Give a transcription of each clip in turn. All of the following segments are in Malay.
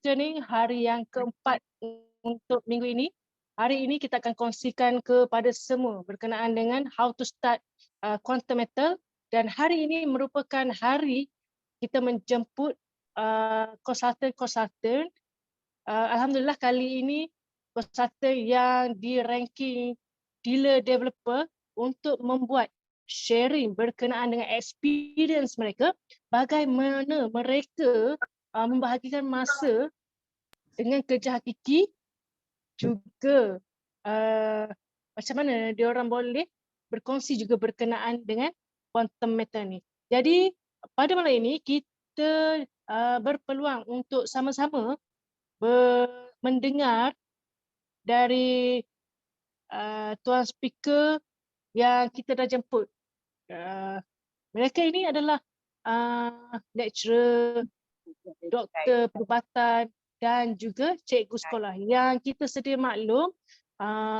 kita ni hari yang keempat untuk minggu ini. Hari ini kita akan kongsikan kepada semua berkenaan dengan how to start quantum metal, dan hari ini merupakan hari kita menjemput konsultan. Alhamdulillah kali ini konsultan yang di ranking dealer developer untuk membuat sharing berkenaan dengan experience mereka, bagaimana mereka membahagikan masa dengan kerja hakiki, juga macam mana diorang boleh berkongsi juga berkenaan dengan quantum metal ni. Jadi pada malam ini kita berpeluang untuk sama-sama mendengar dari tuan speaker yang kita dah jemput. Mereka ini adalah lecturer, doktor perubatan dan juga cikgu sekolah. Yang kita sedia maklum,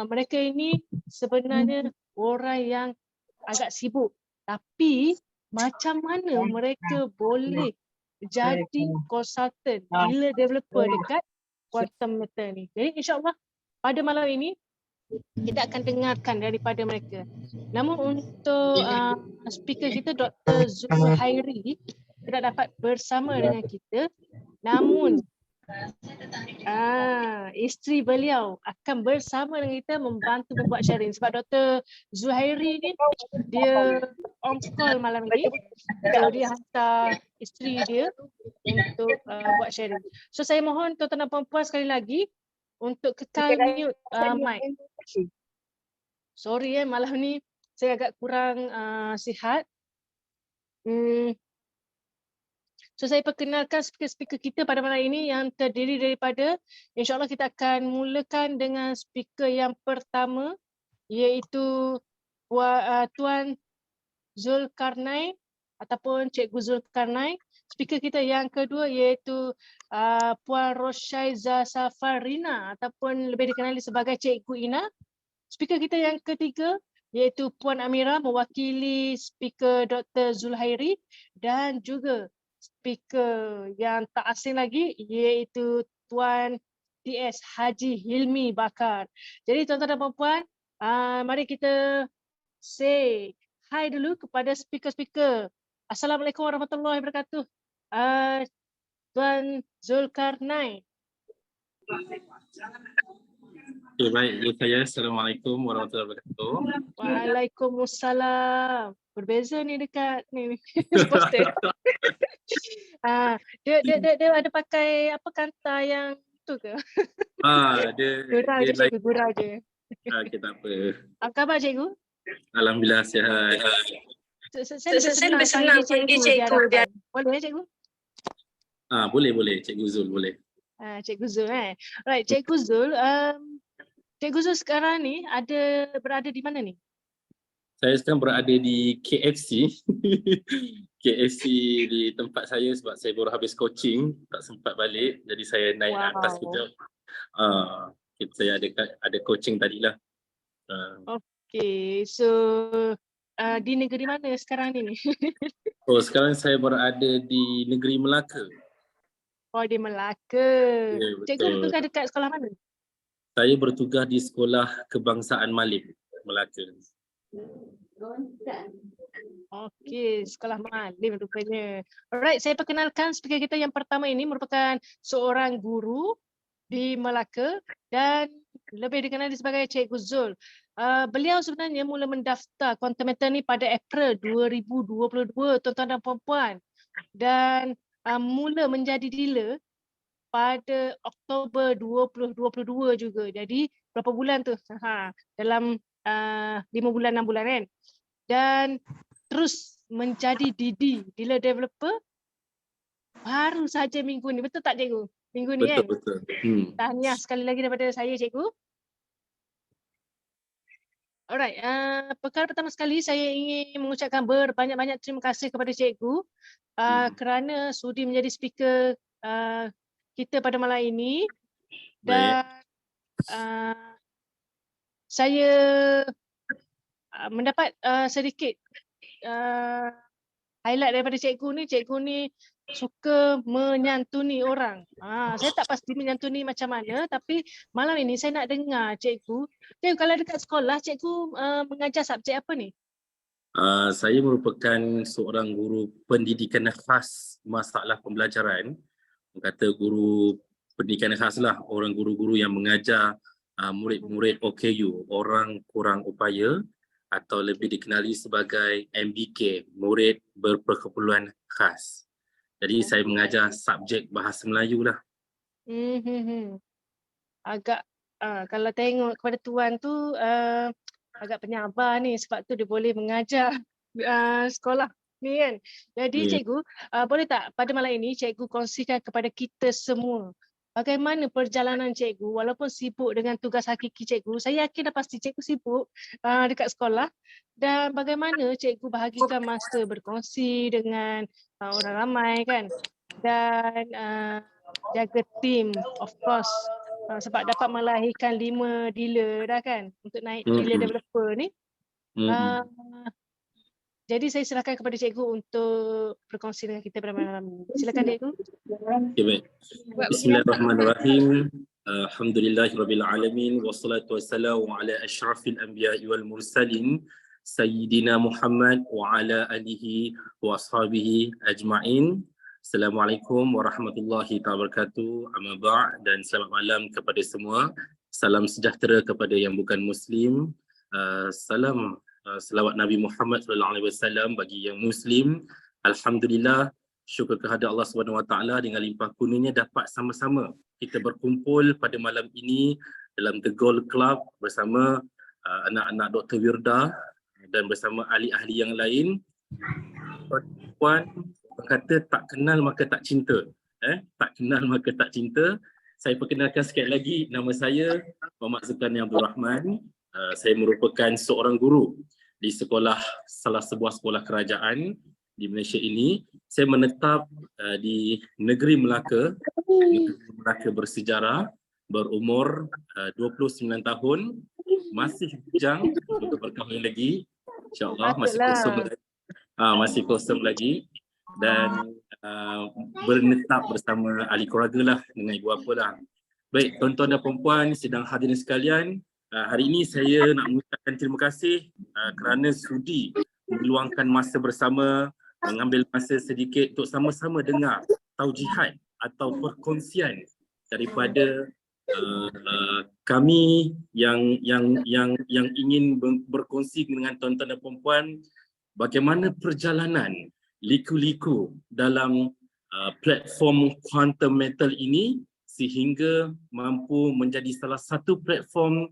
mereka ini sebenarnya orang yang agak sibuk. Tapi macam mana mereka boleh jadi konsultan, dealer developer dekat quantum metal ni. Jadi insyaAllah pada malam ini kita akan dengarkan daripada mereka. Namun untuk speaker kita Dr. Zuhairi tidak dapat bersama dengan kita, namun isteri beliau akan bersama dengan kita membantu membuat sharing. Sebab Dr. Zuhairi ni dia on call malam ini, so dia hantar isteri dia untuk buat sharing. So saya mohon tuan-tuan dan puan-puan sekali lagi untuk kekal mute mic. Sorry malam ni saya agak kurang sihat. So saya perkenalkan speaker-speaker kita pada malam ini yang terdiri daripada, insyaAllah kita akan mulakan dengan speaker yang pertama, iaitu Tuan Zulkarnain ataupun Cikgu Zulkarnain. Speaker kita yang kedua iaitu Puan Roshaiza Safarina ataupun lebih dikenali sebagai Cikgu Ina. Speaker kita yang ketiga iaitu Puan Amira mewakili speaker Dr. Zulhairi, dan juga speaker yang tak asing lagi iaitu Tuan TS Haji Hilmi Bakar. Jadi tuan-tuan dan puan-puan, mari kita say hi dulu kepada speaker-speaker. Assalamualaikum warahmatullahi wabarakatuh. Tuan Zulkarnain. Okay, baik. Dulu saya, Assalamualaikum warahmatullahi wabarakatuh. Waalaikumsalam. Berbeza ni dekat ni poster. Dia ada pakai apa kanta yang tu ke? Dia je cikgu, gurau je. Okay, tak apa. Apa khabar cikgu? Alhamdulillah sihat. Saya lebih senang panggil cikgu. Boleh cikgu? Boleh. Cikgu Zul boleh. Cikgu Zul Right, Cikgu Zul. Cikgu Zul sekarang ni berada di mana ni? Saya sekarang berada di KFC. KFC di tempat saya sebab saya baru habis coaching, tak sempat balik. Jadi saya naik atas kejap. Saya ada coaching tadilah. Okay, so di negeri mana sekarang ni? Sekarang saya berada di negeri Melaka. Di Melaka. Ya, cikgu bertugas dekat sekolah mana? Saya bertugas di Sekolah Kebangsaan Malim, Melaka. Okey, Sekolah Malim rupanya. Alright, saya perkenalkan speaker kita yang pertama ini merupakan seorang guru di Melaka dan lebih dikenali sebagai Cikgu Zul. Beliau sebenarnya mula mendaftar quantum metal ni pada April 2022, tuan-tuan dan puan-puan. Dan mula menjadi dealer pada Oktober 2022 juga. Jadi berapa bulan tu? Dalam 5 bulan 6 bulan kan. Dan terus menjadi DD, dealer developer, baru saja minggu ni. Betul tak cikgu? Minggu ni kan? Betul. Tahniah sekali lagi daripada saya cikgu. Alright, perkara pertama sekali saya ingin mengucapkan berbanyak-banyak terima kasih kepada cikgu kerana sudi menjadi speaker kita pada malam ini. Dan saya mendapat sedikit highlight daripada cikgu ni. Cikgu ni suka menyantuni orang. Saya tak pasti menyantuni macam mana, tapi malam ini saya nak dengar cikgu. Cikgu, kalau dekat sekolah, cikgu mengajar subjek apa ni? Saya merupakan seorang guru pendidikan khas masalah pembelajaran. Kata guru pendidikan khas lah, orang guru-guru yang mengajar murid-murid OKU, orang kurang upaya, atau lebih dikenali sebagai MBK, murid berperkeperluan khas. Jadi saya mengajar subjek bahasa Melayu lah. Agak kalau tengok kepada tuan tu agak penyabar ni, sebab tu dia boleh mengajar sekolah ni kan. Jadi cikgu, boleh tak pada malam ini cikgu kongsikan kepada kita semua bagaimana perjalanan cikgu walaupun sibuk dengan tugas hakiki cikgu. Saya yakin dah pasti cikgu sibuk dekat sekolah, dan bagaimana cikgu bahagikan masa berkongsi dengan orang ramai kan, dan jaga tim of course. Sebab dapat melahirkan 5 dealer dah kan untuk naik dealer developer ni. Jadi saya silakan kepada cikgu untuk berkongsi dengan kita pada malam ini. Silakan cikgu. Okay, baik. Bismillahirrahmanirrahim. Alhamdulillahirabbil alamin wassalatu wassalamu ala asyrafil anbiya'i wal mursalin sayyidina Muhammad wa ala alihi wa ashabihi ajma'in. Assalamualaikum warahmatullahi wabarakatuh. Amma ba', dan selamat malam kepada semua. Salam sejahtera kepada yang bukan muslim. Salam selawat Nabi Muhammad SAW bagi yang muslim. Alhamdulillah, syukur kehadrat Allah Subhanahu Wa Taala dengan limpah kurnianya dapat sama-sama kita berkumpul pada malam ini dalam The Gold Club bersama anak-anak Dr. Wirda dan bersama ahli-ahli yang lain. Puan kata tak kenal maka tak cinta. Tak kenal maka tak cinta. Saya perkenalkan sekali lagi, nama saya Muhammad Zulkarni Abdul Rahman. Saya merupakan seorang guru di salah sebuah sekolah kerajaan di Malaysia ini. Saya menetap di negeri Melaka bersejarah, berumur 29 tahun, masih bujang untuk berkahwin lagi. InsyaAllah masih kosong lagi. Dan bernetap bersama ahli keluarga lah, dengan ibu bapa lah. Baik, tuan-tuan dan puan-puan sidang hadirin sekalian, hari ini saya nak mengucapkan terima kasih kerana sudi meluangkan masa bersama, mengambil masa sedikit untuk sama-sama dengar taujihat atau perkongsian daripada kami yang ingin berkongsi dengan tuan-tuan dan puan-puan bagaimana perjalanan liku-liku dalam platform Quantum Metal ini sehingga mampu menjadi salah satu platform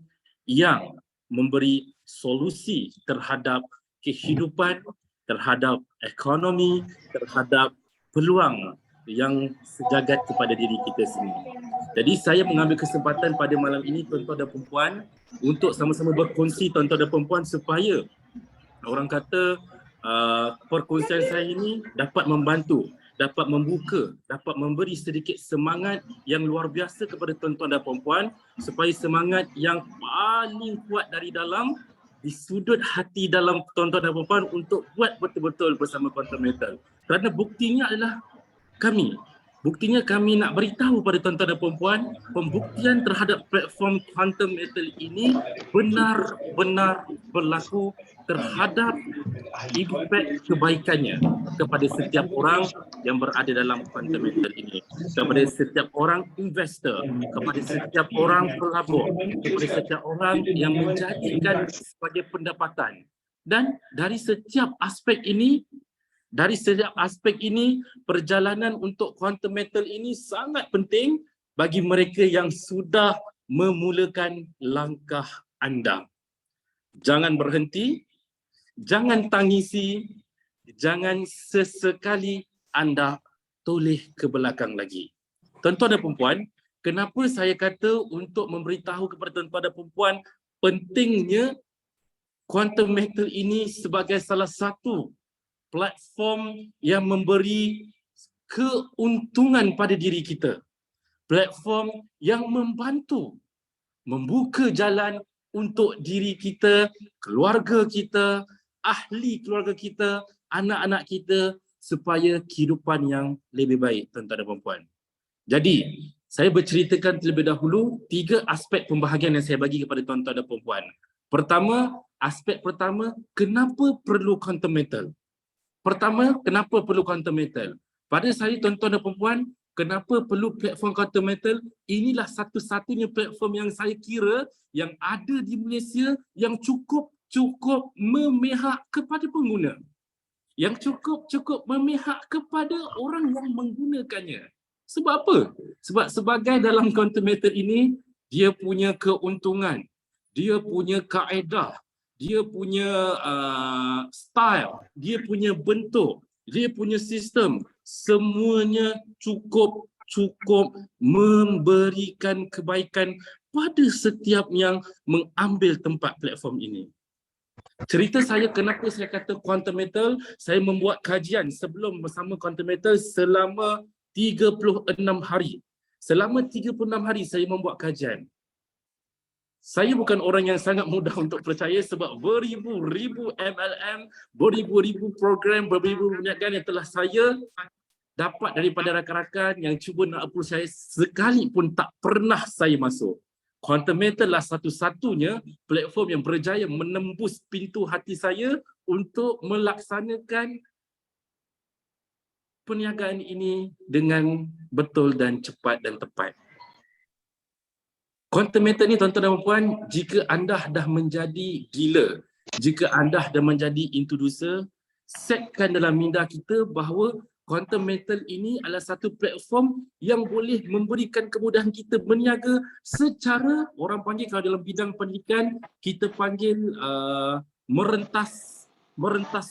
yang memberi solusi terhadap kehidupan, terhadap ekonomi, terhadap peluang yang sejagat kepada diri kita sendiri. Jadi saya mengambil kesempatan pada malam ini tuan-tuan dan puan-puan untuk sama-sama berkongsi tuan-tuan dan puan-puan supaya orang kata perkongsian saya ini dapat membantu, dapat membuka, dapat memberi sedikit semangat yang luar biasa kepada tuan-tuan dan puan-puan supaya semangat yang paling kuat dari dalam, di sudut hati dalam tuan-tuan dan puan-puan untuk buat betul-betul bersama Quantum Metal. Kerana buktinya adalah Buktinya kami nak beritahu pada tuan-tuan dan puan-puan, pembuktian terhadap platform Quantum Metal ini benar-benar berlaku terhadap impact kebaikannya kepada setiap orang yang berada dalam Quantum Metal ini, kepada setiap orang investor, kepada setiap orang pelabur, kepada setiap orang yang menjadikan sebagai pendapatan. Dan dari setiap aspek ini, perjalanan untuk Quantum Metal ini sangat penting bagi mereka yang sudah memulakan langkah anda. Jangan berhenti, jangan tangisi, jangan sesekali anda toleh ke belakang lagi. Tuan-tuan dan puan-puan, kenapa saya kata untuk memberitahu kepada tuan-tuan dan puan-puan pentingnya Quantum Metal ini sebagai salah satu platform yang memberi keuntungan pada diri kita. Platform yang membantu membuka jalan untuk diri kita, keluarga kita, ahli keluarga kita, anak-anak kita supaya kehidupan yang lebih baik, tuan-tuan dan puan-puan. Jadi, saya berceritakan terlebih dahulu 3 aspek pembahagian yang saya bagi kepada tuan-tuan dan puan-puan. Pertama, aspek pertama, kenapa perlu quantum metal? Pertama, kenapa perlu quantum metal? Pada saya, tuan-tuan dan puan-puan, kenapa perlu platform quantum metal? Inilah satu-satunya platform yang saya kira yang ada di Malaysia yang cukup memihak kepada pengguna. Yang cukup memihak kepada orang yang menggunakannya. Sebab apa? Sebab sebagai dalam quantum metal ini, dia punya keuntungan, dia punya kaedah, dia punya style, dia punya bentuk, dia punya sistem, semuanya cukup memberikan kebaikan pada setiap yang mengambil tempat platform ini. Cerita saya kenapa saya kata quantum metal, saya membuat kajian sebelum bersama quantum metal selama 36 hari. Selama 36 hari saya membuat kajian. Saya bukan orang yang sangat mudah untuk percaya sebab beribu-ribu MLM, beribu-ribu program, beribu perniagaan yang telah saya dapat daripada rakan-rakan yang cuba nak approach saya, sekalipun tak pernah saya masuk. Quantum Metal lah satu-satunya platform yang berjaya menembus pintu hati saya untuk melaksanakan perniagaan ini dengan betul dan cepat dan tepat. Quantum Metal ni tuan-tuan dan puan, jika anda dah menjadi dealer, jika anda dah menjadi introducer, setkan dalam minda kita bahawa Quantum Metal ini adalah satu platform yang boleh memberikan kemudahan kita berniaga secara, orang panggil kalau dalam bidang pendidikan, kita panggil merentas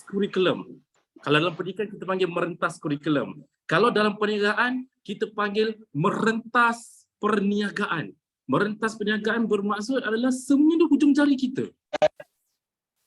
kurikulum. Kalau dalam pendidikan kita panggil merentas kurikulum. Kalau dalam perniagaan kita panggil merentas perniagaan. Merentas perniagaan bermaksud adalah semuanya di hujung jari kita.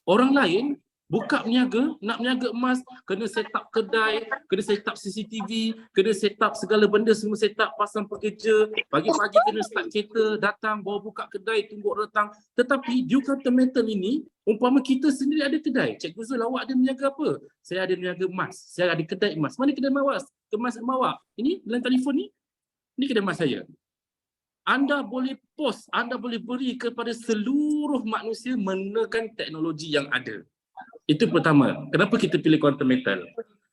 Orang lain buka berniaga, nak berniaga emas, kena set up kedai, kena set up CCTV, kena set up segala benda, semua set up, pasang pekerja, pagi-pagi kena start kereta, datang, bawa buka kedai, tunggu orang datang. Tetapi di Quantum Metal ini, umpama kita sendiri ada kedai. Cikgu Zul, awak ada berniaga apa? Saya ada berniaga emas, saya ada kedai emas. Mana kedai emas awak? Ini dalam telefon ni? Ini kedai emas saya. Anda boleh post, anda boleh beri kepada seluruh manusia menekan teknologi yang ada. Itu pertama. Kenapa kita pilih Quantum Metal?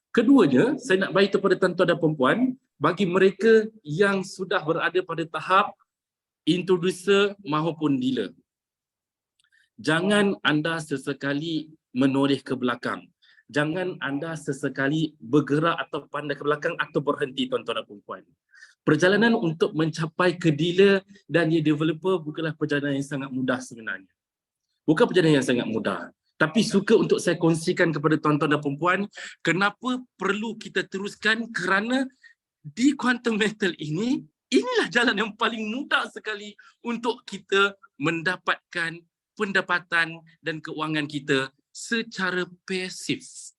Keduanya, saya nak bagi kepada tuan-tuan dan perempuan, bagi mereka yang sudah berada pada tahap introducer maupun dealer. Jangan anda sesekali menoleh ke belakang. Jangan anda sesekali bergerak atau pandai ke belakang atau berhenti, tuan-tuan dan perempuan. Perjalanan untuk mencapai ke dealer dan developer bukanlah perjalanan yang sangat mudah sebenarnya. Bukan perjalanan yang sangat mudah. Tapi suka untuk saya kongsikan kepada tuan-tuan dan perempuan, kenapa perlu kita teruskan, kerana di Quantum Metal ini, inilah jalan yang paling mudah sekali untuk kita mendapatkan pendapatan dan keuangan kita secara pasif.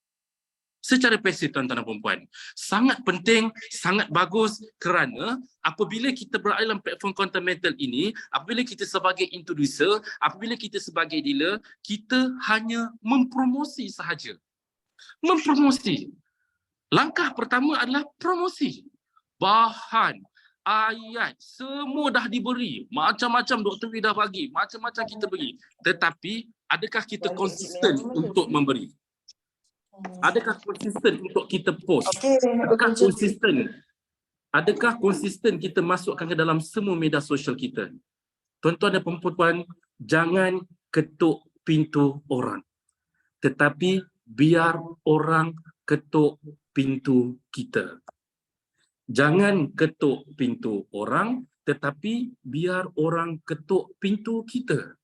Secara pasif, tuan-tuan dan perempuan. Sangat penting, sangat bagus kerana apabila kita berada dalam platform Quantum Metal ini, apabila kita sebagai introducer, apabila kita sebagai dealer, kita hanya mempromosi sahaja. Mempromosi. Langkah pertama adalah promosi. Bahan, ayat, semua dah diberi. Macam-macam Dr. Wee dah bagi, macam-macam kita beri. Tetapi, adakah kita konsisten untuk memberi? Adakah konsisten untuk kita post? Adakah konsisten kita masukkan ke dalam semua media sosial kita? Tuan-tuan dan puan-puan, jangan ketuk pintu orang. Tetapi biar orang ketuk pintu kita. Jangan ketuk pintu orang, tetapi biar orang ketuk pintu kita.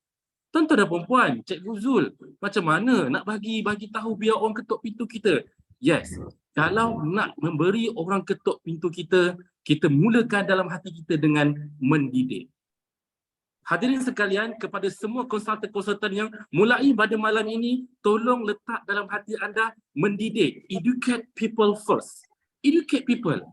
Tuan-tuan dan perempuan, Cikgu Zul, macam mana nak bagi tahu biar orang ketuk pintu kita? Yes, kalau nak memberi orang ketuk pintu kita, kita mulakan dalam hati kita dengan mendidik. Hadirin sekalian, kepada semua konsultan-konsultan yang mulai pada malam ini, tolong letak dalam hati anda mendidik. Educate people first. Educate people.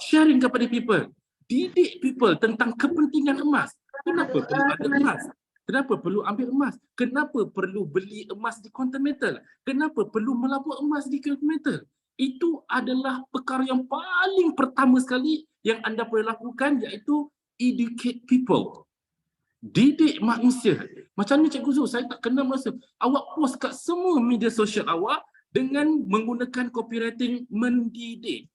Sharing kepada people. Didik people tentang kepentingan emas. Kenapa perlu ada emas? Kenapa perlu ambil emas? Kenapa perlu beli emas di Quantum Metal? Kenapa perlu melabur emas di Quantum Metal? itu adalah perkara yang paling pertama sekali yang anda boleh lakukan, iaitu educate people. Didik manusia. Macam ni Cikgu Zul, saya tak kenal masa. Awak post kat semua media sosial awak dengan menggunakan copywriting mendidik.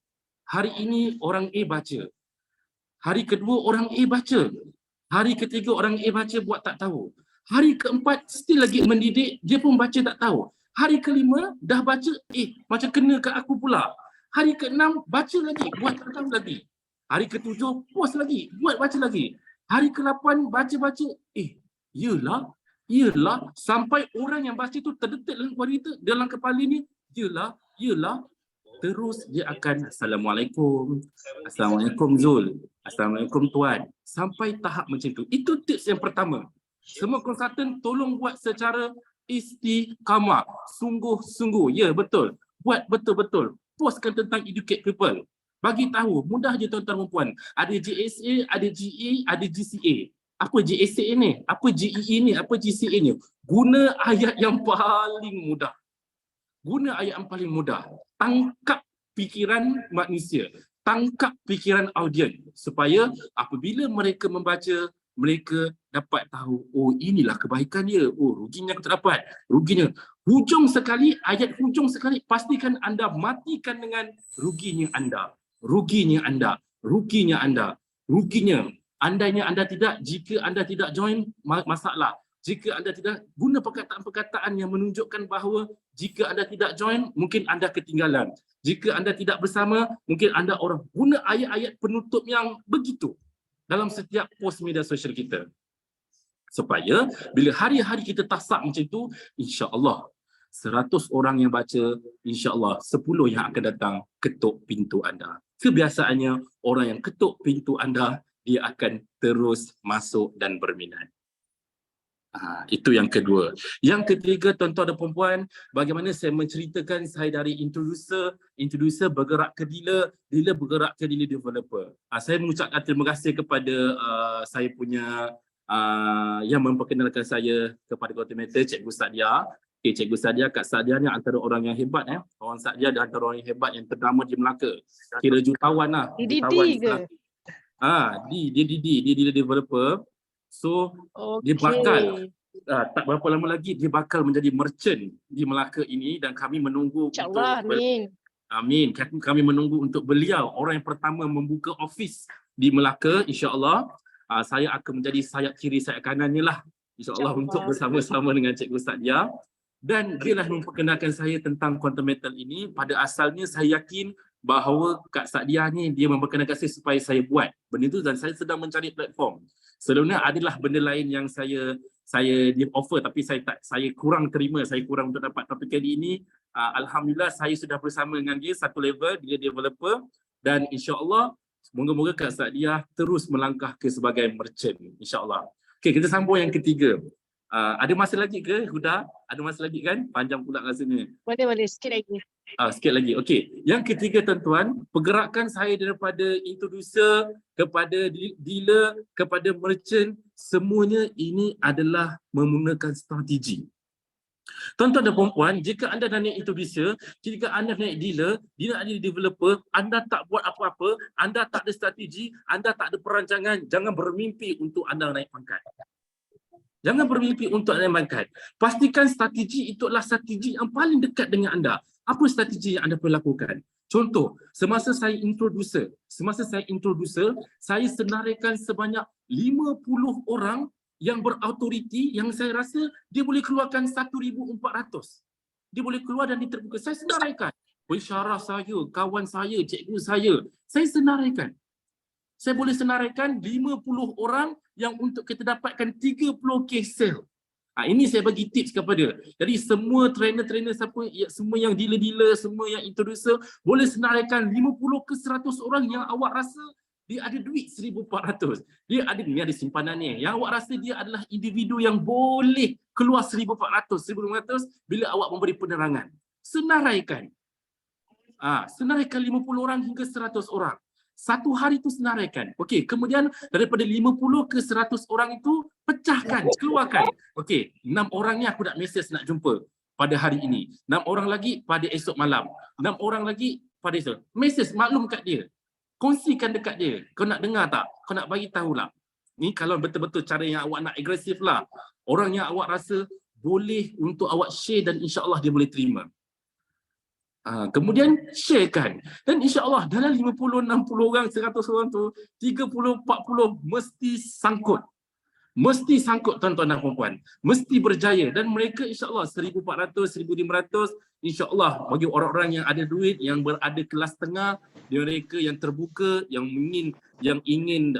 Hari ini orang A baca. Hari kedua orang A baca. Hari ketiga orang A baca buat tak tahu. Hari keempat still lagi mendidik, dia pun baca tak tahu. Hari kelima dah baca, macam kena kat aku pula. Hari keenam baca lagi, buat tak tahu lagi. Hari ketujuh post lagi, buat baca lagi. Hari ke-8 baca-baca, yelah, sampai orang yang baca tu terdetik dalam kepala ni, yelah, terus dia akan Assalamualaikum Zul, Assalamualaikum Tuan, sampai tahap macam tu. Itu tips yang pertama. Semua konsultan tolong buat secara istiqamah, sungguh-sungguh. Ya, betul. Buat betul-betul. Postkan tentang educate people. Bagi tahu, mudah je tuan-tuan dan puan. Ada JSA, ada GE, ada GCA. Apa JSA ni? Apa GEE ni? Apa GCA ni? Guna ayat yang paling mudah. Tangkap pikiran manusia. Tangkap pikiran audien. Supaya apabila mereka membaca, mereka dapat tahu, oh inilah kebaikan dia. Oh, ruginya aku tak dapat. Ruginya. Ayat hujung sekali, pastikan anda matikan dengan ruginya anda. Andainya anda tidak, jika anda tidak join, masalah. Jika anda tidak, guna perkataan-perkataan yang menunjukkan bahawa jika anda tidak join, mungkin anda ketinggalan. Jika anda tidak bersama, mungkin anda orang. Guna ayat-ayat penutup yang begitu dalam setiap post media sosial kita. Supaya bila hari-hari kita tasak macam tu, insya-Allah 100 orang yang baca, insya-Allah 10 yang akan datang ketuk pintu anda. Kebiasaannya orang yang ketuk pintu anda, dia akan terus masuk dan berminat. Itu yang kedua. Yang ketiga, tuan-tuan dan puan-puan, bagaimana saya menceritakan saya dari introducer bergerak ke dealer, dealer bergerak ke dealer developer. Saya mengucapkan terima kasih kepada saya punya yang memperkenalkan saya kepada Coordinator, Cikgu Sadia. Cikgu Sadia, Kak Sadia ni antara orang yang hebat. Orang Sadia dia antara orang yang hebat, yang ternama di Melaka. Kira jutawan lah. Didi ke? Dia dealer developer. So, dia bakal tak berapa lama lagi dia bakal menjadi merchant di Melaka ini, dan kami menunggu InsyaAllah, amin. Kami menunggu untuk beliau orang yang pertama membuka office di Melaka, insya-Allah. Saya akan menjadi sayap kiri sayap kanannya lah, insya-Allah, untuk bersama-sama dengan Cikgu Sadia. Dan dialah memperkenalkan saya tentang quantum metal ini. Pada asalnya saya yakin bahawa Kak Sadia ni dia memperkenalkan saya supaya saya buat benda tu, dan saya sedang mencari platform. Sebelumnya adalah benda lain yang saya dia offer, tapi saya kurang terima, saya kurang untuk dapat. Tapi kali ini alhamdulillah saya sudah bersama dengan dia satu level, dia developer, dan insya-Allah moga-moga Kak Sadia terus melangkah ke sebagai merchant, insya-Allah. Okey, kita sambung yang ketiga. Ada masa lagi ke Huda? Ada masa lagi kan? Panjang pula rasanya. Boleh sikit lagi. Sikit lagi. Okey. Yang ketiga tuan-tuan, pergerakan saya daripada introducer kepada dealer kepada merchant, semuanya ini adalah menggunakan strategi. Tuan-tuan dan puan-puan, jika anda dah naik introducer, jika anda naik dealer, dia ada developer, anda tak buat apa-apa, anda tak ada strategi, anda tak ada perancangan, jangan bermimpi untuk anda naik pangkat. Jangan bermimpi untuk naik pangkat. Pastikan strategi itu adalah strategi yang paling dekat dengan anda. Apa strategi yang anda perlu lakukan? Contoh, semasa saya introducer, saya senaraikan sebanyak 50 orang yang berautoriti, yang saya rasa dia boleh keluarkan 1,400. Dia boleh keluar dan diterbuka. Saya senaraikan. Pensyarah saya, kawan saya, cikgu saya senaraikan. Saya boleh senaraikan 50 orang yang untuk kita dapatkan 30k sale. Ini saya bagi tips kepada. Jadi semua trainer-trainer, semua yang dealer-dealer, semua yang introducer, boleh senaraikan 50 ke 100 orang yang awak rasa dia ada duit 1,400. Dia ada simpanan ni. Yang awak rasa dia adalah individu yang boleh keluar 1,400, 1,500 bila awak memberi penerangan. Senaraikan. Senaraikan 50 orang hingga 100 orang. Satu hari itu senaraikan. Okey, kemudian daripada 50 ke 100 orang itu pecahkan, keluarkan. Okey, 6 orang ni aku nak mesej nak jumpa. pada hari ini, 6 orang lagi pada esok malam, 6 orang lagi pada esok. Mesej maklum kat dia. Kongsikan dekat dia. Kau nak dengar tak? Kau nak bagi tahulah. Ni kalau betul-betul cara yang awak nak agresif lah. Orang yang awak rasa boleh untuk awak share dan insya-Allah dia boleh terima. Kemudian sharekan. Dan insya-Allah dalam 50, 60 orang, 100 orang tu, 30, 40 mesti sangkut. Mesti sangkut tuan-tuan dan puan-puan. Mesti berjaya. Dan mereka insya-Allah 1,400, 1,500 insya-Allah bagi orang-orang yang ada duit, yang berada kelas tengah, mereka yang terbuka, yang ingin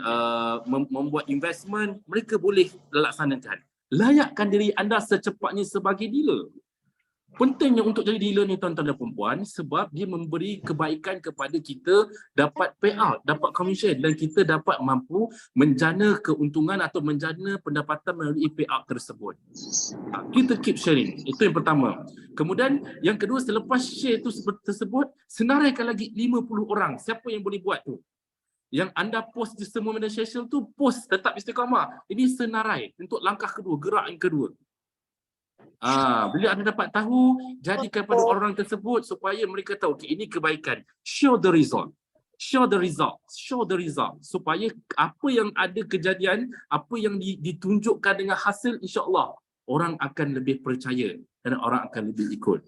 membuat investment, mereka boleh laksanakan. Layakkan diri anda secepatnya sebagai dealer. Pentingnya untuk jadi dealer ni tuan-tuan dan puan-puan sebab dia memberi kebaikan kepada kita, dapat payout, dapat commission dan kita dapat mampu menjana keuntungan atau menjana pendapatan melalui payout tersebut. Kita keep sharing. Itu yang pertama. Kemudian yang kedua, selepas share tu tersebut, senaraikan lagi 50 orang. Siapa yang boleh buat tu? Yang anda post di semua media sosial tu, post tetap istiqamah. Ini senarai untuk langkah kedua, gerak yang kedua. Bila anda dapat tahu, jadikan pada orang tersebut supaya mereka tahu, okay, ini kebaikan. Show the result. Show the result. Show the result. Supaya apa yang ada kejadian, apa yang ditunjukkan dengan hasil, insya-Allah orang akan lebih percaya dan orang akan lebih ikut.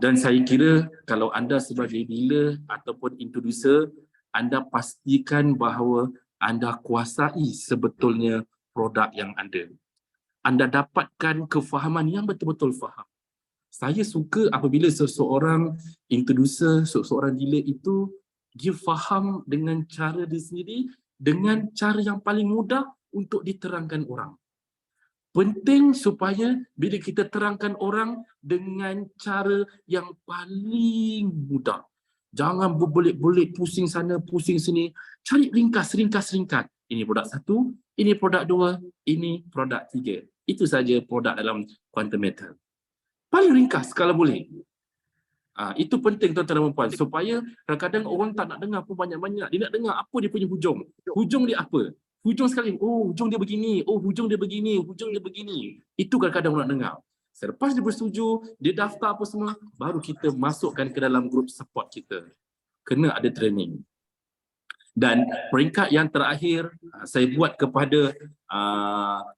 Dan saya kira kalau anda sebagai dealer ataupun introducer, anda pastikan bahawa anda kuasai sebetulnya produk yang ada. Anda dapatkan kefahaman yang betul-betul faham. Saya suka apabila seseorang introducer, seseorang dealer itu dia faham dengan cara dia sendiri, dengan cara yang paling mudah untuk diterangkan orang. Penting supaya bila kita terangkan orang dengan cara yang paling mudah. Jangan berbelit-belit, pusing sana, pusing sini. Cari ringkas. Ini produk 1, ini produk 2, ini produk 3. Itu saja produk dalam quantum metal. Paling ringkas kalau boleh. Itu penting tuan-tuan dan puan-puan supaya kadang-kadang orang tak nak dengar pun banyak-banyak. Dia nak dengar apa dia punya hujung. Hujung dia apa? Hujung sekali, hujung dia begini, hujung dia begini, hujung dia begini. Itu kadang-kadang orang nak dengar. Selepas dia bersetuju, dia daftar apa semua, baru kita masukkan ke dalam grup support kita. Kena ada training. Dan peringkat yang terakhir saya buat kepada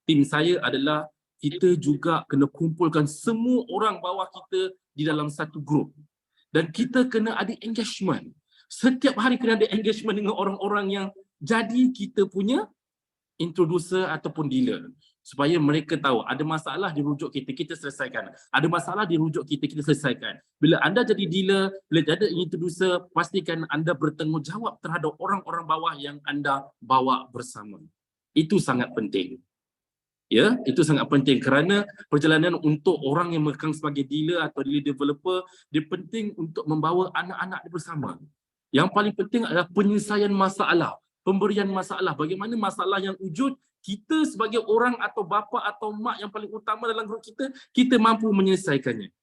tim saya adalah kita juga kena kumpulkan semua orang bawah kita di dalam satu grup. Dan kita kena ada engagement. Setiap hari kena ada engagement dengan orang-orang yang jadi kita punya introducer ataupun dealer. Supaya mereka tahu ada masalah dirujuk kita, kita selesaikan. Ada masalah dirujuk kita, kita selesaikan. Bila anda jadi dealer, bila ada introducer, pastikan anda bertanggungjawab terhadap orang-orang bawah yang anda bawa bersama. Itu sangat penting. Ya, itu sangat penting kerana perjalanan untuk orang yang megang sebagai dealer atau dealer developer, dia penting untuk membawa anak-anak dia bersama. Yang paling penting adalah penyelesaian masalah, pemberian masalah. Bagaimana masalah yang wujud, kita sebagai orang atau bapa atau mak yang paling utama dalam grup kita, kita mampu menyelesaikannya.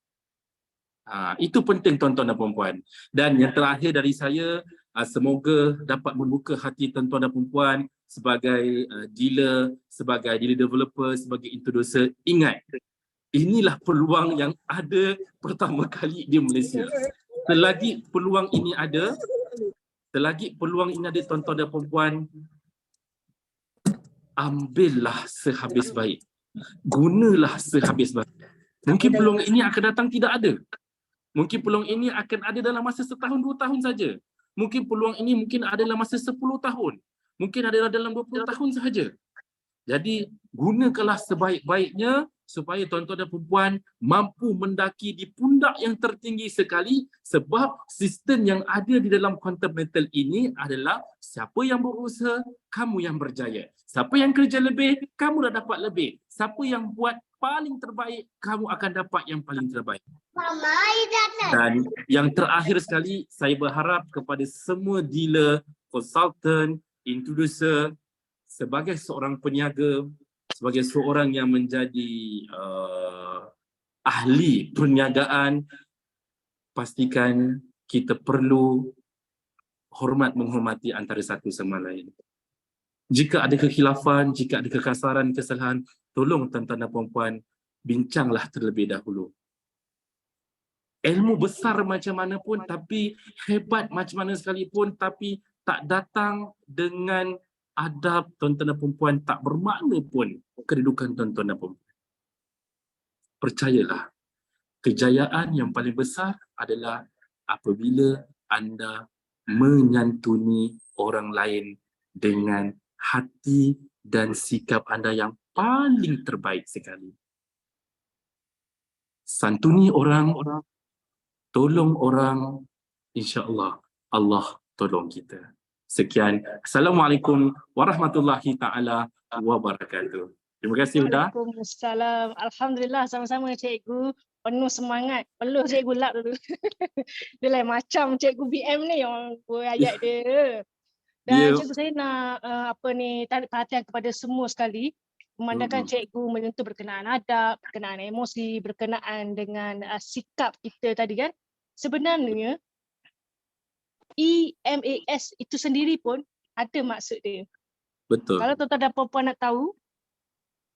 Itu penting tuan-tuan dan puan-puan. Dan yang terakhir dari saya, semoga dapat membuka hati tuan-tuan dan puan-puan sebagai dealer, sebagai dealer developer, sebagai introducer. Ingat, inilah peluang yang ada pertama kali di Malaysia. Selagi peluang ini ada, tuan-tuan dan puan-puan, ambillah sehabis baik. Gunalah sehabis baik. Mungkin peluang ini akan datang tidak ada. Mungkin peluang ini akan ada dalam masa 1 tahun, 2 tahun saja. Mungkin peluang ini mungkin ada dalam masa 10 tahun. Mungkin ada dalam 20 tahun sahaja. Jadi gunakanlah sebaik-baiknya supaya tuan-tuan dan puan-puan mampu mendaki di pundak yang tertinggi sekali, sebab sistem yang ada di dalam quantum metal ini adalah siapa yang berusaha, kamu yang berjaya. Siapa yang kerja lebih, kamu dah dapat lebih. Siapa yang buat paling terbaik, kamu akan dapat yang paling terbaik. Dan yang terakhir sekali, saya berharap kepada semua dealer, consultant, introducer, sebagai seorang peniaga, sebagai seorang yang menjadi ahli perniagaan, pastikan kita perlu menghormati antara satu sama lain. Jika ada kekhilafan, jika ada kekasaran, kesalahan, tolong tuan-tuan dan puan-puan bincanglah terlebih dahulu. Ilmu besar macam mana pun, tapi hebat macam mana sekalipun, tapi tak datang dengan adab tuan-tuan dan perempuan, tak bermakna pun kedudukan tuan-tuan dan perempuan. Percayalah, kejayaan yang paling besar adalah apabila anda menyantuni orang lain dengan hati dan sikap anda yang paling terbaik sekali. Santuni orang, tolong orang, insya-Allah Allah tolong kita. Sekian. Assalamualaikum warahmatullahi taala wabarakatuh. Terima kasih Huda. Waalaikumsalam. Alhamdulillah, sama-sama cikgu. Penuh semangat. Perlu cikgu lap dulu. Dia lain macam cikgu BM ni, orang ayat dia. Dan cikgu saya nak tarik perhatian kepada semua sekali. Memandangkan cikgu menyentuh berkenaan adab, berkenaan emosi, berkenaan dengan sikap kita tadi kan. Sebenarnya EMAS itu sendiri pun ada maksud dia. Betul. Kalau tuan-tuan dan puan-puan nak tahu,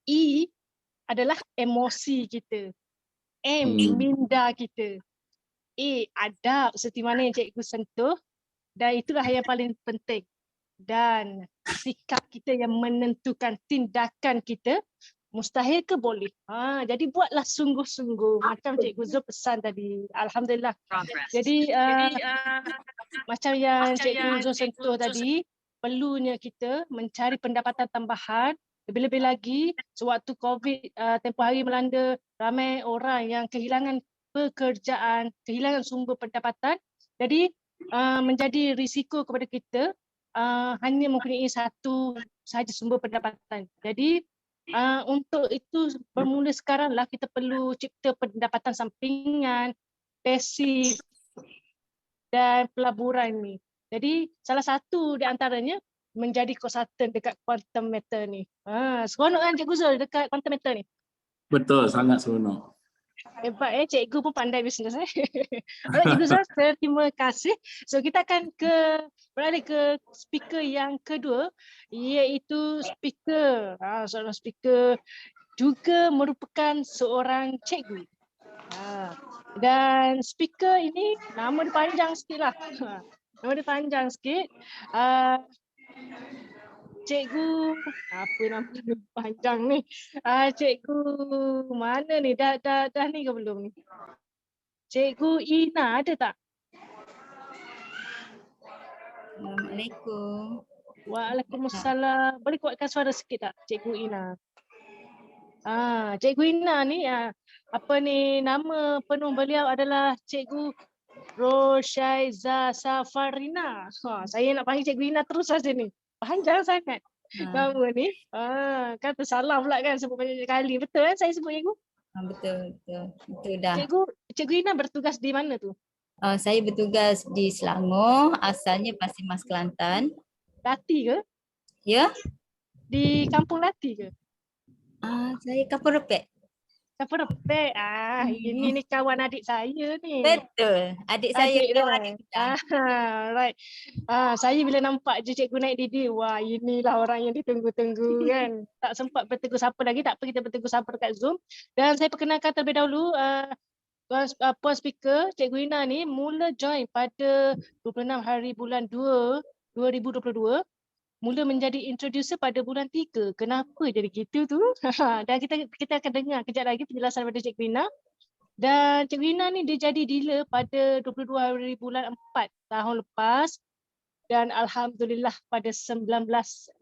E adalah emosi kita. M minda kita. A adab seperti mana yang cikgu sentuh, dan itulah yang paling penting. Dan sikap kita yang menentukan tindakan kita, mustahil ke boleh. Jadi buatlah sungguh-sungguh macam cikgu Zul pesan tadi. Alhamdulillah. Jadi macam yang cikgu Zul sentuh tadi, perlunya kita mencari pendapatan tambahan. Lebih-lebih lagi sewaktu COVID tempoh hari melanda, ramai orang yang kehilangan pekerjaan, kehilangan sumber pendapatan. Jadi menjadi risiko kepada kita hanya mempunyai satu sahaja sumber pendapatan. Jadi untuk itu bermula sekaranglah kita perlu cipta pendapatan sampingan, pasif dan pelaburan ni. Jadi salah satu di antaranya menjadi konsultan dekat quantum matter ni. Seronok kan Cikgu Zul dekat quantum matter ni? Betul, sangat seronok. Hebat cikgu pun pandai bisnes. Alright Cikgu Zul, terima kasih. So kita akan beralih ke speaker yang kedua, iaitu speaker. Seorang speaker juga merupakan seorang cikgu. Dan speaker ini nama dia panjang sikit lah. Nama dia panjang sikit. Cikgu, apa nama dia panjang ni? Cikgu mana ni? Dah ni ke belum ni? Cikgu Ina ada tak? Assalamualaikum. Waalaikumsalam. Boleh kuatkan suara sikit tak Cikgu Ina? Cikgu Ina ni nama penuh beliau adalah Cikgu Roshaiza Safarina. Saya nak panggil Cikgu Ina terus saja ni. Panjang sangat nama ni. Kan tersalah pula kan sebut banyak kali. Betul kan saya sebut cikgu? Betul dah. Cikgu Ina bertugas di mana tu? Saya bertugas di Selangor, asalnya Pasir Mas Kelantan. Lati ke? Ya. Di kampung Lati ke? Saya Kapur Repek. Kapur Repek. Ini ni kawan adik saya ni. Betul. Adik saya adik kita. Right. Saya bila nampak je cikgu naik didi, wah inilah orang yang ditunggu-tunggu kan. Tak sempat bertegur sapa lagi, tak apa kita bertegur sapa dekat Zoom. Dan saya perkenalkan terlebih dahulu puan speaker Cikgu Ina ni mula join pada 26 hari bulan 2 2022. Mula menjadi introducer pada bulan 3. Kenapa jadi gitu tu? Dan kita akan dengar kejap lagi penjelasan daripada Cikgu Ina. Dan Cikgu Ina ni dia jadi dealer pada 22 hari bulan 4 tahun lepas. Dan Alhamdulillah pada 19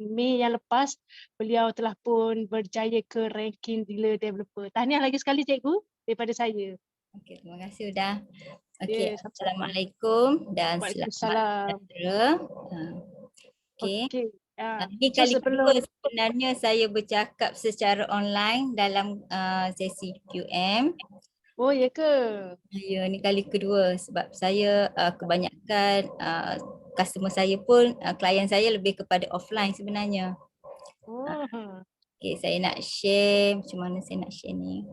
Mei yang lepas, beliau telah pun berjaya ke ranking dealer developer. Tahniah lagi sekali Cikgu daripada saya. Okey, terima kasih Huda. Okey, Assalamualaikum dan selamat sejahtera. Okey. Ini kali kedua sebenarnya saya bercakap secara online dalam sesi QM. Oh ya ke? Ya, ni kali kedua sebab saya kebanyakan customer saya pun klien saya lebih kepada offline sebenarnya. Okey, saya nak share macam mana saya nak share ni.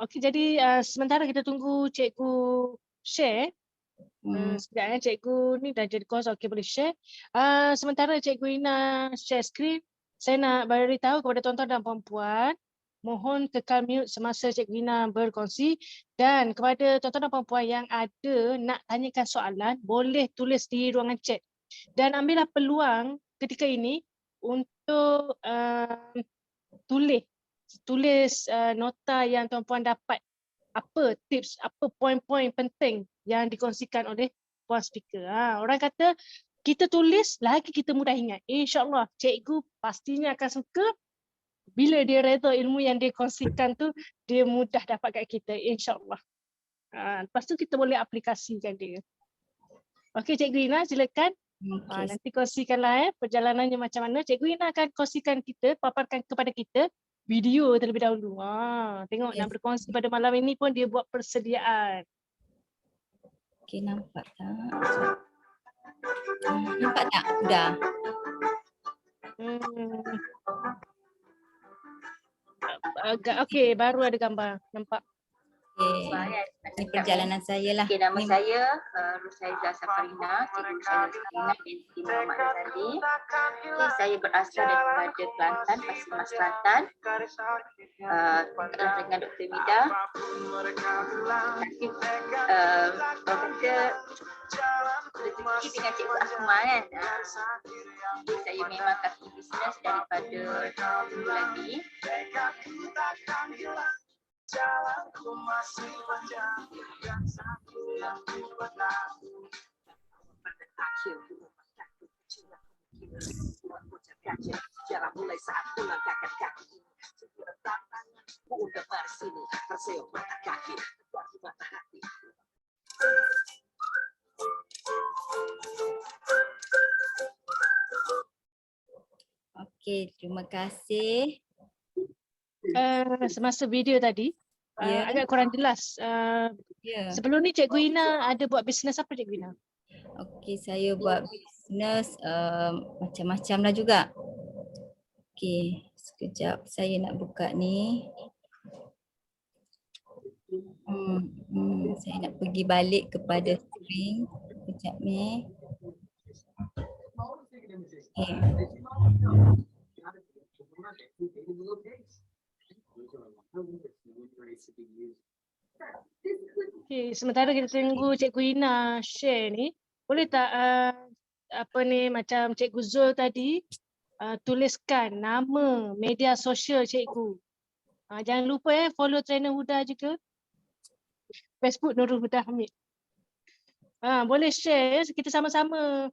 Okey, jadi sementara kita tunggu cikgu share. Sekejap cikgu ni dah jadi kos, okey boleh share. Sementara cikgu Ina share screen, saya nak beritahu kepada tuan-tuan dan puan-puan mohon kekal mute semasa Cikgu Ina berkongsi, dan kepada tuan-tuan dan puan-puan yang ada nak tanyakan soalan, boleh tulis di ruangan chat dan ambillah peluang ketika ini untuk tulis nota yang tuan-puan dapat, apa tips, apa poin-poin penting yang dikongsikan oleh puan speaker. Orang kata kita tulis lagi kita mudah ingat. InsyaAllah cikgu pastinya akan suka bila dia reda ilmu yang dia kongsikan tu, dia mudah dapat kat kita, insyaAllah. Lepas tu kita boleh aplikasikan dia. Okey Cikgu Ina, silakan. Nanti kongsikanlah perjalanannya macam mana. Cikgu Ina akan kongsikan kita, paparkan kepada kita video terlebih dahulu. Tengok nak berkongsi pada malam ini pun dia buat persediaan. Okey, nampak tak? Nampak tak? Dah. Okey, baru ada gambar. Nampak. Ini perjalanan saya lah. Okay, nama saya Rusaiza Safarina, Cikgu Rusaiza Safarina binti Muhammad Razali. Okay, saya berasal daripada Kelantan, Pasir Mas Kelantan. Dengan Dr. Mida. Orang kata rezeki dengan Cikgu Akmal kan. Saya memang kaki bisnes daripada dulu lagi. Jalanku masih panjang dan satu yang ku tahu. Pada akhir buat bocah kaca, jalan mulai saat ku langkahkan kaki. Segera tangan ku udah bersini, terseok mata kaki, bagi mata hati. Okey, terima kasih. Semasa video tadi agak kurang jelas. Sebelum ni Cikgu Ina ada buat bisnes apa Cikgu Ina? Okey, saya buat bisnes macam-macam lah juga. Okey, sekejap saya nak buka ni. Saya nak pergi balik kepada screen. Sekejap ni. Okay, sementara kita tunggu Cikgu Ina share ni, boleh tak macam Cikgu Zul tadi tuliskan nama media sosial Cikgu. Jangan lupa follow trainer Huda juga. Facebook Nurul Huda Hamid. Boleh share, kita sama-sama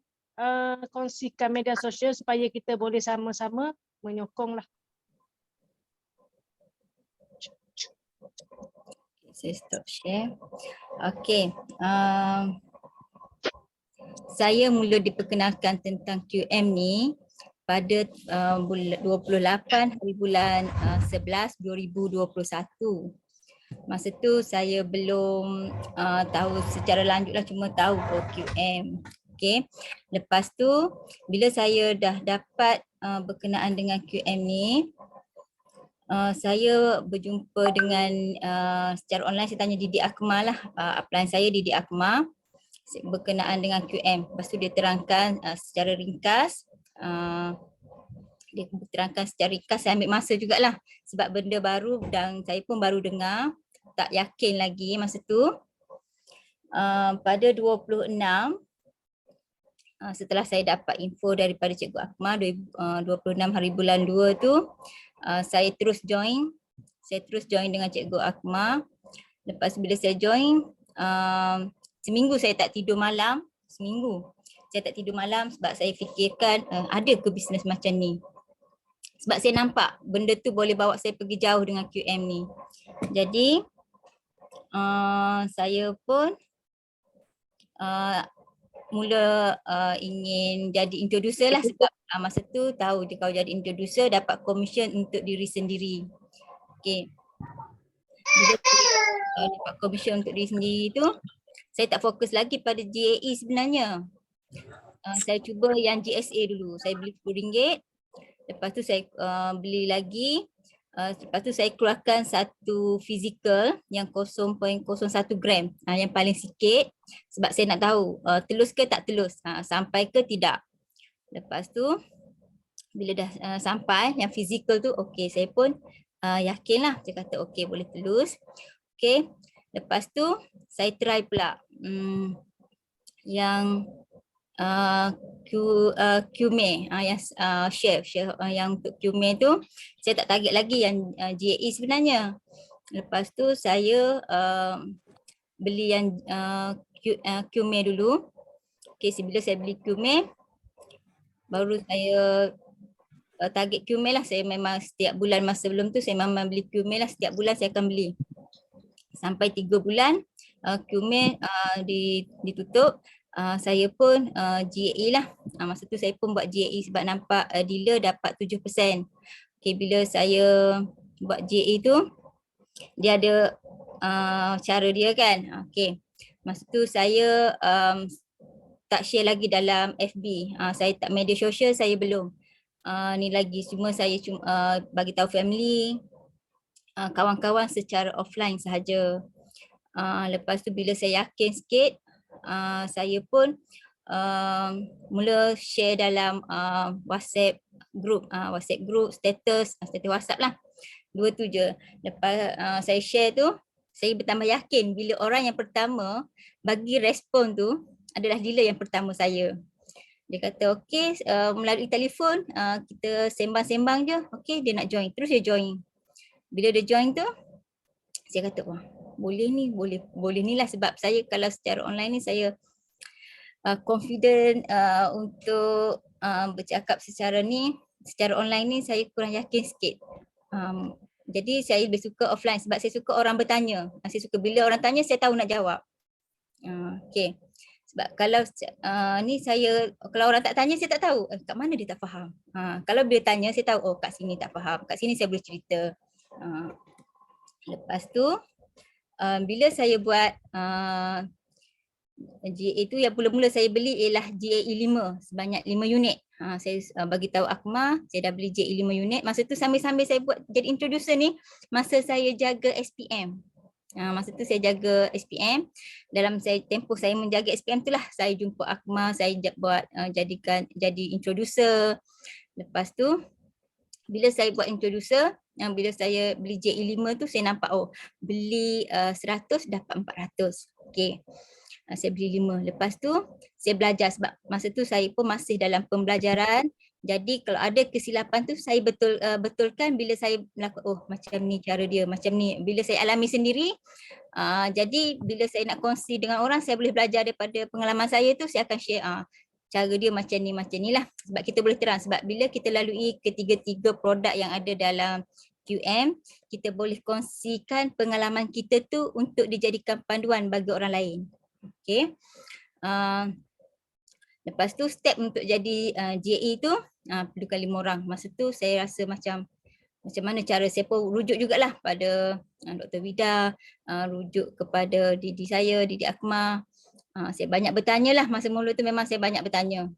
kongsikan media sosial supaya kita boleh sama-sama menyokong lah. Saya stop share. Okey. Saya mula diperkenalkan tentang QM ni pada 28 hari bulan 11 2021. Masa tu saya belum tahu secara lanjut lah, cuma tahu QM. Okey. Lepas tu bila saya dah dapat berkenaan dengan QM ni, saya berjumpa dengan secara online, saya tanya Didi Akmal lah, upline saya Didi Akmal berkenaan dengan QM. Lepas tu dia terangkan secara ringkas, saya ambil masa jugalah sebab benda baru dan saya pun baru dengar, tak yakin lagi masa tu. Pada 26 setelah saya dapat info daripada Cikgu Akmal 26 hari bulan 2 tu, saya terus join dengan Cikgu Akmal. Lepas bila saya join, seminggu saya tak tidur malam, sebab saya fikirkan ada ke bisnes macam ni. Sebab saya nampak benda tu boleh bawa saya pergi jauh dengan QM ni. Jadi saya pun mula ingin jadi introducer lah, sebab masa tu tahu je kalau jadi introducer dapat komisen untuk diri sendiri. Okey. Bila dapat komisen untuk diri sendiri tu, saya tak fokus lagi pada GAE sebenarnya. Saya cuba yang GSA dulu. Saya beli RM10. Lepas tu saya beli lagi. Lepas tu saya keluarkan satu fizikal yang 0.01 gram, yang paling sikit, sebab saya nak tahu telus ke tak telus, sampai ke tidak. Lepas tu bila dah sampai yang fizikal tu, okey, saya pun yakinlah. Saya kata okey boleh terus. Okey. Lepas tu saya try pula yang QME yang chef yang untuk QME tu saya tak target lagi yang GAE sebenarnya. Lepas tu saya beli yang QME dulu. Okey, bila saya beli QME baru saya target QME lah. Saya memang setiap bulan masa sebelum tu saya memang beli QME lah, setiap bulan saya akan beli. Sampai 3 bulan QME ditutup. Saya pun GAE lah. Masa tu saya pun buat GAE sebab nampak dealer dapat 7%. Okay, bila saya buat GAE tu, dia ada cara dia kan. Okay. Masa tu saya tak share lagi dalam FB. Saya tak media sosial, saya belum. Ni lagi cuma saya bagi tahu family, kawan-kawan secara offline sahaja. Lepas tu bila saya yakin sikit, saya pun mula share dalam WhatsApp group, status WhatsApp lah. 2 tu je. Lepas saya share tu, saya bertambah yakin bila orang yang pertama bagi respon tu adalah dealer yang pertama saya. Dia kata okey, melalui telefon kita sembang-sembang je. Okey, dia nak join. Terus dia join. Bila dia join tu, saya kata wah, boleh ni lah sebab saya kalau secara online ni saya confident untuk bercakap secara online ni saya kurang yakin sikit. Jadi saya lebih suka offline sebab saya suka orang bertanya. Saya suka bila orang tanya saya tahu nak jawab. Okay. Sebab kalau ni saya, kalau orang tak tanya saya tak tahu kat mana dia tak faham. Kalau dia tanya saya tahu, oh kat sini tak faham, kat sini saya boleh cerita. Lepas tu bila saya buat GAE tu, yang mula-mula saya beli ialah GAE 5 sebanyak 5 unit. Saya bagi tahu Akmal saya dah beli GAE 5 unit. Masa tu sambil-sambil saya buat jadi introducer ni, masa saya jaga SPM. Masa tu saya jaga SPM. Dalam tempoh saya menjaga SPM tu lah saya jumpa Akmal, saya buat jadi introducer. Lepas tu bila saya buat introducer, bila saya beli GAE 5 tu saya nampak oh beli 100 dapat 400. Okey. Saya beli 5. Lepas tu saya belajar sebab masa tu saya pun masih dalam pembelajaran. Jadi kalau ada kesilapan tu saya betulkan bila saya melakukan oh macam ni cara dia, macam ni. Bila saya alami sendiri, jadi bila saya nak kongsi dengan orang saya boleh belajar daripada pengalaman saya tu, saya akan share cara dia macam ni lah. Sebab kita boleh terang, sebab bila kita lalui ketiga-tiga produk yang ada dalam QM, kita boleh kongsikan pengalaman kita tu untuk dijadikan panduan bagi orang lain. Okay. Lepas tu step untuk jadi GAE tu perlukan 5 orang. Masa tu saya rasa macam mana cara, saya pun rujuk jugalah pada Dr. Vida, rujuk kepada Didi Akmal. Saya banyak bertanya lah, masa mula tu memang saya banyak bertanya.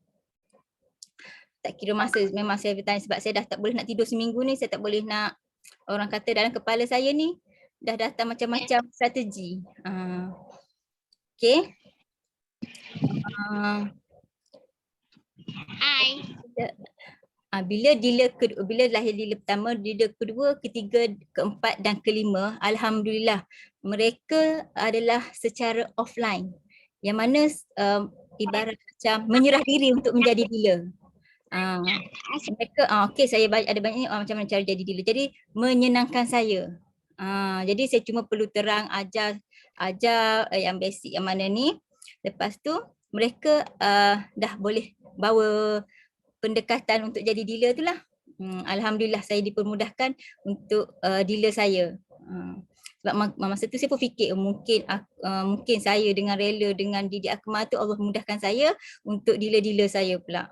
Tak kira masa, memang saya bertanya sebab saya dah tak boleh nak tidur seminggu ni, saya tak boleh nak, orang kata dalam kepala saya ni dah datang macam-macam strategi. Okay. Bila lahir dealer pertama, dealer kedua, ketiga, keempat dan kelima, alhamdulillah mereka adalah secara offline. Yang mana ibarat macam menyerah diri untuk menjadi dealer. Mereka okey, saya ada banyak macam mana cara jadi dealer. Jadi menyenangkan saya. Jadi saya cuma perlu terang ajar yang basic yang mana ni. Lepas tu mereka dah boleh bawa pendekatan untuk jadi dealer tu lah. Alhamdulillah saya dipermudahkan untuk dealer saya. Sebab masa tu saya pun fikir mungkin saya dengan rela dengan Didi Akmal tu Allah mudahkan saya untuk dealer-dealer saya pula.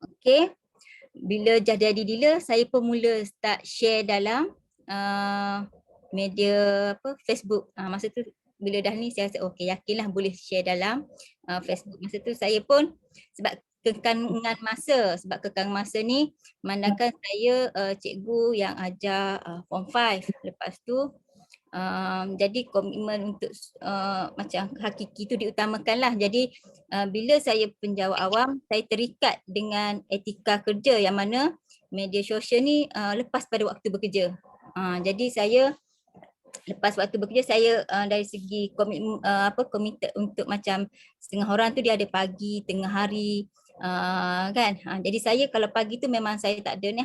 Okey. Bila dah jadi dealer, saya pun mula start share dalam media Facebook. Masa tu bila dah ni saya rasa okey, yakinlah boleh share dalam Facebook. Masa tu saya pun sebab kekangan masa ni memandangkan saya cikgu yang ajar form 5. Lepas tu jadi komitmen untuk macam hakiki tu diutamakanlah. Jadi bila saya penjawat awam, saya terikat dengan etika kerja yang mana media sosial ni lepas pada waktu bekerja. Jadi saya lepas waktu bekerja saya dari segi komited untuk macam setengah orang tu dia ada pagi, tengah hari kan. Jadi saya kalau pagi tu memang saya tak ada ni.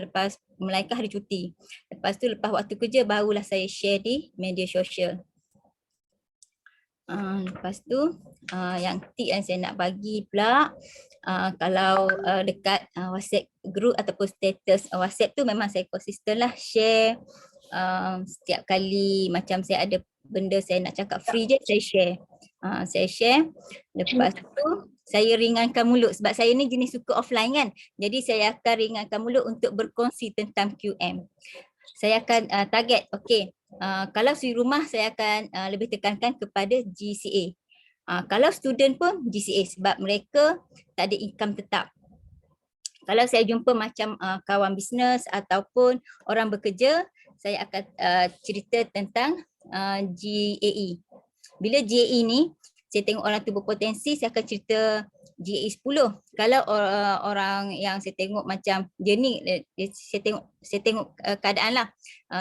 Lepas Melaikah hari cuti. Lepas tu lepas waktu kerja barulah saya share di media sosial. Lepas tu yang tip yang saya nak bagi pula, kalau dekat WhatsApp group ataupun status WhatsApp tu memang saya konsisten lah share. Setiap kali macam saya ada benda saya nak cakap free je saya share. Saya share. Lepas tu saya ringankan mulut sebab saya ni jenis suka offline kan. Jadi saya akan ringankan mulut untuk berkongsi tentang QM. Saya akan target, okey. Kalau suri rumah saya akan lebih tekankan kepada GCA. Kalau student pun GCA sebab mereka tak ada income tetap. Kalau saya jumpa macam kawan bisnes ataupun orang bekerja, saya akan cerita tentang GAE. Bila GAE ni, saya tengok orang tu berpotensi, saya akan cerita GAE 10. Kalau orang yang saya tengok macam dia ni, saya tengok keadaan lah.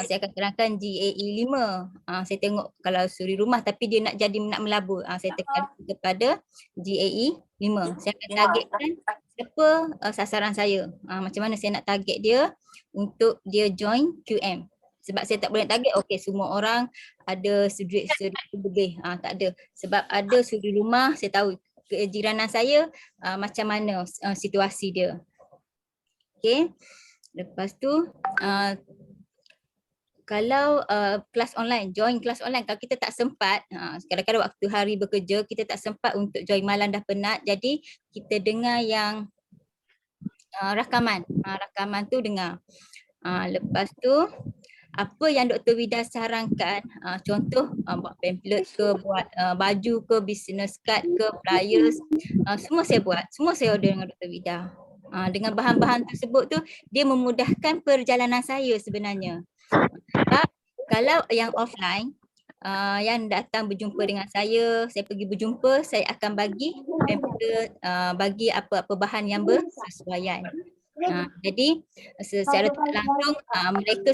Saya akan terangkan GAE 5. Saya tengok kalau suri rumah tapi dia nak melabur, saya tekan kepada GAE 5. Saya akan targetkan siapa sasaran saya. Macam mana saya nak target dia untuk dia join QM. Sebab saya tak boleh target, okey semua orang ada duit RM1,000 lebih. Tak ada. Sebab ada suri rumah, saya tahu kejiranan saya macam mana situasi dia. Okey. Lepas tu, kalau kelas online, join kelas online, kalau kita tak sempat, kadang-kadang waktu hari bekerja, kita tak sempat untuk join malam dah penat, jadi kita dengar yang rakaman. Rakaman tu dengar. Lepas tu, apa yang Dr. Vida sarankan, contoh buat pamphlet ke, buat baju ke, business card ke, flyers, semua saya buat, semua saya order dengan Dr. Vida. Dengan bahan-bahan tersebut tu, dia memudahkan perjalanan saya sebenarnya. Sebab kalau yang offline, yang datang berjumpa dengan saya pergi berjumpa, saya akan bagi pamphlet, bagi apa-apa bahan yang bersesuaian. Jadi secara tak langsung mereka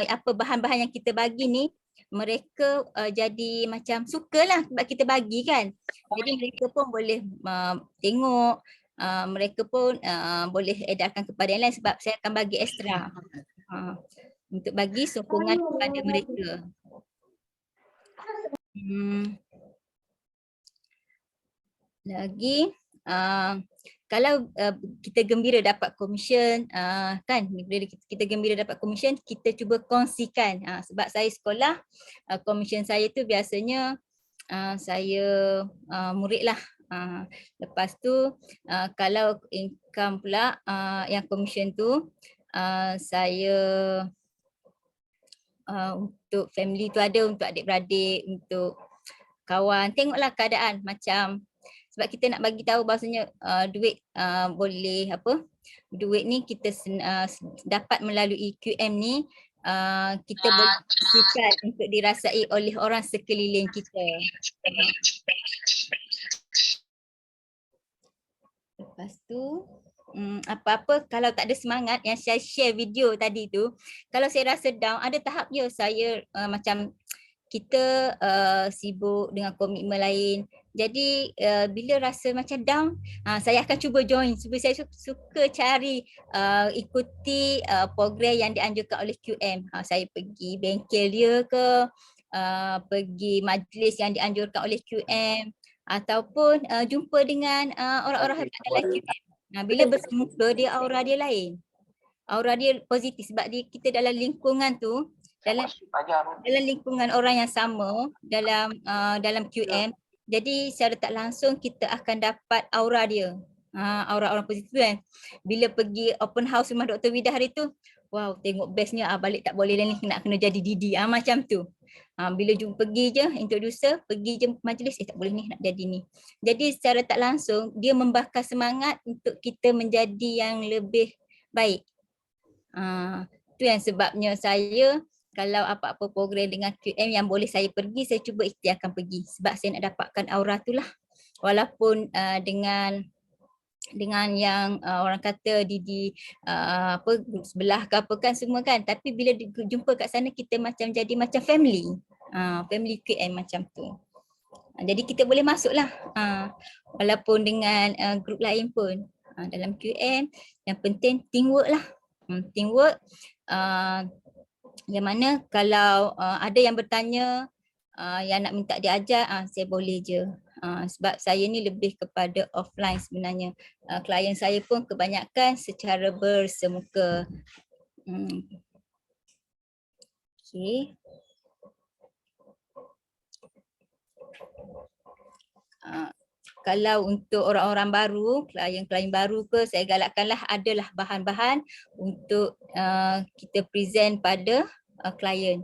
apa bahan-bahan yang kita bagi ni mereka jadi macam sukalah sebab kita bagi kan. Jadi mereka pun boleh tengok, mereka pun boleh edarkan kepada yang lain sebab saya akan bagi ekstra untuk bagi sokongan kepada mereka. Lagi kalau kita gembira dapat komisen, kan bila kita gembira dapat komisen, kita cuba kongsikan. Sebab saya sekolah, komisen saya tu biasanya saya murid lah. Lepas tu kalau income pula yang komisen tu saya untuk family tu ada, untuk adik-beradik, untuk kawan. Tengoklah keadaan macam, sebab kita nak bagi tahu bahasanya duit boleh apa, duit ni kita dapat melalui QM ni, kita boleh kongsikan untuk dirasai oleh orang sekeliling kita. Lepas tu apa-apa kalau tak ada semangat, yang saya share video tadi tu, kalau saya rasa down, ada tahap je saya macam kita sibuk dengan komitmen lain. Jadi bila rasa macam down, saya akan cuba join. Sebab saya suka cari ikuti program yang dianjurkan oleh QM. Saya pergi bengkel dia ke, pergi majlis yang dianjurkan oleh QM, ataupun jumpa dengan orang-orang hebat dalam QM. Bila bersemuka dia, aura dia lain. Aura dia positif sebab kita dalam lingkungan tu, dalam lingkungan orang yang sama dalam QM, jadi secara tak langsung kita akan dapat aura dia, aura orang positif kan. Bila pergi open house rumah Dr. Vida hari tu, wow, tengok bestnya, balik tak boleh dah ni, nak kena jadi Didi, macam tu. Bila pergi je introducer, pergi je majlis, tak boleh ni, nak jadi ni. Jadi secara tak langsung dia membakar semangat untuk kita menjadi yang lebih baik. Tu yang sebabnya saya, kalau apa-apa program dengan QM yang boleh saya pergi, saya cuba ikhtiarkan pergi. Sebab saya nak dapatkan aura tu lah. Walaupun dengan dengan yang orang kata di apa grup sebelah ke apa kan semua kan, tapi bila jumpa kat sana kita macam jadi macam family. Family QM macam tu. Jadi kita boleh masuklah walaupun dengan grup lain pun. Dalam QM yang penting teamwork lah. Teamwork yang mana kalau ada yang bertanya yang nak minta diajar, saya boleh je. Sebab saya ni lebih kepada offline sebenarnya. Klien saya pun kebanyakan secara bersemuka. Okay. Kalau untuk orang-orang baru, klien-klien baru ke, saya galakkanlah adalah bahan-bahan untuk kita present pada klien.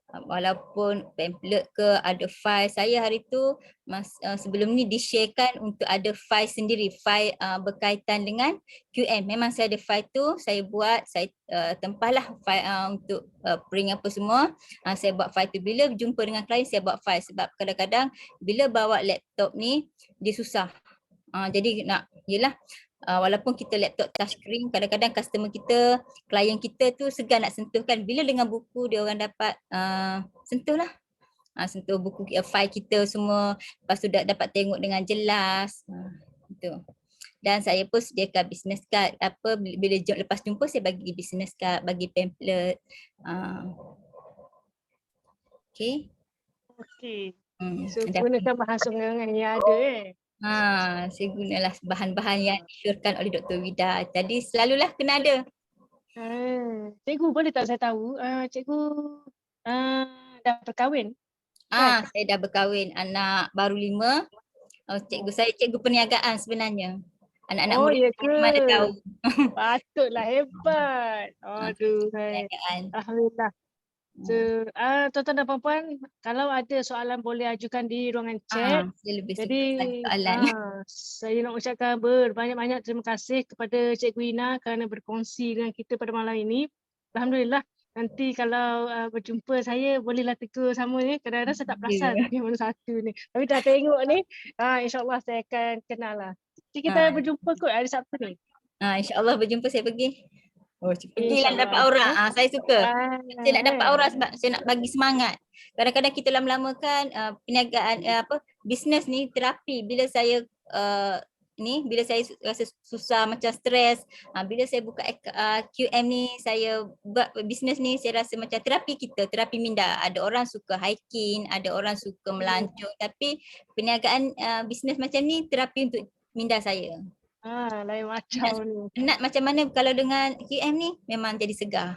Walaupun pamphlet ke, ada file. Saya hari tu sebelum ni di-sharekan untuk ada file sendiri, file berkaitan dengan QM. Memang saya ada file tu, saya buat, saya tempahlah file untuk print apa semua. Saya buat file tu, bila berjumpa dengan klien saya buat file, sebab kadang-kadang bila bawa laptop ni dia susah. Jadi yelah, walaupun kita laptop touchscreen, kadang-kadang customer kita, klien kita tu segan nak sentuh kan. Bila dengan buku dia orang dapat sentuh lah. Sentuh buku, file kita semua, lepas tu dapat tengok dengan jelas. Itu. Dan saya pun sediakan business card. Bila lepas jumpa saya bagi business card, bagi pamphlet. Okay. Okey. So Dah. gunakan bahan sumbangan yang ada Saya gunalah bahan-bahan yang disyorkan oleh Dr. Wida. Jadi selalulah kena ada. Cikgu boleh tak saya tahu, cikgu dah berkahwin? Saya dah berkahwin, anak baru 5. Cikgu saya cikgu perniagaan sebenarnya. Anak-anak murid Ya ke? mana tahu. Patutlah, hebat. Aduh, Perniagaan. alhamdulillah. So, tuan-tuan dan puan-puan, kalau ada soalan boleh ajukan di ruangan chat. Saya lebih suka Jadi soalan. saya nak ucapkan berbanyak-banyak terima kasih kepada Cikgu Ina kerana berkongsi dengan kita pada malam ini. Alhamdulillah, nanti kalau berjumpa saya bolehlah tegur sama ni. Kadang-kadang saya tak perasan yang mana satu ni. Tapi dah tengok ni, insyaAllah saya akan kenal lah. Jadi kita berjumpa kot hari Sabtu ni. InsyaAllah berjumpa, saya pergi. Pergilah dapat orang. Saya suka. Saya nak dapat orang sebab saya nak bagi semangat. Kadang-kadang kita lama-lama kan perniagaan bisnes ni terapi. Bila saya bila saya rasa susah macam stres, bila saya buka QM ni, saya buat bisnes ni, saya rasa macam terapi kita, terapi minda. Ada orang suka hiking, ada orang suka melancong, tapi perniagaan bisnes macam ni terapi untuk minda saya. Lain macam ni. Penat macam mana kalau dengan QM ni memang jadi segar.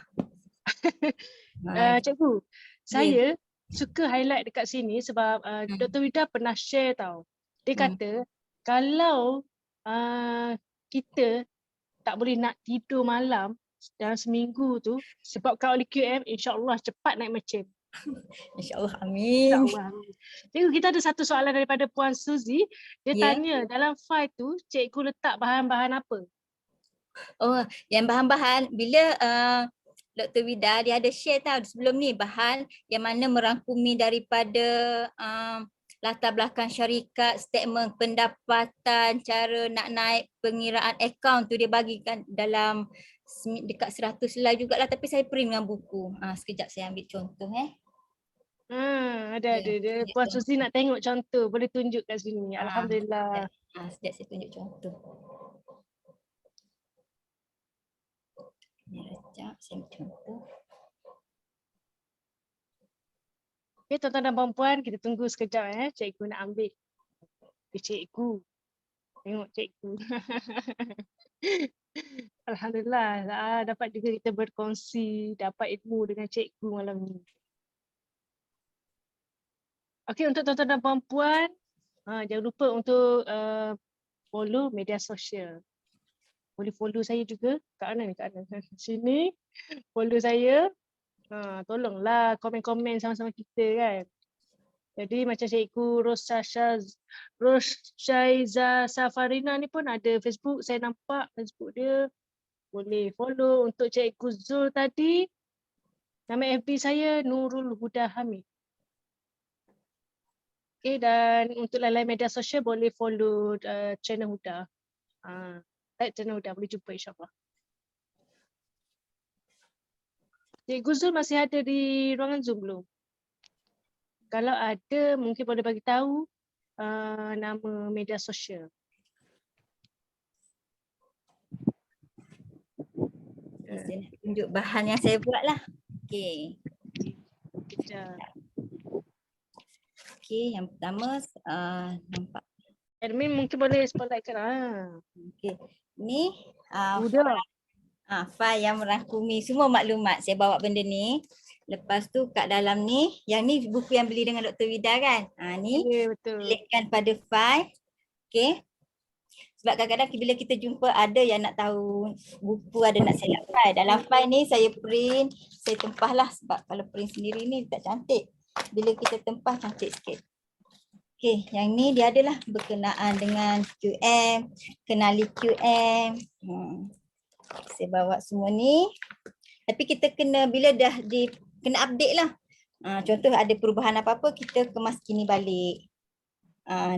Cikgu, saya suka highlight dekat sini sebab Dr. Wida pernah share tau. Dia kata kalau kita tak boleh nak tidur malam dalam seminggu tu sebabkan oleh QM, insyaAllah cepat naik mesin. InsyaAllah, amin. InsyaAllah. Cikgu, kita ada satu soalan daripada Puan Suzy. Dia tanya dalam file tu cikgu letak bahan-bahan apa? Yang bahan-bahan bila Dr. Wida dia ada share tau sebelum ni, bahan yang mana merangkumi daripada latar belakang syarikat, statement pendapatan, cara nak naik pengiraan akaun tu dia bagikan dalam dekat 100 slide jugalah, tapi saya print dengan buku. Sekejap saya ambil contoh Ada. Puan Suzy nak tengok contoh, boleh tunjuk kat sini. Alhamdulillah. Sekejap saya tunjuk contoh. Sekejap saya ambil contoh. Okay, tuan-tuan dan puan-puan, kita tunggu sekejap cikgu nak ambil. Cikgu. Tengok cikgu. Alhamdulillah, dapat juga kita berkongsi, dapat ilmu dengan cikgu malam ni. Okey, untuk tuan-tuan dan puan-puan, jangan lupa untuk follow media sosial. Boleh follow saya juga. Kat mana ni? Kat mana? Sini. Follow saya. Tolonglah komen-komen sama-sama kita kan. Jadi macam cikgu Roshaiza Safarina ni pun ada Facebook. Saya nampak Facebook dia. Boleh follow. Untuk cikgu Zul tadi, nama FB saya Nurul Huda Hamid. Okay, dan untuk lain-lain media sosial boleh follow channel Huda. @Tenauda. Boleh jumpa insyaAllah. Cikgu Zul masih ada di ruangan Zoom belum? Kalau ada, mungkin boleh bagi tahu nama media sosial. Saya nak tunjuk bahan yang saya buat lah. Okey. Kejap. Okey, yang pertama nampak. Admin mungkin boleh spotlightkan. Okey. Ni Mudah. file yang merangkumi semua maklumat. Saya bawa benda ni. Lepas tu kat dalam ni, yang ni buku yang beli dengan Dr. Vida kan? Ni Ya, betul. selitkan pada file. Okey. Sebab kadang-kadang bila kita jumpa ada yang nak tahu buku, ada nak select file. Dalam file ni saya print, saya tempah lah sebab kalau print sendiri ni tak cantik. Bila kita tempah cantik sikit. Okey, yang ni dia adalah berkenaan dengan QM, kenali QM. Saya bawa semua ni. Tapi kita kena bila dah kena update lah. Contoh ada perubahan apa-apa kita kemaskini balik.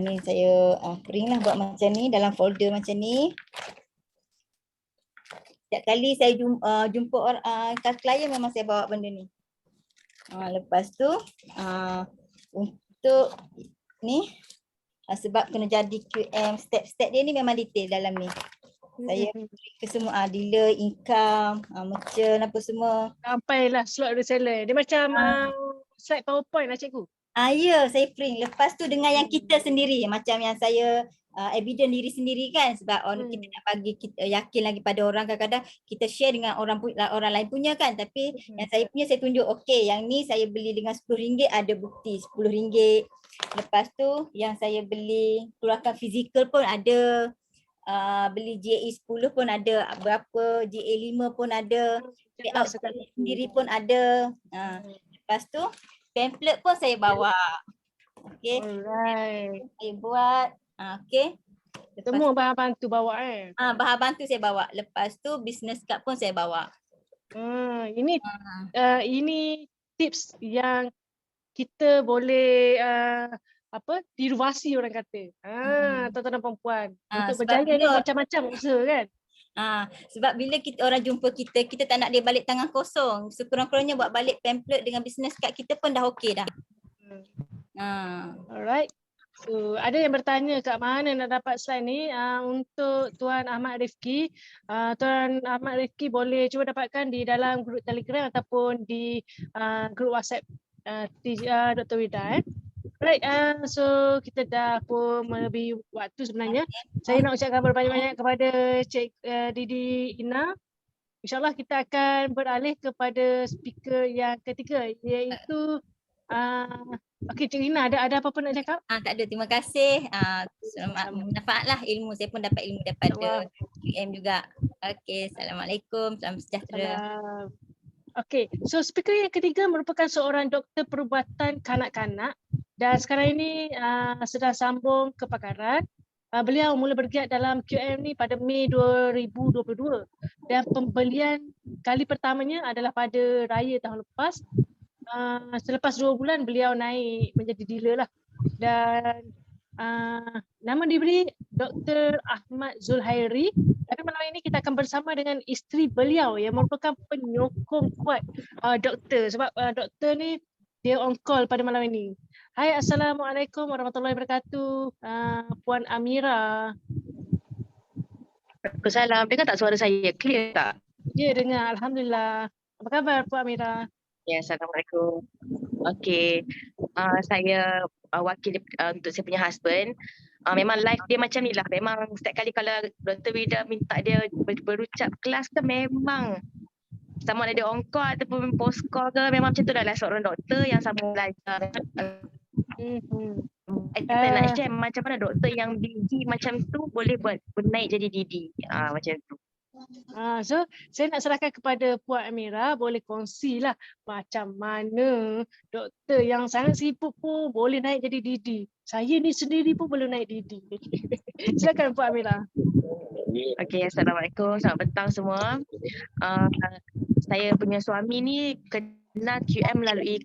Ni saya print lah buat macam ni dalam folder macam ni. Setiap kali saya jumpa orang klien memang saya bawa benda ni. Lepas tu untuk ni sebab kena jadi QM, step-step dia ni memang detail dalam ni. Saya ke semua dealer, income, merchant apa semua. Sampailah slot reseller. Dia macam slide PowerPoint lah cikgu. Ya, saya print. Lepas tu dengan yang kita sendiri, macam yang saya evidence diri sendiri kan, sebab kita nak bagi kita yakin lagi pada orang, kadang-kadang kita share dengan orang lain punya kan, tapi yang saya punya saya tunjuk okey, yang ni saya beli dengan RM10 ada bukti RM10. Lepas tu yang saya beli keluarkan fizikal pun ada. Beli JA 10 pun ada, berapa JA 5 pun ada, layout sendiri pun ada. Lepas tu pamphlet pun saya bawa. Okey. Alright. Saya buat. Okey. Semua bahan bantu bawa bahan bantu saya bawa. Lepas tu business card pun saya bawa. Ini tips yang kita boleh diruvasi orang kata. Tuan-tuan dan perempuan. Untuk berjaya ni macam-macam usaha kan. Sebab bila orang jumpa kita tak nak dia balik tangan kosong. Sekurang-kurangnya buat balik pamphlet dengan business card kita pun dah okey dah. Alright. So ada yang bertanya kat mana nak dapat slide ni. Untuk Tuan Ahmad Rifki. Tuan Ahmad Rifki boleh cuba dapatkan di dalam grup Telegram ataupun di grup WhatsApp Dr. Vida. Right, so kita dah pun melebihi waktu sebenarnya. Saya nak ucapkan berbanyak-banyak kepada Cik Didi Ina. InsyaAllah kita akan beralih kepada speaker yang ketiga, iaitu Okey, Cik Ina, ada apa-apa nak cakap? Tak ada, terima kasih. Manfaatlah ilmu, saya pun dapat ilmu daripada QM juga. Okey, Assalamualaikum, salam sejahtera. Okey, so speaker yang ketiga merupakan seorang doktor perubatan kanak-kanak dan sekarang ini sedang sambung kepakaran. Beliau mula bergiat dalam QM ni pada Mei 2022 dan pembelian kali pertamanya adalah pada raya tahun lepas. Selepas 2 bulan beliau naik menjadi dealer lah. Dan nama diberi Dr. Ahmad Zulhairi. Tapi malam ini kita akan bersama dengan isteri beliau yang merupakan penyokong kuat doktor. Sebab doktor ni dia on call pada malam ini. Hai, Assalamualaikum warahmatullahi wabarakatuh. Puan Amira. Waalaikumsalam. Dengar tak suara saya? Clear tak? Ya, dengar. Alhamdulillah. Apa khabar Puan Amira? Ya, Assalamualaikum. Okey. Saya wakil untuk saya punya husband. Memang live dia macam ni lah. Memang setiap kali kalau Dr. Vida minta dia berucap kelas ke, memang sama ada dia on call ataupun post call ke, memang macam tu dah lah seorang doktor yang sama belajar. Kita nak share macam mana doktor yang DD macam tu boleh buat naik jadi DD. Macam tu. So saya nak serahkan kepada Puan Amira, boleh kongsilah macam mana doktor yang sangat sibuk pun boleh naik jadi DD. Saya ni sendiri pun boleh naik DD. Silakan Puan Amira. Okey, Assalamualaikum. Selamat petang semua. Saya punya suami ni kenal QM melalui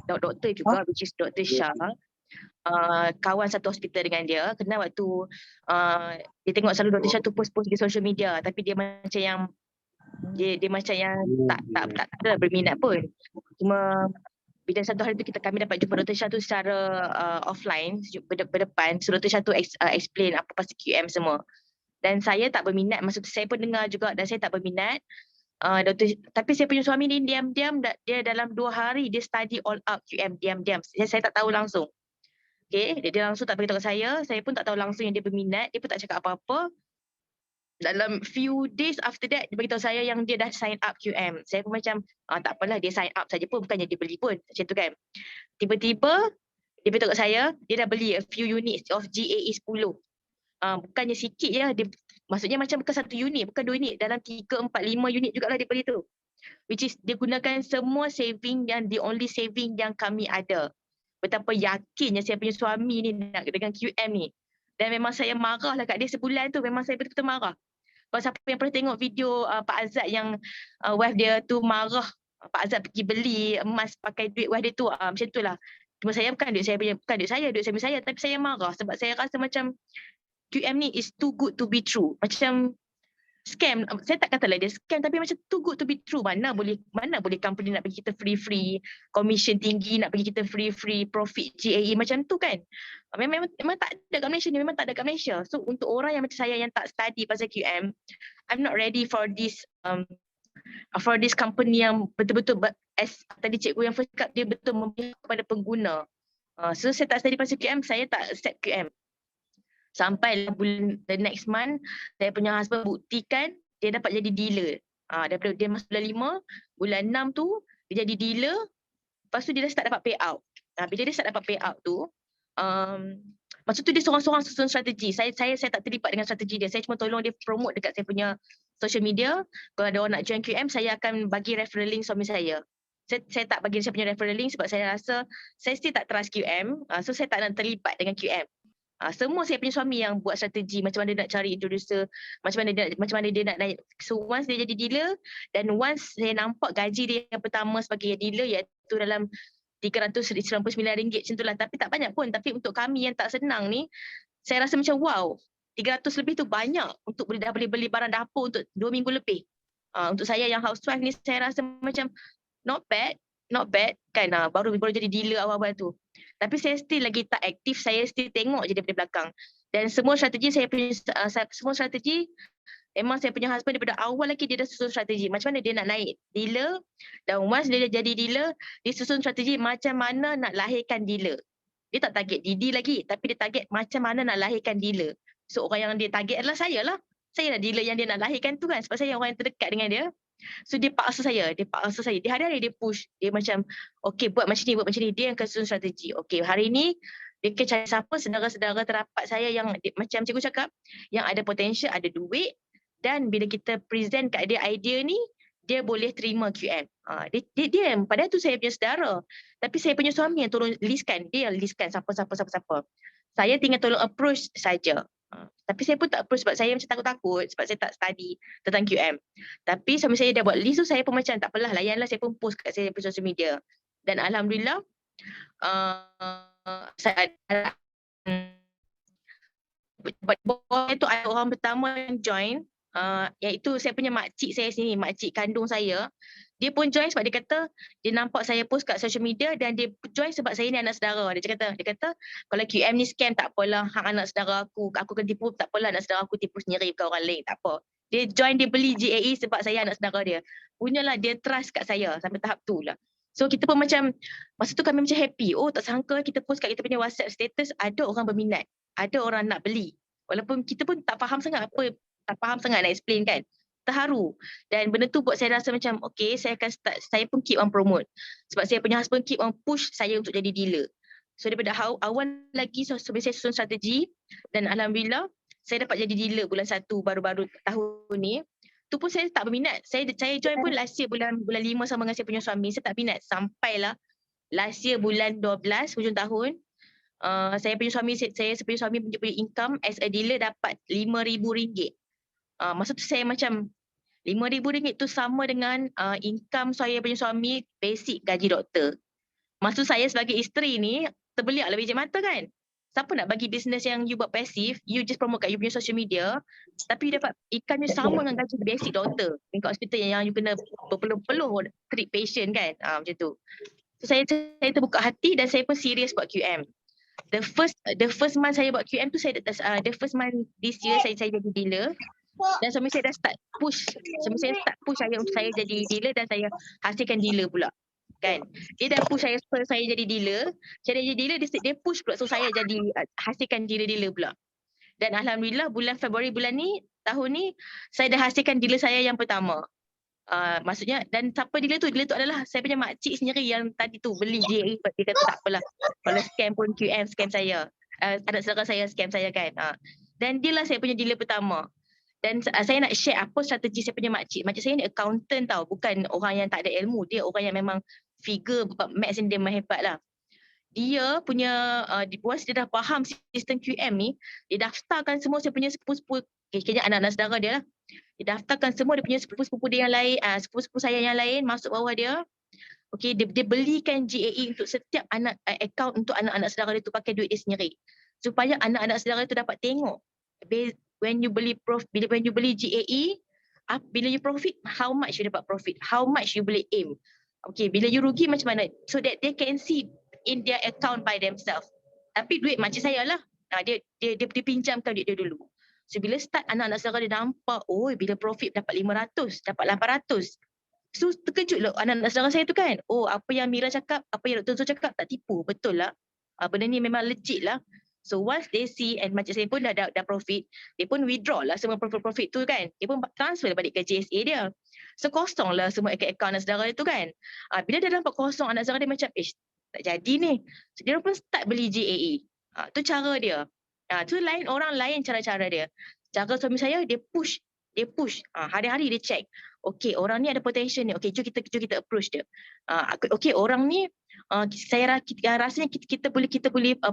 doktor juga, which is Dr. Shah. kawan satu hospital dengan dia. Kenal waktu dia tengok selalu Dr. Shah tu post-post di social media, tapi dia macam yang dia macam yang tak ada berminat pun. Cuma bila satu hari tu kami dapat jumpa Dr. Shah tu secara offline berdepan. So Dr. Shah tu explain apa pasal QM semua. Dan saya tak berminat, maksud saya pun dengar juga dan saya tak berminat. Tapi saya punya suami ni diam-diam dia dalam 2 hari dia study all out QM diam-diam. Saya tak tahu langsung. Okay, dia langsung tak beritahu saya pun tak tahu langsung yang dia berminat, dia pun tak cakap apa-apa. Dalam few days after that, dia beritahu saya yang dia dah sign up QM. Saya pun macam, tak apalah, dia sign up saja pun, bukannya dia beli pun, macam tu kan. Tiba-tiba, dia beritahu kat saya, dia dah beli a few units of GAE 10. Bukannya sikit je, maksudnya macam bukan 1 unit, bukan 2 unit, dalam 3, 4, 5 unit jugalah dia beli tu. Which is, dia gunakan semua saving yang, the only saving yang kami ada. Betapa yakinnya saya punya suami ni nak dengan QM ni. Dan memang saya marah lah kat dia sebulan tu, memang saya betul-betul marah. Kalau siapa yang pernah tengok video Pak Azad yang wife dia tu marah, Pak Azad pergi beli emas pakai duit wife dia tu, macam tu lah. Cuma saya bukan duit saya punya, bukan duit saya, duit suami saya, tapi saya marah sebab saya rasa macam QM ni is too good to be true. Macam scam, saya tak katalah dia scam, tapi macam too good to be true. Mana boleh company nak bagi kita free commission tinggi, nak bagi kita free profit GAE macam tu kan. Memang tak ada kat Malaysia ni, memang tak ada kat Malaysia. So untuk orang yang macam saya yang tak study pasal QM, I'm not ready for this company yang betul-betul as tadi cikgu yang first cakap, dia betul memihak kepada pengguna. So saya tak study pasal QM, saya tak accept QM. Sampai bulan the next month, saya punya husband buktikan dia dapat jadi dealer. Daripada dia masuk bulan 5, bulan 6 tu dia jadi dealer. Lepas tu dia dah start dapat payout. Bila dia start dapat payout tu, masa tu dia seorang-seorang susun strategi. Saya tak terlibat dengan strategi dia. Saya cuma tolong dia promote dekat saya punya social media. Kalau ada orang nak join QM, saya akan bagi referral link suami saya. Saya tak bagi saya punya referral link sebab saya rasa saya still tak trust QM. So saya tak nak terlibat dengan QM. Semua saya punya suami yang buat strategi macam mana dia nak cari introducer, macam mana dia nak naik. So once dia jadi dealer dan once saya nampak gaji dia yang pertama sebagai dealer iaitu dalam RM399 macam tu lah. Tapi tak banyak pun. Tapi untuk kami yang tak senang ni, saya rasa macam wow, 300 lebih tu banyak untuk dah boleh beli barang dapur untuk 2 minggu lebih. Untuk saya yang housewife ni, saya rasa macam not bad kan, baru jadi dealer awal-awal tu. Tapi saya still lagi tak aktif, saya still tengok je daripada belakang. Dan semua strategi memang saya punya husband daripada awal lagi dia dah susun strategi macam mana dia nak naik dealer. Dan once dia dah jadi dealer, dia susun strategi macam mana nak lahirkan dealer. Dia tak target DD lagi, tapi dia target macam mana nak lahirkan dealer. So orang yang dia target adalah saya lah. Saya lah dealer yang dia nak lahirkan tu kan, sebab saya orang yang terdekat dengan dia. So dia paksa saya. Dia hari-hari dia push. Dia macam, okay buat macam ni. Dia yang akan susun strategi. Okay hari ni, dia akan cari siapa saudara-saudara terapat saya yang macam cikgu cakap, yang ada potensial, ada duit. Dan bila kita present kat dia idea ni, dia boleh terima QM. Dia padahal tu saya punya saudara. Tapi saya punya suami yang tolong listkan. Dia yang listkan siapa. Saya tinggal tolong approach saja. Tapi saya pun tak approach sebab saya macam takut-takut sebab saya tak study tentang QM. Tapi suami saya dah buat list tu, saya pun macam tak apalah, layanlah, saya pun post kat saya punya social media. Dan alhamdulillah saya ada itu ada orang pertama yang join, iaitu saya punya makcik saya sini, makcik kandung saya. Dia pun join sebab dia kata dia nampak saya post kat social media dan dia join sebab saya ni anak saudara. Dia kata kalau QM ni scam tak apalah, hang anak saudara aku kena tipu, tak apalah, anak saudara aku tipu sendiri ke orang lain, tak apa. Dia join, dia beli GAE sebab saya anak saudara dia. Punyalah dia trust kat saya sampai tahap tu lah. So kita pun macam, masa tu kami macam happy. Oh tak sangka kita post kat kita punya WhatsApp status, ada orang berminat, ada orang nak beli. Walaupun kita pun tak faham sangat nak explain kan. Terharu. Dan benda tu buat saya rasa macam okay, saya akan start, saya pun keep on promote. Sebab saya punya husband keep on push saya untuk jadi dealer. So daripada awal lagi saya susun strategi dan alhamdulillah saya dapat jadi dealer bulan 1 baru-baru tahun ni. Tu pun saya tak berminat. Saya join pun last year bulan 5 sama dengan saya punya suami. Saya tak minat sampailah last year bulan 12 hujung tahun. Saya punya suami punya income as a dealer dapat RM5,000. Masa tu saya macam RM5,000 tu sama dengan income saya punya suami basic gaji doktor. Maksud saya sebagai isteri ni, terbeliak lah biji mata kan. Siapa nak bagi bisnes yang you buat pasif, you just promote kat you punya social media, tapi you dapat ikannya sama dengan gaji basic doktor dekat hospital yang you kena berpeluh-peluh treat patient kan. Macam tu. So saya terbuka hati dan saya pun serius buat QM. The first month saya buat QM tu, the first month this year saya jadi dealer. Dan suami saya dah start push. Suami saya start push saya untuk saya jadi dealer dan saya hasilkan dealer pula. Kan? Dia dah push saya supaya saya jadi dealer. Saya jadi dealer, dia push pula so saya jadi hasilkan dealer pula. Dan alhamdulillah bulan Februari tahun ni saya dah hasilkan dealer saya yang pertama. Maksudnya, dan siapa dealer tu adalah saya punya makcik sendiri yang tadi tu beli JA. Dia kata tak apalah, kalau scam pun QM scam saya, anak saudara saya scam saya kan. Dan dia lah saya punya dealer pertama. Dan saya nak share apa strategi saya punya makcik. Makcik saya ni accountant tau, bukan orang yang tak ada ilmu. Dia orang yang memang figure maths ni dia memang hebat lah. Dia punya, once dia dah faham sistem QM ni, dia daftarkan semua saya punya sepupu-sepupu, kayaknya anak-anak saudara dia lah. Dia daftarkan semua dia punya sepupu-sepupu dia yang lain, sepupu-sepupu saya yang lain masuk bawah dia. Okay, dia belikan GAE untuk setiap anak, account untuk anak-anak saudara dia tu pakai duit dia sendiri. Supaya anak-anak saudara tu dapat tengok. When you beli GAE, bila you profit, how much you dapat profit, how much you boleh aim. Okay, bila you rugi macam mana, so that they can see in their account by themselves. Tapi duit makcik saya lah, dia pinjamkan duit dia dulu. So bila start anak-anak saudara dia nampak, oh bila profit dapat 500, dapat 800. So terkejut lah anak-anak saudara saya tu kan. Oh, apa yang Mira cakap, apa yang Dr. Zul cakap tak tipu, betul lah. Benda ni memang legit lah. So once they see, and makcik saya pun dah profit, dia pun withdraw lah semua profit tu kan. Dia pun transfer balik ke JSA dia. So kosong lah semua account anak saudara dia tu kan. Bila dia nampak kosong, anak saudara dia macam, tak jadi ni. So dia pun start beli JAE. Tu cara dia. Tu orang lain cara-cara dia. Cara suami saya, dia push. Hari-hari dia check. Okay, orang ni ada potential ni. Okay, jom kita approach dia. Okay, orang ni, saya rasanya kita boleh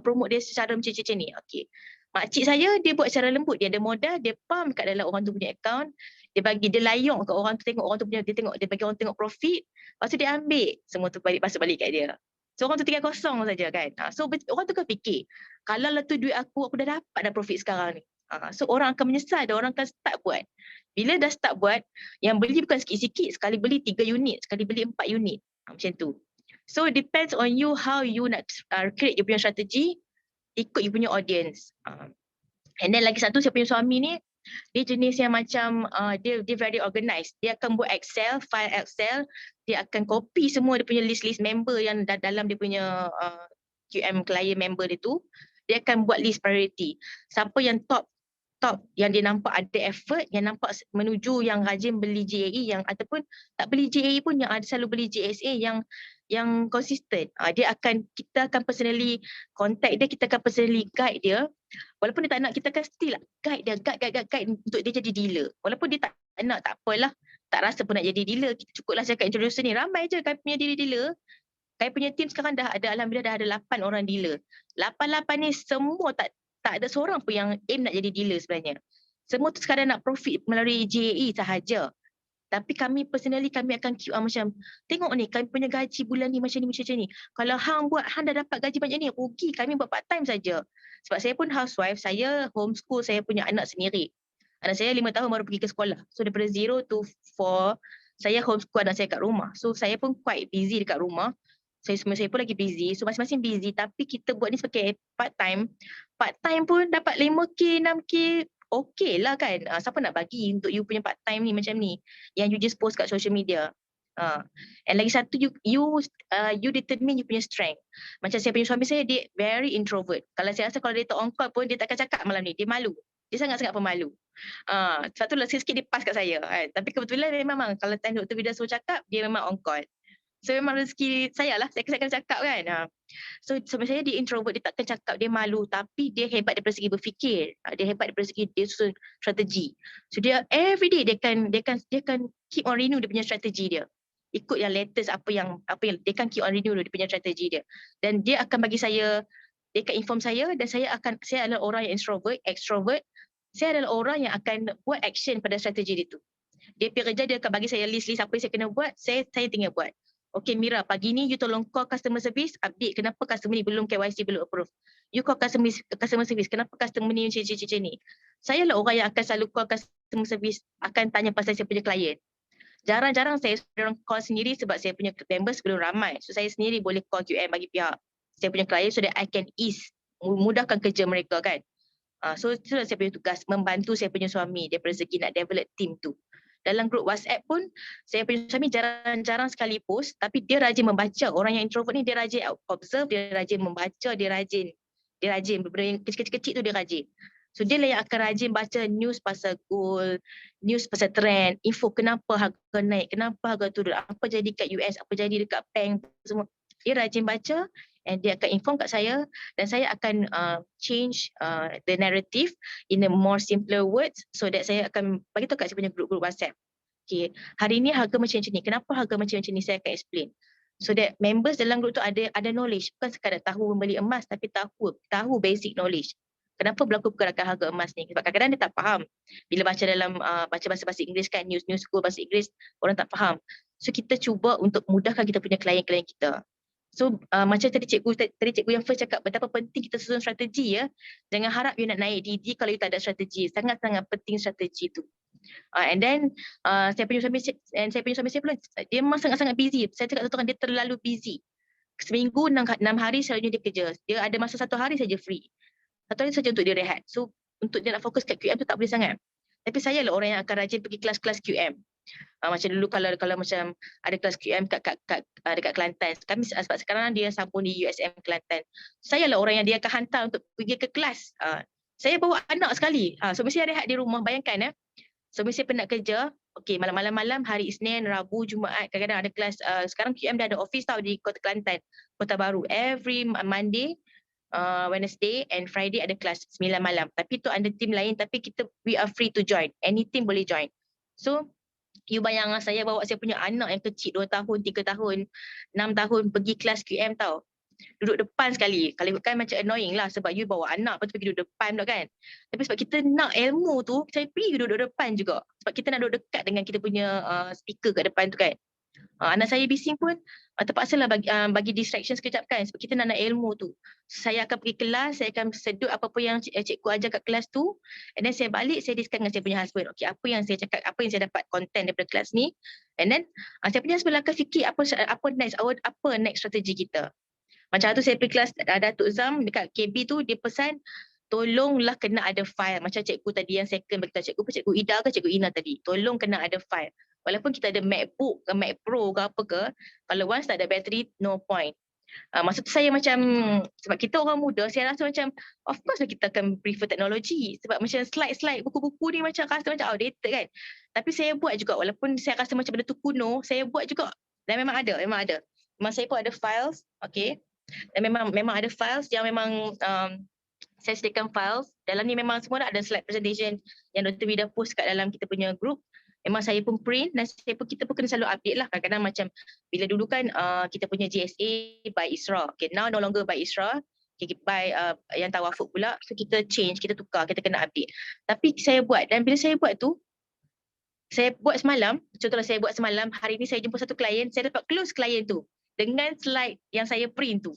promote dia secara macam ni. Okay. Makcik saya, dia buat secara lembut. Dia ada modal, dia pump kat dalam orang tu punya account. Dia layong kat orang tu, tengok orang tu punya, dia bagi orang tengok profit. Lepas tu dia ambil semua tu masuk balik kat dia. So orang tu tinggal kosong saja kan. So orang tu kan fikir, kalau lah tu duit aku dah dapat dah profit sekarang ni. So orang akan menyesal dan orang akan start buat. Bila dah start buat, yang beli bukan sikit-sikit, sekali beli 3 unit, sekali beli 4 unit. Macam tu. So depends on you how you nak create you punya strategi, ikut you punya audience. And then lagi satu, saya punya suami ni, dia jenis yang macam, dia very organized. Dia akan buat file Excel, dia akan copy semua dia punya list member yang dalam dia punya QM client member dia tu. Dia akan buat list priority. Siapa yang top yang dia nampak ada effort, yang nampak menuju yang rajin beli JAE, yang ataupun tak beli JAE pun yang ada selalu beli JSA yang konsisten. Kita akan personally contact dia, kita akan personally guide dia. Walaupun dia tak nak, kita akan still guide dia, guide untuk dia jadi dealer. Walaupun dia tak nak, tak apalah, tak rasa pun nak jadi dealer, kita cukuplah cakap introducer ni, ramai je kami punya dealer. Kami punya team sekarang alhamdulillah dah ada 8 orang dealer. 8 ni semua tak ada seorang pun yang aim nak jadi dealer sebenarnya. Semua tu sekadar nak profit melalui JAE sahaja. Tapi kami personally, kami akan keep macam, tengok ni, kami punya gaji bulan ni macam ni. Kalau hang dah dapat gaji banyak ni, rugi, kami buat part time saja. Sebab saya pun housewife, saya homeschool, saya punya anak sendiri. Anak saya 5 tahun baru pergi ke sekolah. So daripada 0 to 4, saya homeschool anak saya kat rumah. So saya pun quite busy dekat rumah. Saya pun lagi busy. So masing-masing busy, tapi kita buat ni sebagai part time. Part time pun dapat 5K, 6K, okay lah kan. Siapa nak bagi untuk you punya part time ni macam ni, yang you just post kat social media. And lagi satu, you determine you punya strength. Macam saya punya suami saya, dia very introvert. Kalau saya rasa kalau dia tak on call pun, dia takkan cakap malam ni. Dia malu. Dia sangat-sangat pemalu. Sebab tu lah sikit dia pass kat saya. Tapi kebetulan memang kalau time Dr. Vida suruh cakap, dia memang on call. So memang rezeki saya lah, saya akan cakap kan. So suami saya, dia introvert, dia takkan cakap, dia malu. Tapi dia hebat daripada segi berfikir. Dia hebat daripada segi dia susun strategi. So dia everyday dia akan keep on renew dia punya strategi dia. Ikut yang latest apa yang dia akan keep on renew dia punya strategi dia. Dan dia akan bagi saya, dia akan inform saya, dan saya adalah orang yang extrovert. Saya adalah orang yang akan buat action pada strategi dia tu. Dia pergi kerja, dia akan bagi saya list apa yang saya kena buat, saya tinggal buat. Okay Mira, pagi ni you tolong call customer service, update kenapa customer ni belum KYC, belum approve. You call customer service, kenapa customer ni macam ni. Saya lah orang yang akan selalu call customer service, akan tanya pasal saya punya klien. Jarang-jarang saya orang call sendiri sebab saya punya members belum ramai. So saya sendiri boleh call QM bagi pihak saya punya klien so that I can ease, mudahkan kerja mereka kan. So itulah saya punya tugas, membantu saya punya suami daripada segi nak develop team tu. Dalam grup WhatsApp pun, saya punya suami jarang-jarang sekali post, tapi dia rajin membaca. Orang yang introvert ni dia rajin observe, dia rajin membaca, dia rajin benda yang kecil-kecil tu dia rajin. So dia lah yang akan rajin baca news pasal gold, news pasal trend, info kenapa harga naik, kenapa harga turun, apa jadi kat US, apa jadi dekat bank, semua. Dia rajin baca and dia akan inform kat saya dan saya akan change the narrative in a more simpler words so that saya akan bagi tahu kat saya punya grup-grup WhatsApp. Okay, hari ni harga macam ni. Kenapa harga macam ni? Saya akan explain. So that members dalam grup tu ada knowledge, bukan sekadar tahu membeli emas tapi tahu basic knowledge. Kenapa berlaku pergerakan harga emas ni? Sebab kadang-kadang dia tak faham. Bila baca dalam baca bahasa Inggeris kan, news school bahasa Inggeris, orang tak faham. So kita cuba untuk mudahkan kita punya klien-klien kita. So macam tadi cikgu yang first cakap betapa penting kita susun strategi ya. Jangan harap you nak naik DD kalau you tak ada strategi. Sangat-sangat penting strategi tu. And then saya punya suami pula dia memang sangat-sangat busy. Saya cakap satu orang dia terlalu busy. Seminggu 6 hari selalunya dia kerja. Dia ada masa 1 hari saja free. 1 hari saja untuk dia rehat. So untuk dia nak fokus kat QM tu tak boleh sangat. Tapi saya lah orang yang akan rajin pergi kelas-kelas QM. Macam dulu kalau macam ada kelas QM dekat Kelantan. Kami sebab sekarang dia sambung di USM Kelantan. Saya lah orang yang dia akan hantar untuk pergi ke kelas. Saya bawa anak sekali. So mesti rehat di rumah, bayangkan ya. So mesti penat kerja. Okay, malam-malam hari Isnin, Rabu, Jumaat kadang-kadang ada kelas. Sekarang QM dah ada office tau di Kota Kelantan, Kota Baru. Every Monday, Wednesday and Friday ada kelas 9 malam. Tapi tu ada team lain tapi we are free to join. Any team boleh join. So you bayangkan saya bawa saya punya anak yang kecil 2 tahun, 3 tahun, 6 tahun pergi kelas QM tau. Duduk depan sekali. Kalau kan macam annoying lah sebab you bawa anak lepas tu pergi duduk depan pula kan. Tapi sebab kita nak ilmu tu, saya pergi duduk depan juga. Sebab kita nak duduk dekat dengan kita punya speaker kat depan tu kan. Anak saya bising pun terpaksalah bagi distraction sekejap kan sebab kita nak ilmu tu. Saya akan pergi kelas, saya akan sedut apa-apa yang cikgu ajar kat kelas tu and then saya balik, saya discuss dengan saya punya husband. Okay, apa yang saya cakap, apa yang saya dapat content daripada kelas ni and then saya punya husband akan fikir apa next strategi kita. Macam tu saya pergi kelas Datuk Zam dekat KB tu, dia pesan tolonglah kena ada file. Macam cikgu tadi yang second beritahu cikgu Ida ke cikgu Ina tadi. Tolong kena ada file. Walaupun kita ada MacBook ke Mac Pro ke apa ke, kalau once tak ada bateri, no point. Maksud saya macam, sebab kita orang muda, saya rasa macam, of course lah kita akan prefer teknologi. Sebab macam slide-slide buku-buku ni macam rasa macam outdated kan. Tapi saya buat juga, walaupun saya rasa macam benda tu kuno, saya buat juga. Dan memang ada. Memang saya pun ada files, okay. Dan memang ada files yang memang saya sediakan files. Dalam ni memang semua ada slide presentation yang Dr. Vida post kat dalam kita punya group. Memang saya pun print dan kita pun kena selalu update lah. Kadang-kadang macam bila dulu kan kita punya GSA by Isra. Okay, now no longer by Isra. Okay, by yang Tawafuk pula. So kita change, kita tukar, kita kena update. Tapi saya buat dan bila saya buat tu, saya buat semalam, contohlah saya buat semalam, hari ni saya jumpa satu klien, saya dapat close klien tu dengan slide yang saya print tu.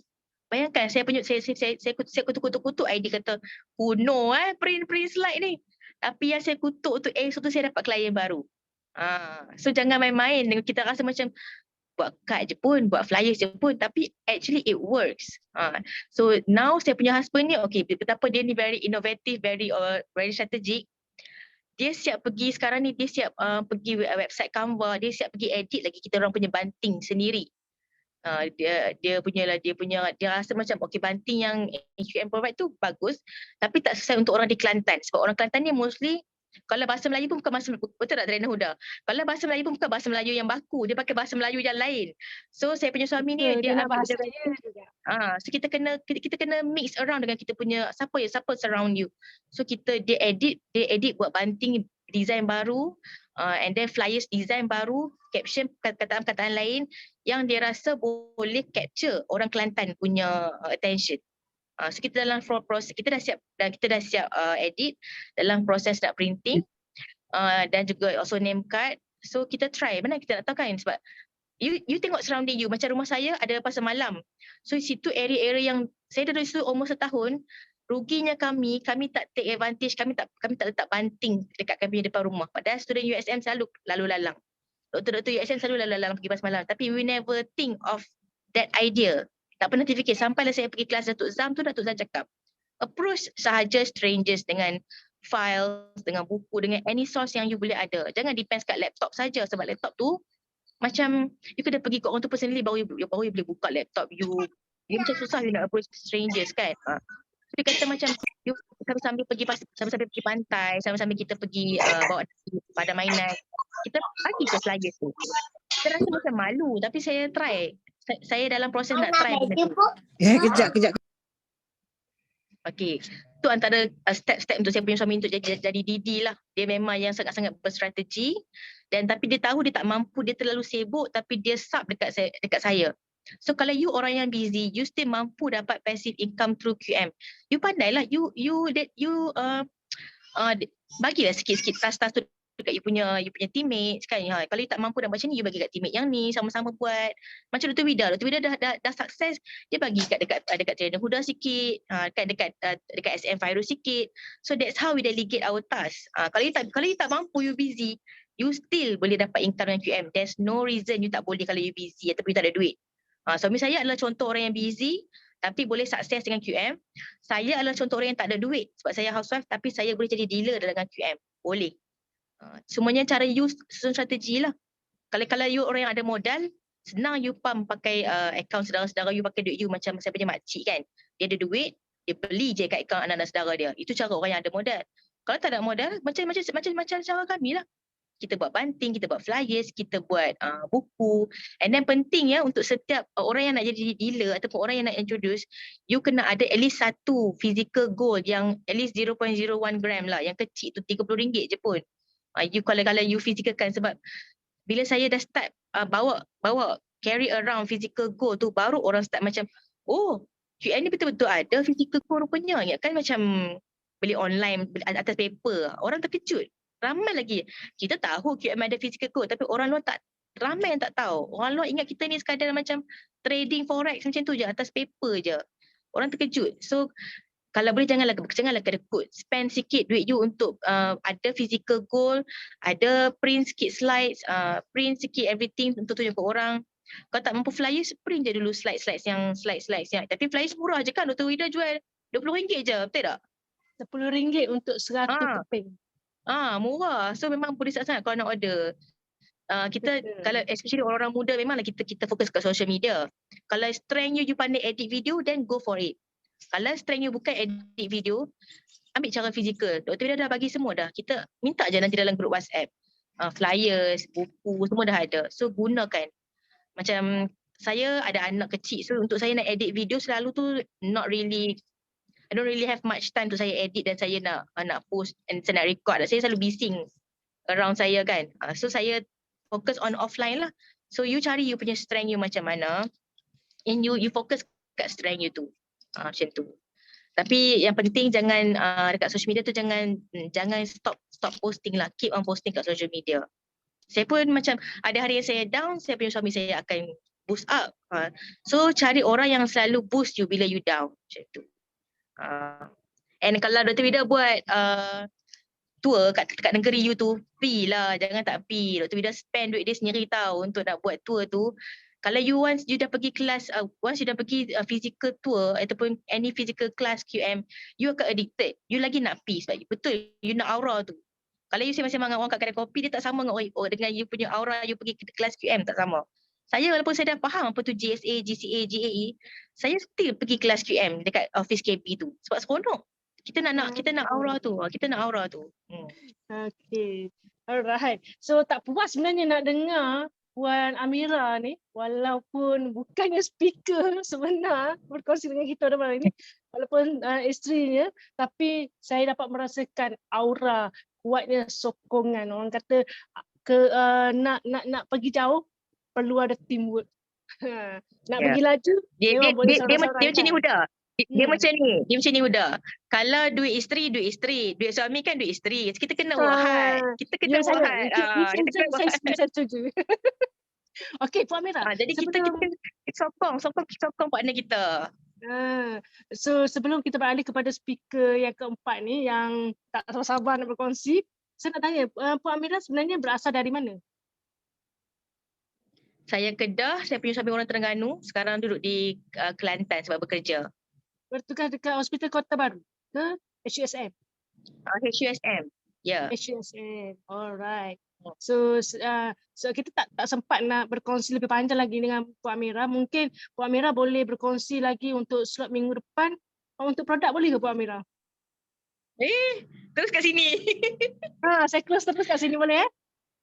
Bayangkan saya kutuk-kutuk ID kata kuno print slide ni. Tapi yang saya kutuk tu esok tu saya dapat klien baru. So jangan main-main dengan kita rasa macam buat kad je pun, buat flyers je pun, tapi actually it works. So now saya punya husband ni okay, betapa dia ni very innovative, very strategic. Dia siap pergi sekarang ni, dia siap pergi website Canva, dia siap pergi edit lagi kita orang punya banting sendiri. Dia rasa macam okay, banting yang HQM provide tu bagus tapi tak sesuai untuk orang di Kelantan sebab orang Kelantan ni mostly kalau bahasa Melayu pun bukan bahasa, betul tak Trina Huda? Kalau bahasa Melayu pun bukan bahasa Melayu yang baku, dia pakai bahasa Melayu yang lain. So saya punya suami ni dia ambil bahasa dia juga. So kita kena mix around dengan kita punya siapa surround you. So dia edit buat banting design baru and then flyers design baru, caption kataan-kataan lain yang dia rasa boleh capture orang Kelantan punya attention. So kita dalam proses kita dah siap edit dalam proses nak printing dan juga also name card. So kita try, mana kita nak tahu kan sebab you tengok surrounding you. Macam rumah saya ada pasar malam. So situ area-area yang saya dah dari situ umur setahun, ruginya kami tak take advantage, kami tak letak banting dekat kami depan rumah. Padahal student USM selalu lalu lalang. Doktor-doktor USM selalu lalu lalang pergi pasar malam. Tapi we never think of that idea. Tak pernah terfikir. Sampailah saya pergi kelas Datuk Zam tu, Datuk Zam cakap, approach sahaja strangers dengan files, dengan buku, dengan any source yang you boleh ada. Jangan depends kat laptop saja, sebab laptop tu macam you kena pergi kat orang tu personally baru you boleh buka laptop you macam susah you nak approach strangers kan. Dia kata macam you sambil pergi pantai, sambil kita pergi bawa pada mainan, kita bagi je flyers tu. Saya rasa macam malu, tapi saya try. Saya dalam proses nak try benda tu. Kejap. Okey, tu antara step-step untuk saya punya suami untuk jadi DD lah. Dia memang yang sangat-sangat berstrategi, dan tapi dia tahu dia tak mampu, dia terlalu sibuk, tapi dia sub dekat saya. So kalau you orang yang busy, you still mampu dapat passive income through QM. You pandailah, you bagilah sikit-sikit tas-tas tu dekat you punya teammates kan. Kalau you tak mampu nak buat macam ni, you bagi kat teammate yang ni, sama-sama buat. Macam Dr. Wida dah sukses, dia bagi dekat trainer Huda sikit, kan dekat SM Fairuz sikit. So that's how we delegate our task. Kalau you tak mampu, you busy, you still boleh dapat income dengan QM. There's no reason you tak boleh kalau you busy ataupun you tak ada duit. Suami saya adalah contoh orang yang busy tapi boleh sukses dengan QM. Saya adalah contoh orang yang tak ada duit sebab saya housewife, tapi saya boleh jadi dealer dengan QM. Boleh. Semuanya cara you susun strategi lah. Kalau you orang yang ada modal, senang you pump pakai akaun saudara-saudara you, pakai duit you macam saya punya makcik kan. Dia ada duit, dia beli je kat akaun anak-anak saudara dia. Itu cara orang yang ada modal. Kalau tak ada modal, macam cara kami lah. Kita buat banting, kita buat flyers, kita buat buku. And then penting ya untuk setiap orang yang nak jadi dealer ataupun orang yang nak introduce, you kena ada at least satu physical gold yang at least 0.01 gram lah. Yang kecil tu RM30 je pun. You kalau you physicalkan, sebab bila saya dah start bawa carry around physical gold tu, baru orang start macam, oh QM ni betul-betul ada physical gold rupanya. Ya kan, macam beli online atas paper, orang terkejut. Ramai lagi. Kita tahu QM ada physical gold, tapi orang luar ramai yang tak tahu. Orang luar ingat kita ni sekadar macam trading forex macam tu je, atas paper je. Orang terkejut. So kalau boleh janganlah kedekut. Spend sikit duit you untuk ada physical gold, ada print sikit slides, print sikit everything untuk tunjuk ke orang. Kalau tak mampu flyers, print je dulu slides yang. Tapi flyers murah je kan, Dr. Wida jual RM20 je, betul tak? RM10 untuk 100 keping. Murah. So memang boleh sangat kalau nak order. Kita kalau especially orang-orang muda, memanglah kita fokus kat social media. Kalau strength you pandai edit video, then go for it. Kalau strength you bukan edit video, ambil cara fizikal. Dr. Wida dah bagi semua dah. Kita minta je nanti dalam grup WhatsApp. Flyers, buku, semua dah ada. So gunakan. Macam saya ada anak kecil. So untuk saya nak edit video selalu tu I don't really have much time tu saya edit dan saya nak post and saya nak record. Saya selalu bising around saya kan. So saya fokus on offline lah. So you cari you punya strength you macam mana. And you fokus kat strength you tu. Macam tu. Tapi yang penting jangan dekat social media tu jangan stop posting lah. Keep on posting kat social media. Saya pun macam ada hari yang saya down, saya punya suami saya akan boost up. So cari orang yang selalu boost you bila you down. Macam tu. And kalau Dr. Wida buat tour kat negeri you tu, free lah, jangan tak free. Dr. Wida spend duit dia sendiri tahu untuk nak buat tour tu. Kalau once you dah pergi kelas, once you dah pergi physical tour ataupun any physical class QM, you akan addicted. You lagi nak pergi sebab betul you nak aura tu. Kalau you sembang-sembang dengan orang kat kedai kopi, dia tak sama dengan you punya aura you pergi ke kelas QM, tak sama. Saya walaupun saya dah faham apa tu GSA, GCA, GAE, saya still pergi kelas QM dekat office KB tu. Sebab seronok. Kita nak aura tu. Okay. Alright. So tak puas sebenarnya nak dengar Puan Amira ni, walaupun bukannya speaker sebenar berkongsi dengan kita pada malam ini, walaupun isterinya, tapi saya dapat merasakan aura kuatnya sokongan. Orang kata nak pergi jauh perlu ada teamwork. Nak pergi laju dia macam ni Huda. Dia macam ni Huda. Kalau duit isteri, duit suami kan duit isteri. Kita kena wahat. Kita kena wahat. Saya setuju. Okey, Puan Amira. Jadi kita sokong partner kita. So sebelum kita beralih kepada speaker yang keempat ni yang tak sabar nak berkongsi, saya nak tanya, Puan Amira sebenarnya berasal dari mana? Saya Kedah, saya punya suami orang Terengganu, sekarang duduk di Kelantan sebab bekerja. Bertugas dekat Hospital Kota Baru ke HUSM? HUSM. Ya. HUSM. Alright. So kita tak sempat nak berkongsi lebih panjang lagi dengan Puan Amira. Mungkin Puan Amira boleh berkongsi lagi untuk slot minggu depan. Untuk produk boleh ke Puan Amira? Terus kat sini. Saya close terus kat sini boleh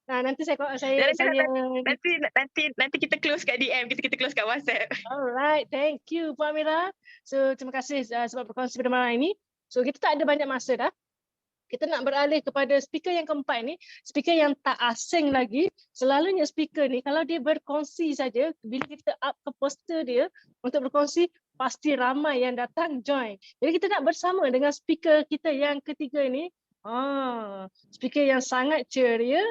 nanti nanti kita close kat DM, kita close kat WhatsApp. Alright, thank you Puan Amira. So terima kasih sebab berkongsi pada malam ini. So kita tak ada banyak masa dah. Kita nak beralih kepada speaker yang keempat ni, speaker yang tak asing lagi. Selalunya speaker ni kalau dia berkongsi saja, bila kita up ke poster dia untuk berkongsi, pasti ramai yang datang join. Jadi kita nak bersama dengan speaker kita yang ketiga ni. Speaker yang sangat ceria.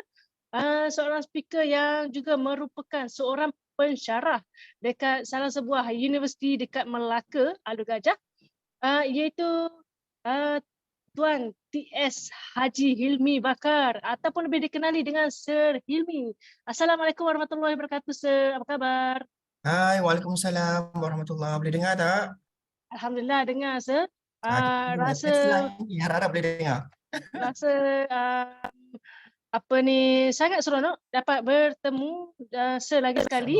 Seorang speaker yang juga merupakan seorang pensyarah dekat salah sebuah universiti dekat Melaka, Alor Gajah, iaitu Tuan TS Haji Hilmi Bakar ataupun lebih dikenali dengan Sir Hilmi. Assalamualaikum warahmatullahi wabarakatuh, Sir. Apa khabar? Hai, Waalaikumsalam warahmatullahi. Boleh dengar tak? Alhamdulillah dengar, Sir. Harap boleh dengar. Rasa sangat seronok dapat bertemu Sir lagi sekali.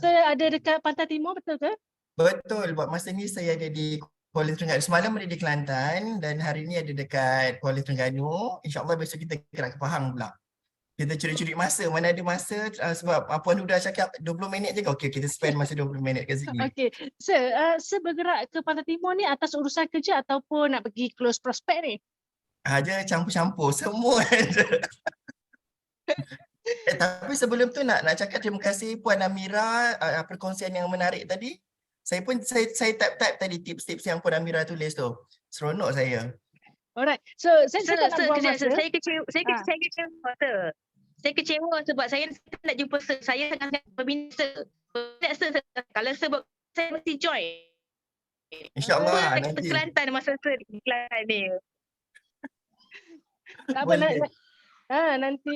Sir ada dekat Pantai Timur, betul ke? Betul. Buat masa ni saya ada di Kuala Terengganu. Semalam ada di Kelantan dan hari ni ada dekat Kuala Terengganu. InsyaAllah besok kita gerak ke Pahang pula. Kita curi-curi masa. Mana ada masa sebab Puan Huda cakap 20 minit je. Okey, kita spend masa 20 minit kat sini. Okey. Sir bergerak ke Pantai Timur ni atas urusan kerja ataupun nak pergi close prospect ni? Ada campur-campur. Semua ada. Tapi sebelum tu nak cakap terima kasih Puan Amira perkongsian yang menarik tadi. Saya type tadi tips-tips yang Puan Amira tulis tu. Seronok saya. Alright. So saya tak nak buang masa. Saya kecewa sebab saya nak jumpa Sir. Saya sangat berminat Sir. Kalau Sir saya mesti join. InsyaAllah nanti. Kelantan masa Sir di Kelantan ni. Tak apa,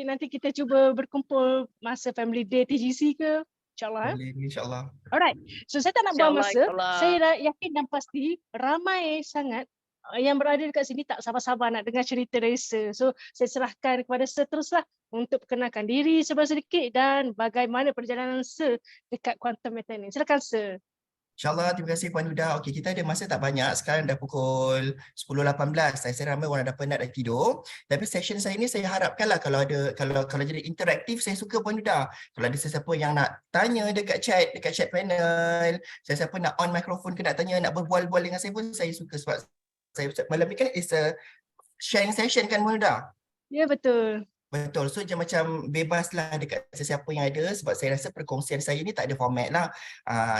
nanti kita cuba berkumpul masa Family Day TGC ke. InsyaAllah. InsyaAllah. Alright. So saya tak nak buang masa. Saya yakin dan pasti ramai sangat yang berada dekat sini tak sabar-sabar nak dengar cerita dari Sir. So saya serahkan kepada Sir teruslah untuk perkenalkan diri sedikit dan bagaimana perjalanan Sir dekat Quantum Methane. Silakan Sir. InsyaAllah, terima kasih Puan Huda. Okey, kita ada masa tak banyak. Sekarang dah pukul 10.18. Saya ramai orang dah penat dah tidur. Tapi session saya ni saya harapkanlah kalau jadi interaktif, saya suka Puan Huda. Kalau ada sesiapa yang nak tanya dekat chat panel, sesiapa nak on mikrofon ke nak tanya, nak berbual-bual dengan saya pun saya suka sebab saya malam ni kan is a sharing session kan Puan Huda? Ya, betul. Betul. So macam bebas lah dekat sesiapa yang ada sebab saya rasa perkongsian saya ni tak ada format lah.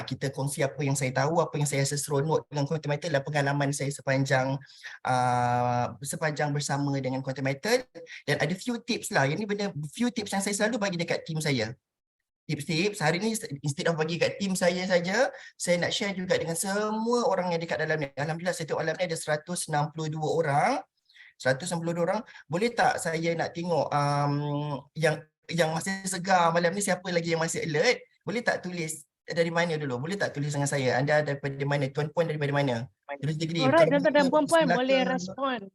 Kita kongsi apa yang saya tahu, apa yang saya rasa seronok dengan Quantum Method dan pengalaman saya sepanjang bersama dengan Quantum Method. Dan ada few tips lah. Yang ni few tips yang saya selalu bagi dekat team saya. Tips-tips hari ni instead of bagi kat team saya saja, saya nak share juga dengan semua orang yang dekat dalam ni. Alhamdulillah saya tengok dalam ni ada 162 orang. 192 orang, boleh tak saya nak tengok yang masih segar malam ni, siapa lagi yang masih alert, boleh tak tulis dari mana dulu, boleh tak tulis dengan saya, anda daripada mana, tuan-puan daripada mana? Alright, tuan-tuan dan puan-puan boleh respon.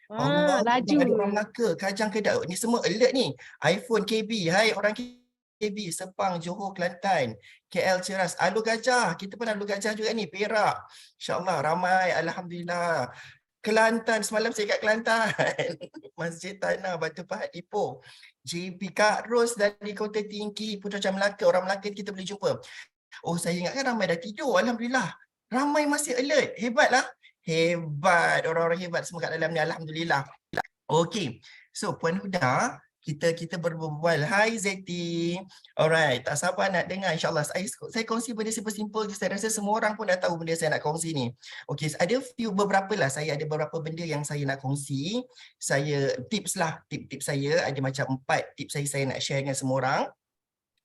Laju. Ada orang Melaka, Kajang Kedah, ni semua alert ni. iPhone KB, hai orang KB, Sepang, Johor, Kelantan, KL, Ceras, Alor Gajah, kita pun Alor Gajah juga ni, Perak, InsyaAllah ramai, Alhamdulillah. Kelantan, semalam saya kat Kelantan. Masjid Tanah, Batu Pahat, Ipoh. JB, Kak Ros dari Kota Tinggi, Putrajaya Melaka. Orang Melaka kita boleh jumpa. Oh, saya ingatkan ramai dah tidur. Alhamdulillah. Ramai masih alert. Hebatlah. Hebat. Orang-orang hebat semua kat dalam ni. Alhamdulillah. Okey. So, Puan Huda, kita berbual. Hai Zeti. Alright, tak sabar nak dengar. InsyaAllah saya kongsi benda simple-simple. Saya rasa semua orang pun dah tahu benda saya nak kongsi ni. Okey, ada beberapa lah. Saya ada beberapa benda yang saya nak kongsi. Tips saya ada macam 4 tips saya nak share dengan semua orang.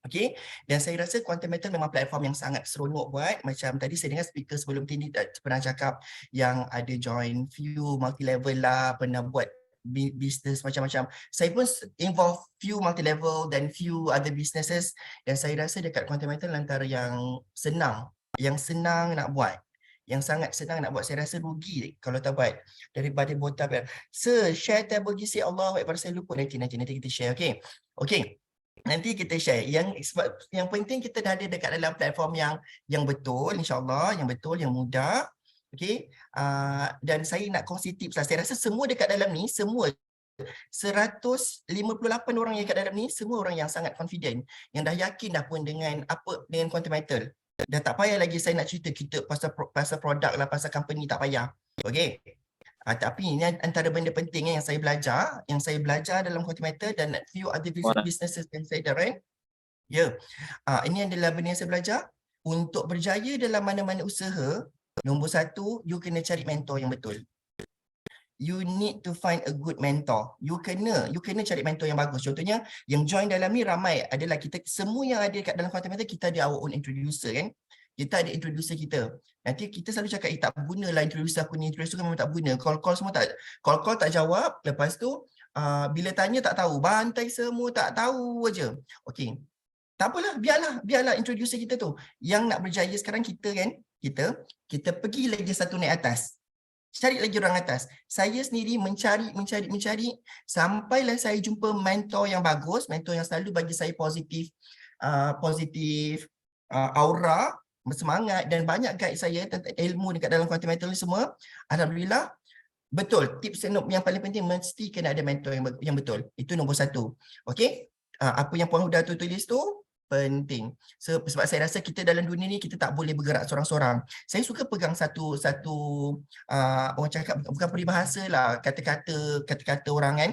Okay, dan saya rasa Quantum Metal memang platform yang sangat seronok buat. Macam tadi saya dengar speaker sebelum ini pernah cakap yang ada join few multi-level lah, pernah buat bisnes macam-macam. Saya pun involve few multi-level dan few other businesses, dan saya rasa dekat Quantum Metal antara yang senang nak buat. Yang sangat senang nak buat. Saya rasa rugi kalau tak buat daripada botak. Share tab bagi si Allah, pada saya lupa nanti kita share. Okay. Nanti kita share. Yang penting kita dah ada dekat dalam platform yang betul, insyaAllah, yang betul, yang mudah. Okay. Dan saya nak kongsi tips lah. Saya rasa semua dekat dalam ni, semua 158 orang yang dekat dalam ni, semua orang yang sangat confident, yang dah yakin dah pun dengan Quantum Metal. Dah tak payah lagi saya nak cerita kita pasal produk lah, pasal company, tak payah. Okay. Tapi ini antara benda penting yang saya belajar dalam Quantum Metal dan few other businesses yang saya dah run. Ini adalah benda yang saya belajar. Untuk berjaya dalam mana-mana usaha, nombor satu, you kena cari mentor yang betul. You need to find a good mentor. You kena cari mentor yang bagus. Contohnya yang join dalam ni ramai adalah kita semua yang ada kat dalam Quantum Metal, kita ada our own introducer kan. Kita ada introducer kita. Nanti kita selalu cakap, tak gunalah introducer aku ni. Introducer kan memang tak guna. Call semua call tak jawab. Lepas tu, bila tanya tak tahu. Bantai semua tak tahu aja. Okey. Tak apalah, biarlah introducer kita tu. Yang nak berjaya sekarang kita kan, kita pergi lagi satu naik atas. Cari lagi orang atas. Saya sendiri mencari sampailah saya jumpa mentor yang bagus, mentor yang selalu bagi saya positif aura, bersemangat, dan banyak guide saya tentang ilmu dekat dalam Quantum Metal ni semua. Alhamdulillah, betul. Tips yang paling penting, mesti kena ada mentor yang betul. Itu nombor satu. Okey? Apa yang Puan Huda tu tulis tu penting. Sebab saya rasa kita dalam dunia ni, kita tak boleh bergerak seorang-seorang. Saya suka pegang satu orang cakap, bukan peribahasa lah, kata-kata orang kan.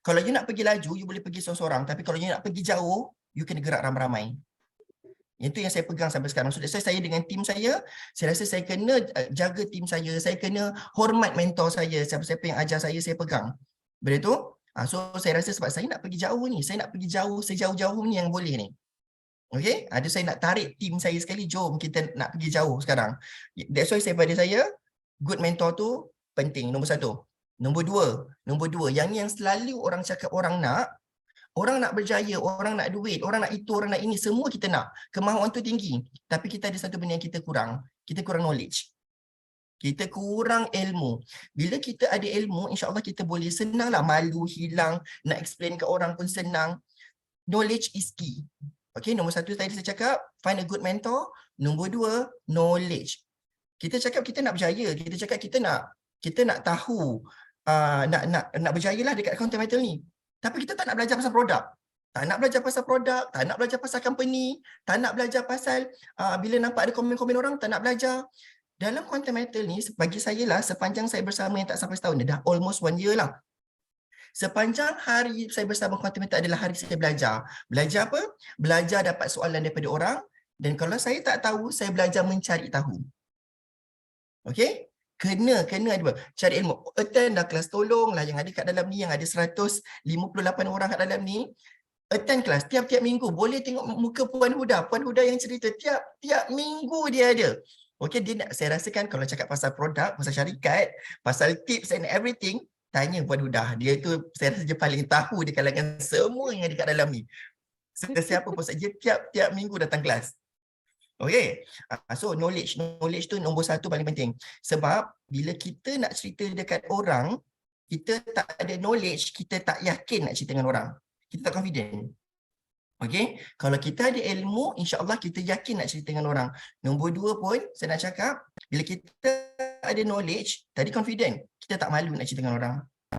Kalau you nak pergi laju, you boleh pergi seorang-seorang. Tapi kalau you nak pergi jauh, you kena gerak ramai-ramai. Itu yang saya pegang sampai sekarang. So, saya dengan tim saya rasa saya kena jaga tim saya kena hormat mentor saya, siapa-siapa yang ajar saya pegang. Benda tu, so saya rasa sebab saya nak pergi jauh ni, saya nak pergi jauh, sejauh-jauh ni yang boleh ni. Okay, saya nak tarik tim saya sekali, jom kita nak pergi jauh sekarang. That's why pada saya, good mentor tu penting, nombor satu. Nombor dua, yang selalu orang cakap orang nak berjaya, orang nak duit, orang nak itu, orang nak ini, semua kita nak. Kemahuan tu tinggi. Tapi kita ada satu benda yang kita kurang. Kita kurang knowledge. Kita kurang ilmu. Bila kita ada ilmu, insyaAllah kita boleh senanglah, malu hilang, nak explain ke orang pun senang. Knowledge is key. Okay, nombor satu tadi saya cakap, find a good mentor. Nombor dua, knowledge. Kita cakap kita nak berjaya. Kita cakap kita nak tahu, nak berjaya lah dekat Quantum Metal ni. Tapi kita tak nak belajar pasal produk. Tak nak belajar pasal produk, tak nak belajar pasal company, tak nak belajar pasal bila nampak ada komen-komen orang, tak nak belajar. Dalam Quantum Metal ni, bagi saya lah, sepanjang saya bersama yang tak sampai setahun, dah almost 1 year lah. Sepanjang hari saya bersama Quantum Metal adalah hari saya belajar. Belajar apa? Belajar dapat soalan daripada orang, dan kalau saya tak tahu, saya belajar mencari tahu. Okay? Kena ada cari ilmu. Attend dah kelas, tolonglah yang ada kat dalam ni, yang ada 158 orang kat dalam ni, attend kelas tiap-tiap minggu. Boleh tengok muka Puan Huda yang cerita tiap minggu dia ada. Okey, saya rasakan kalau cakap pasal produk, pasal syarikat, pasal tips and everything, tanya Puan Huda. Dia tu saya rasa dia paling tahu di kalangan semua yang ada kat dalam ni. Sesiapa pun saja tiap minggu datang kelas. Okay, so knowledge tu nombor satu paling penting. Sebab bila kita nak cerita dekat orang, kita tak ada knowledge, kita tak yakin nak cerita dengan orang. Kita tak confident. Okay, kalau kita ada ilmu, insyaAllah kita yakin nak cerita dengan orang. Nombor dua pun, saya nak cakap, bila kita ada knowledge, tadi confident, kita tak malu nak cerita dengan orang.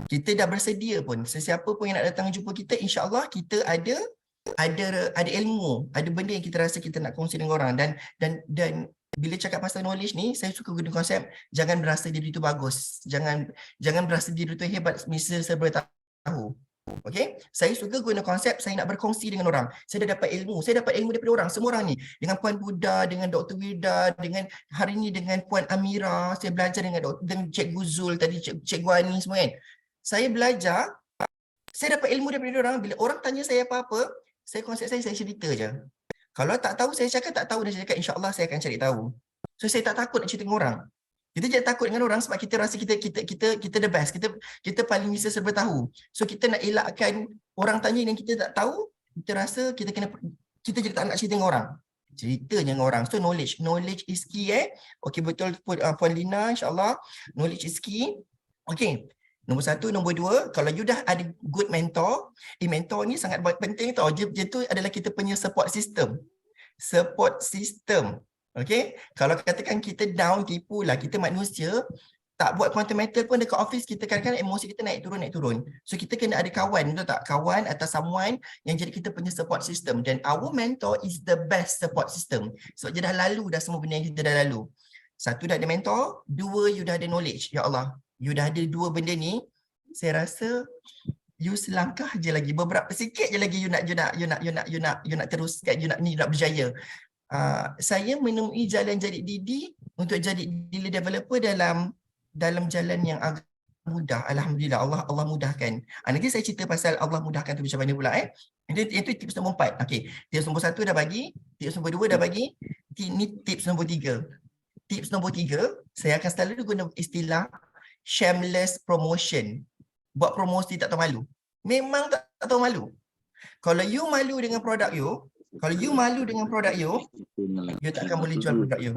Kita dah bersedia pun, sesiapa pun yang nak datang jumpa kita, insyaAllah kita ada ilmu, ada benda yang kita rasa kita nak kongsi dengan orang. Dan bila cakap pasal knowledge ni, saya suka guna konsep jangan berasa diri tu bagus, jangan berasa diri tu hebat, misal saya boleh tahu. Okay, saya suka guna konsep saya nak berkongsi dengan orang. Saya dah dapat ilmu daripada orang, semua orang ni, dengan Puan Huda, dengan Dr. Wirda, dengan hari ni dengan Puan Amira, saya belajar dengan Cikgu Zul tadi, Cikgu Ani, semua kan. Saya belajar, saya dapat ilmu daripada orang. Bila orang tanya saya apa-apa, konsep saya cerita je. Kalau tak tahu saya cakap tak tahu, dan saya cakap insya-Allah saya akan cari tahu. So saya tak takut nak cerita dengan orang. Kita jangan takut dengan orang sebab kita rasa kita the best. Kita paling bisa serba tahu. So kita nak elakkan orang tanya yang kita tak tahu, kita rasa kita jadi tak nak cerita dengan orang. Cerita dengan orang. So knowledge is key Okey, betul Puan Lina, insya-Allah knowledge is key. Okey. Nombor 1, nombor 2, kalau you dah ada good mentor, mentor ni sangat penting tau. Dia tu adalah kita punya support system. Okay, kalau katakan kita down, tipu lah, kita manusia, tak buat quantum mental pun dekat office kita kadang-kadang emosi kita naik turun. So kita kena ada kawan, betul tak? Kawan atau someone yang jadi kita punya support system. Dan our mentor is the best support system. Sebab dia dah lalu dah semua benda yang kita dah lalu. 1, dah ada mentor, 2, you dah ada knowledge. Ya Allah, you dah ada 2 benda ni, saya rasa you selangkah je lagi, beberapa sikit je lagi you nak teruskan, you nak berjaya. Saya menemui jalan jadi Didi untuk jadi dealer developer dalam jalan yang agak mudah. Alhamdulillah, Allah mudahkan. Nanti saya cerita pasal Allah mudahkan tu macam mana pula Itu tips nombor 4. Okey, tips nombor 1 dah bagi, tips nombor 2 dah bagi. Ini tips nombor 3. Tips nombor 3, saya akan selalu guna istilah shameless promotion. Buat promosi tak tahu malu. Memang tak tahu malu. Kalau you malu dengan produk you, you tak akan boleh jual produk you.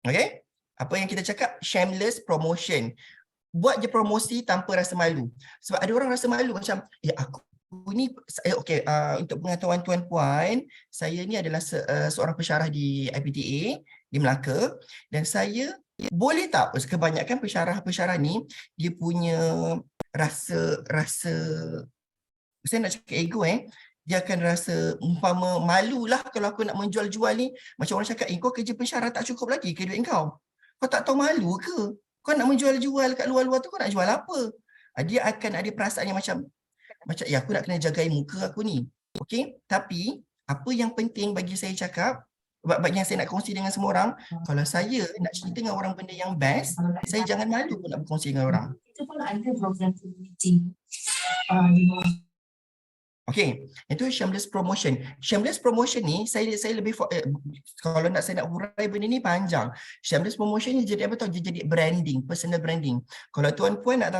Okay? Apa yang kita cakap? Shameless promotion. Buat je promosi tanpa rasa malu. Sebab ada orang rasa malu macam, aku ni, untuk pengetahuan tuan-puan, saya ni adalah seorang pensyarah di IPTA, di Melaka, dan saya boleh tak, kebanyakan pensyarah-pensyarah ni, dia punya rasa, saya nak cakap ego dia akan rasa umpama malulah kalau aku nak menjual-jual ni. Macam orang cakap, kau kerja pensyarah tak cukup lagi ke duit kau? Kau tak tahu malu ke? Kau nak menjual-jual kat luar-luar tu, kau nak jual apa? Dia akan ada perasaan yang macam aku nak kena jagai muka aku ni. Okey, tapi apa yang penting bagi saya cakap, bagi yang saya nak kongsi dengan semua orang, kalau saya nak cerita dengan orang benda yang best, saya jangan malu pun nak berkongsi dengan orang. Itu pun ada program meeting. Okey, itu shameless promotion. Shameless promotion ni saya lebih kalau saya nak hurai benda ni panjang. Shameless promotion ni jadi apa tahu? Dia jadi branding, personal branding. Kalau tuan-puan nak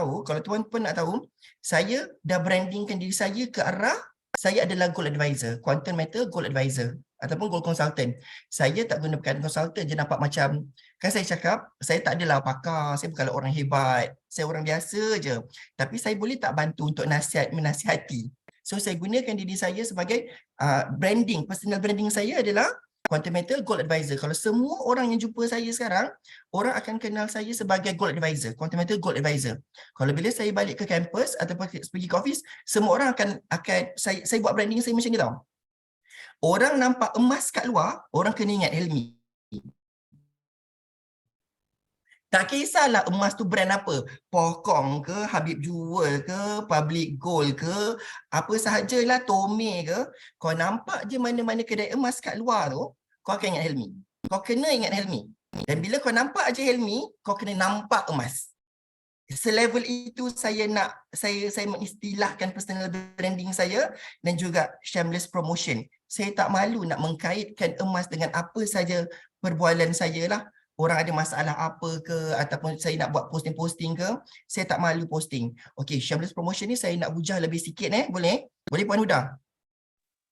tahu, saya dah brandingkan diri saya ke arah saya adalah gold advisor, quantum metal gold advisor ataupun gold consultant. Saya tak guna perkataan consultant je nampak macam, kan saya cakap, saya tak adalah pakar, saya bukanlah orang hebat, saya orang biasa je. Tapi saya boleh tak bantu untuk menasihati. So saya gunakan diri saya sebagai branding, personal branding saya adalah quantum metal gold advisor. Kalau semua orang yang jumpa saya sekarang, orang akan kenal saya sebagai gold advisor, quantum metal gold advisor. Kalau bila saya balik ke kampus ataupun pergi ke office, semua orang akan saya buat branding saya macam ni tau. Orang nampak emas kat luar, orang kena ingat Helmi. Tak kisahlah emas tu brand apa, Pokong ke, Habib Jewel ke, Public Gold ke, apa sahajalah, Tome ke. Kau nampak je mana-mana kedai emas kat luar tu, kau akan ingat Helmi. Kau kena ingat Helmi. Dan bila kau nampak je Helmi, kau kena nampak emas. Selevel itu saya mengistilahkan personal branding saya dan juga shameless promotion. Saya tak malu nak mengkaitkan emas dengan apa saja perbualan saya lah. Orang ada masalah apa ke ataupun saya nak buat posting-posting ke, saya tak malu posting. Okey, shameless promotion ni saya nak hujah lebih sikit boleh? Boleh Puan Huda?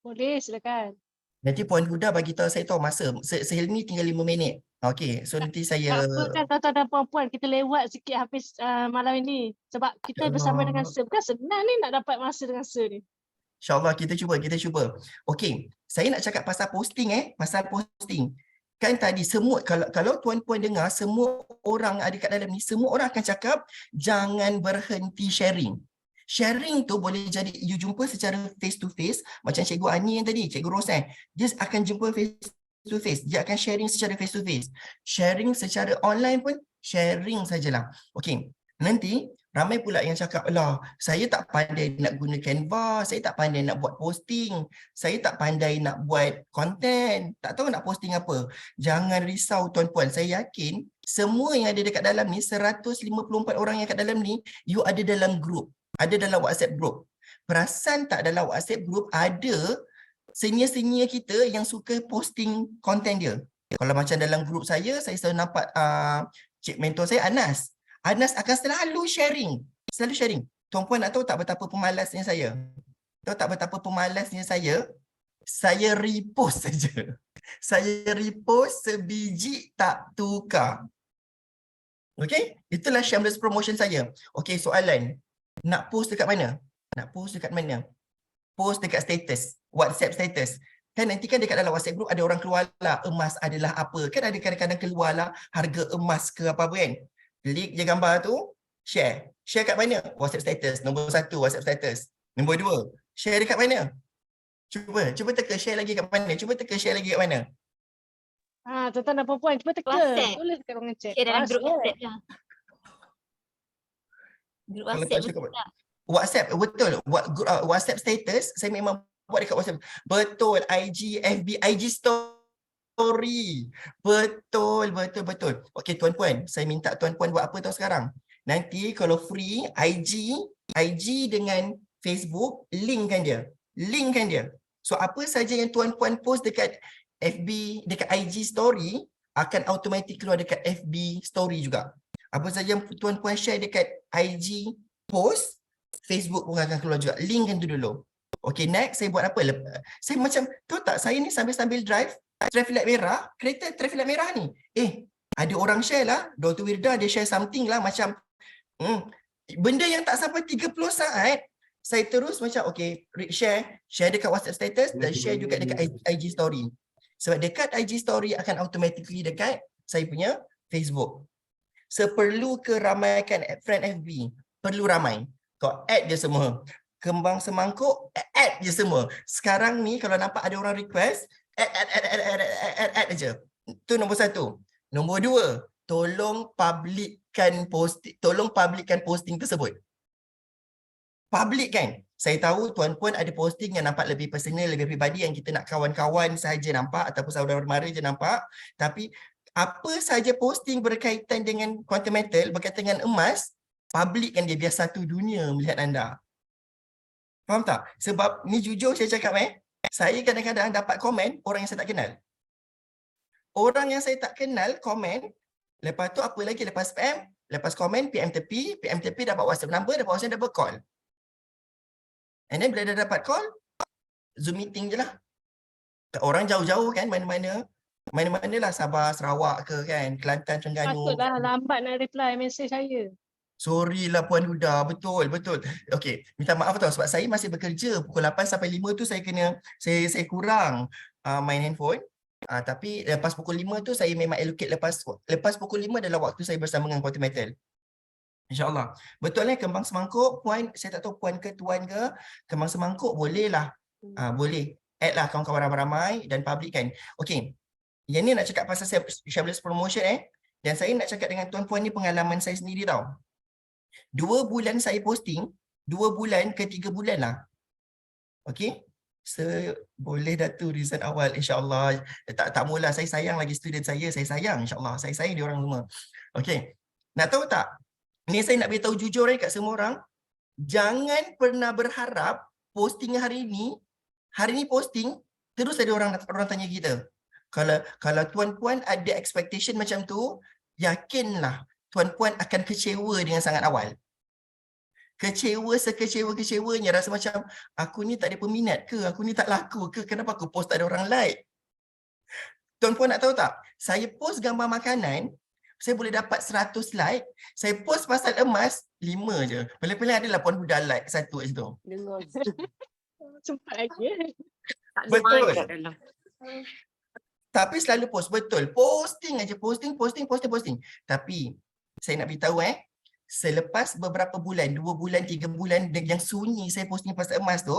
Boleh, silakan. Nanti Puan Huda bagi tahu saya tahu masa. Sehelmi tinggal 5 minit. Okey, so nanti saya Apa kan tuan-tuan dan puan-puan, kita lewat sikit habis malam ini sebab kita bersama dengan Sir. Bukan senang ni nak dapat masa dengan Sir ni. InsyaAllah kita cuba. Okey, saya nak cakap pasal posting pasal posting. Kan tadi semua, kalau tuan-puan dengar, semua orang ada kat dalam ni, semua orang akan cakap jangan berhenti sharing. Sharing tu boleh jadi you jumpa secara face to face, macam Cikgu Ani yang tadi, Cikgu Ros dia akan jumpa face to face, dia akan sharing secara face to face. Sharing secara online pun sharing sajalah. Okey, nanti ramai pula yang cakap, lah saya tak pandai nak guna Canva, saya tak pandai nak buat posting, saya tak pandai nak buat konten, tak tahu nak posting apa. Jangan risau tuan-puan, saya yakin semua yang ada dekat dalam ni, 154 orang yang kat dalam ni, you ada dalam group, ada dalam WhatsApp group. Perasan tak dalam WhatsApp group ada senior-senior kita yang suka posting konten dia. Kalau macam dalam group saya selalu nampak cik mentor saya Anas. Anas akan selalu sharing. Tuan puan nak tahu tak betapa pemalasnya saya? Tahu tak betapa pemalasnya saya? Saya repost saja. Saya repost sebiji tak tukar. Okey? Itulah shameless promotion saya. Okey, soalan. Nak post dekat mana? Post dekat status. WhatsApp status. Kan nanti kan dekat dalam WhatsApp group ada orang keluar lah emas adalah apa. Kan ada kadang-kadang keluar lah harga emas ke apa kan. Klik je gambar tu, share. Share kat mana? WhatsApp status. Nombor 1 WhatsApp status. Nombor 2, share dekat mana? Cuba teka share lagi kat mana? Tuan-tuan dan puan-puan, cuba teka. WhatsApp. Tulis dekat ruangan chat. Share dalam grup WhatsApp lah. Grup Kalau WhatsApp tak share kat betul tak? WhatsApp, betul. WhatsApp status, saya memang buat dekat WhatsApp. Betul, IG, FB, IG story. Betul. Okey tuan-puan, saya minta tuan-puan buat apa tahu sekarang? Nanti kalau free, IG dengan Facebook, linkkan dia. So apa saja yang tuan-puan post dekat FB, dekat IG story, akan automatik keluar dekat FB story juga. Apa saja yang tuan-puan share dekat IG post, Facebook pun akan keluar juga. Linkkan tu dulu. Okay, next saya buat apa? Saya macam, tahu tak, saya ni sambil drive, traffic light merah, kereta traffic light merah ni. Ada orang share lah, Dr. Wirda dia share something lah macam, benda yang tak sampai 30 saat, saya terus macam, okay, share dekat WhatsApp status dan share juga dekat IG story. Sebab dekat IG story akan automatically dekat saya punya Facebook. Seperlu ke ramaikan friend FB, perlu ramai. Kau add je semua. Kembang semangkuk, add je semua. Sekarang ni kalau nampak ada orang request, add je. Itu nombor 1. Nombor 2, tolong publikkan posting tersebut. Public kan? Saya tahu tuan-puan ada posting yang nampak lebih personal, lebih pribadi yang kita nak kawan-kawan sahaja nampak ataupun saudara mara je nampak. Tapi apa sahaja posting berkaitan dengan quantum metal, berkaitan dengan emas, publikkan dia biar satu dunia melihat anda. Faham tak? Sebab ni jujur saya cakap saya kadang-kadang dapat komen orang yang saya tak kenal. Orang yang saya tak kenal komen, lepas tu apa lagi lepas spam, lepas komen PM tepi dapat WhatsApp number, dapat WhatsApp dapat call. And then bila dah dapat call, Zoom meeting je lah. Orang jauh-jauh kan, mana-mana lah, Sabah, Sarawak ke kan, Kelantan, Terengganu. Patutlah lambat nak reply mesej saya. Sorry lah Puan Huda, betul. Okey, minta maaf tau sebab saya masih bekerja pukul 8 sampai 5 tu saya kurang main handphone. Tapi lepas pukul 5 tu saya memang allocate lepas pukul 5 adalah waktu saya bersama dengan Quantum Metal. InsyaAllah. Betul kembang semangkuk, Puan, saya tak tahu Puan ke Tuan ke, kembang semangkuk boleh lah. Boleh. Add lah kawan-kawan ramai-ramai dan publikkan. Okey. Yang ni nak cakap pasal shameless promotion dan saya nak cakap dengan tuan-puan ni pengalaman saya sendiri tau. 2 bulan saya posting, 2 bulan ke 3 bulan lah. Okey. Boleh dah tu reason awal insya-Allah. Tak mula saya sayang lagi student saya sayang insya-Allah. Saya sayang dia orang semua. Okey. Nak tahu tak? Ni saya nak beritahu jujur kat semua orang. Jangan pernah berharap posting hari ni posting terus ada orang tanya kita. Kalau tuan-puan ada expectation macam tu, yakinlah tuan-puan akan kecewa dengan sangat awal. Kecewa sekecewa-kecewanya, rasa macam aku ni tak ada peminat ke, aku ni tak laku ke, kenapa aku post tak ada orang like. Tuan-puan nak tahu tak, saya post gambar makanan, saya boleh dapat 100 like, saya post pasal emas 5 je. Paling-paling adalah Puan Huda like 1 kat situ. Dengar. Sempat lagi. Betul. Tapi selalu post, betul. Posting aja, posting. Tapi saya nak beritahu selepas beberapa bulan, 2 bulan, 3 bulan yang sunyi saya posting pasal emas tu,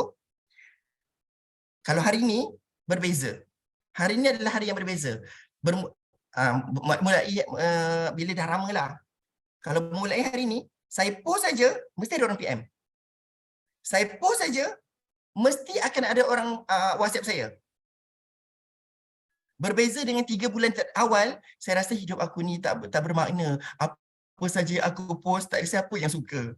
kalau hari ni berbeza. Hari ni adalah hari yang berbeza. Mulai bila dah ramai lah. Kalau mulai hari ni, saya post saja mesti ada orang PM. Saya post saja mesti akan ada orang WhatsApp saya. Berbeza dengan 3 bulan awal, saya rasa hidup aku ni tak bermakna. Apa saja aku post, tak ada siapa yang suka.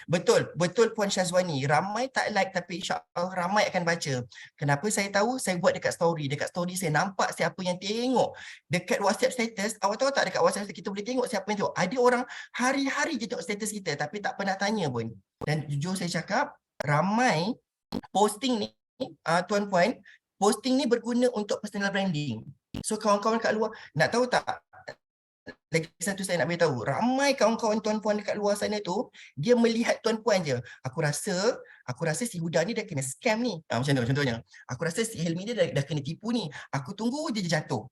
Betul Puan Syazwani. Ramai tak like tapi insya-Allah ramai akan baca. Kenapa saya tahu? Saya buat dekat story. Dekat story saya nampak siapa yang tengok. Dekat WhatsApp status, awak tahu tak dekat WhatsApp status kita boleh tengok siapa yang tengok. Ada orang hari-hari je tengok status kita tapi tak pernah tanya pun. Dan jujur saya cakap, ramai posting ni tuan-puan, posting ni berguna untuk personal branding. So kawan-kawan kat luar nak tahu tak? Lagi satu saya nak beritahu, ramai kawan-kawan tuan-puan dekat luar sana tu, dia melihat tuan-puan je. Aku rasa si Huda ni dah kena scam ni. Macam tu contohnya. Aku rasa si Helmi ni dah kena tipu ni. Aku tunggu je dia jatuh.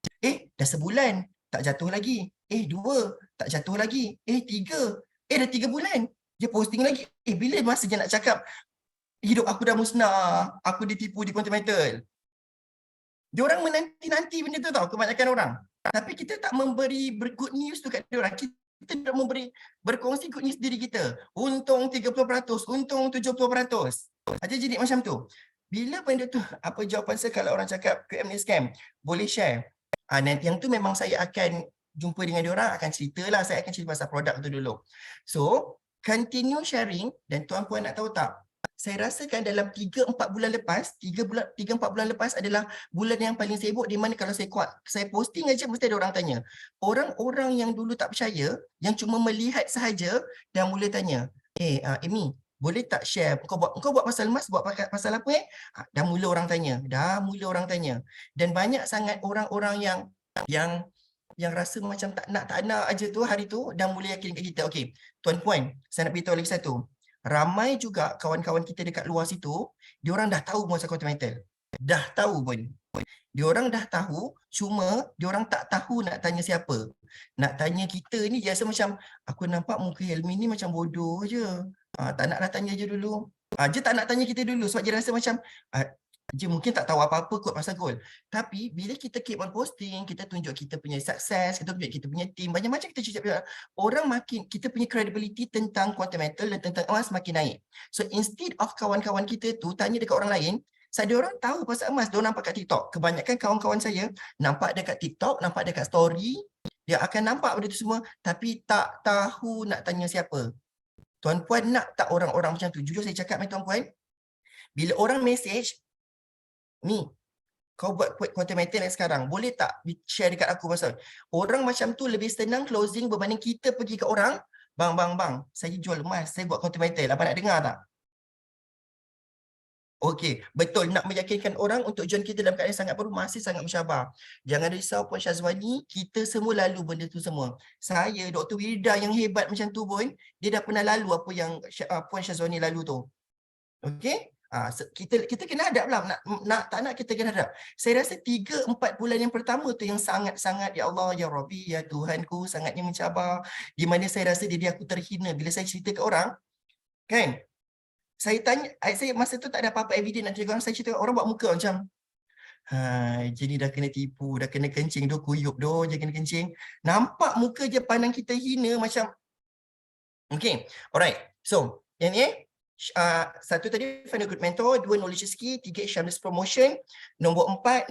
Dah sebulan, tak jatuh lagi. 2, tak jatuh lagi. 3, dah 3 bulan. Dia posting lagi. Bila masa dia nak cakap, hidup aku dah musnah, aku ditipu di konten mental. Diorang menanti-nanti benda tu tau, kebanyakan orang. Tapi kita tak memberi good news tu kat diorang. Kita tak berkongsi good news diri kita. Untung 30%, untung 70%. Aja jadi macam tu. Bila benda tu, apa jawapan saya kalau orang cakap QM ni scam? Boleh share. Nanti yang tu memang saya akan jumpa dengan diorang, akan ceritalah. Saya akan cerita pasal produk tu dulu. So, continue sharing. Dan tuan-puan nak tahu tak? Saya rasakan dalam 3-4 bulan lepas, 3-4 bulan lepas adalah bulan yang paling sibuk di mana kalau saya posting aja mesti ada orang tanya. Orang-orang yang dulu tak percaya, yang cuma melihat sahaja dan mula tanya, Amy, boleh tak share kau buat pasal emas, buat pasal apa Dah mula orang tanya. Dan banyak sangat orang-orang yang rasa macam tak nak aja tu hari tu dan mula yakin kat kita. Okey, tuan-puan, saya nak beritahu lagi satu. Ramai juga kawan-kawan kita dekat luar situ, diorang dah tahu pasal konten mental. Dah tahu pun. Diorang dah tahu, cuma diorang tak tahu nak tanya siapa. Nak tanya kita ni dia rasa macam, aku nampak muka Helmi ni macam bodoh je. Tak nak tanya je dulu. Dia tak nak tanya kita dulu sebab dia rasa macam, dia mungkin tak tahu apa-apa kot pasal goal. Tapi bila kita keep on posting, kita tunjuk kita punya sukses, kita tunjuk kita punya team, banyak macam kita cakap, orang makin, kita punya credibility tentang konten mental dan tentang emas makin naik. So instead of kawan-kawan kita tu tanya dekat orang lain, saya orang tahu pasal emas, dia nampak kat TikTok. Kebanyakan kawan-kawan saya nampak dekat TikTok, nampak dekat story, dia akan nampak benda tu semua tapi tak tahu nak tanya siapa. Tuan-puan nak tak orang-orang macam tu? Jujur saya cakap tuan-puan, bila orang message, ni, kau buat konten mental yang sekarang, boleh tak share dekat aku pasal orang macam tu lebih senang closing berbanding kita pergi ke orang, bang, saya jual emas, saya buat konten mental, apa nak dengar tak? Okey, betul, nak meyakinkan orang untuk join kita dalam keadaan sangat perlu, masih sangat mencabar. Jangan risau Puan Syazwani, kita semua lalu benda tu semua. Saya, Dr. Wirda yang hebat macam tu pun, dia dah pernah lalu apa yang Puan Syazwani lalu tu. Okey? Kita kena hadap lah, tak nak kita kena hadap. Saya rasa 3-4 bulan yang pertama tu yang sangat-sangat, ya Allah, ya Rabbi, ya Tuhanku, sangatnya mencabar. Di mana saya rasa diri aku terhina bila saya cerita ke orang, kan? Saya tanya, saya masa tu tak ada apa-apa evidence nak cerita orang, saya cerita orang buat muka macam, jadi dah kena tipu, dah kena kencing, dah kuyup, dah kena kencing. Nampak muka je pandang kita hina macam, okay, alright. So, yang ni, satu tadi find a good mentor, 2 knowledge ski, 3 shameless promotion, nombor 4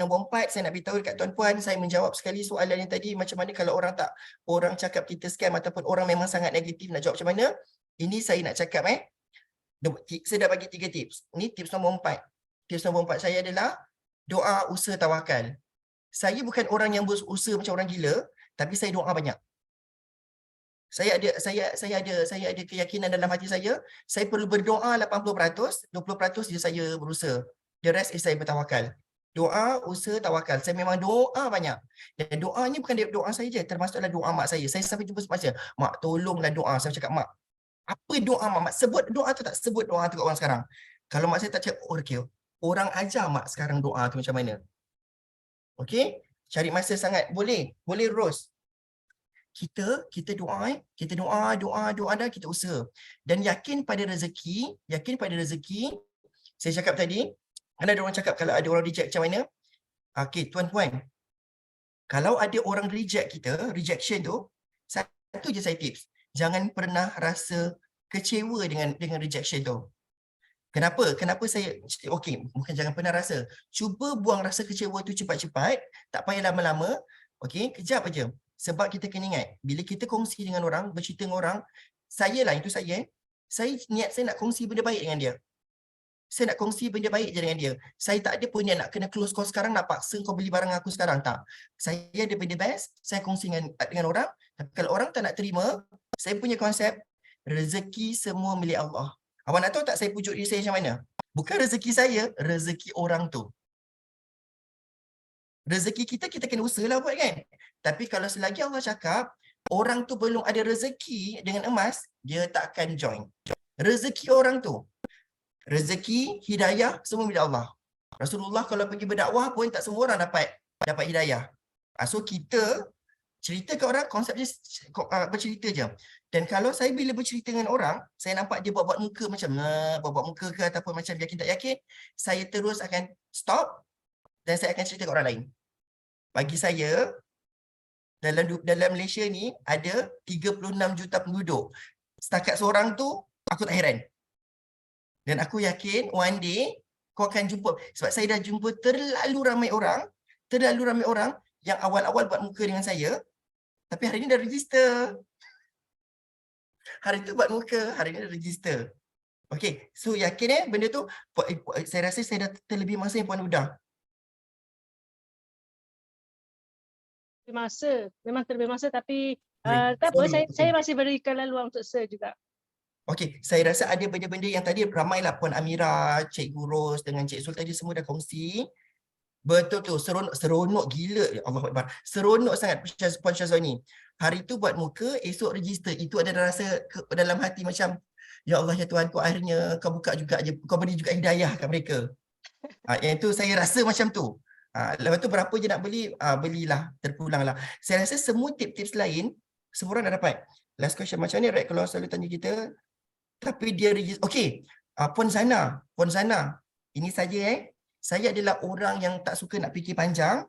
saya nak beritahu dekat tuan-puan, saya menjawab sekali soalan yang tadi, macam mana kalau orang cakap kita scam ataupun orang memang sangat negatif, nak jawab macam mana. Ini saya nak cakap saya dah bagi 3 tips. Ini tips nombor 4. Tips nombor 4 saya adalah doa, usaha, tawakal. Saya bukan orang yang berusaha macam orang gila, tapi saya doa banyak. Saya ada keyakinan dalam hati saya perlu berdoa 80%, 20% je saya berusaha. The rest is saya bertawakal. Doa, usaha, tawakal. Saya memang doa banyak. Dan doa ni bukan doa saya je, termasuklah doa mak saya. Saya sampai jumpa mak saya, mak tolonglah doa. Saya cakap, mak, apa doa mak? Sebut doa tu tak? Sebut doa tu kat orang sekarang. Kalau mak saya tak cakap, okay, orang ajar mak sekarang doa tu macam mana. Okay? Cari masa sangat. Boleh Ros. Kita doa, dan kita usaha. Dan yakin pada rezeki, saya cakap tadi, ada orang cakap kalau ada orang reject macam mana? Okay, tuan-puan, kalau ada orang reject kita, rejection tu, satu je saya tips. Jangan pernah rasa kecewa dengan rejection tu. Kenapa saya, okay, bukan jangan pernah rasa. Cuba buang rasa kecewa tu cepat-cepat, tak payah lama-lama, okay, kejap aja. Sebab kita kena ingat, bila kita kongsi dengan orang, bercerita dengan orang, saya lah, itu saya niat saya nak kongsi benda baik dengan dia. Saya nak kongsi benda baik je dengan dia. Saya tak ada pun yang nak kena close kau sekarang, nak paksa kau beli barang aku sekarang, tak. Saya ada benda best, saya kongsi dengan orang. Tapi kalau orang tak nak terima, saya punya konsep, rezeki semua milik Allah. Awak nak tahu tak saya pujuk diri saya macam mana? Bukan rezeki saya, rezeki orang tu. Rezeki kita kena usahalah buat kan. Tapi kalau selagi Allah cakap, orang tu belum ada rezeki dengan emas, dia tak akan join. Rezeki orang tu. Rezeki, hidayah, semua milik Allah. Rasulullah kalau pergi berdakwah pun tak semua orang dapat hidayah. So kita cerita ke orang, konsep dia bercerita je. Dan kalau saya bila bercerita dengan orang, saya nampak dia buat muka macam buat muka ke ataupun macam yakin tak yakin, saya terus akan stop dan saya akan cerita ke orang lain. Bagi saya, dalam Malaysia ni ada 36 juta penduduk. Setakat seorang tu, aku tak heran. Dan aku yakin one day kau akan jumpa, sebab saya dah jumpa terlalu ramai orang yang awal-awal buat muka dengan saya, tapi hari ni dah register. Hari tu buat muka, hari ni dah register. Okay, so yakin benda tu, saya rasa saya dah terlebih masa yang Puan Huda. Memang terlebih masa, tapi tak apa, saya masih berikan laluan untuk Sir juga. Okey, saya rasa ada benda-benda yang tadi ramailah Puan Amira, Cikgu Ros dengan Cik Sul tadi semua dah kongsi. Betul tu, seronok gila. Ya Allah Akbar. Seronok sangat Puan Syazwani. Hari tu buat muka, esok register. Itu ada rasa dalam hati macam, ya Allah ya Tuhan, kau akhirnya kau buka juga je, kau beri juga hidayah kat mereka. Yang tu saya rasa macam tu. Lepas tu berapa je nak beli, belilah, terpulanglah. Saya rasa semua tips-tips lain, semua orang dah dapat. Last question, macam ni Rek kalau selalu tanya kita, tapi dia register. Okey, Puan Zana, ini saja saya adalah orang yang tak suka nak fikir panjang.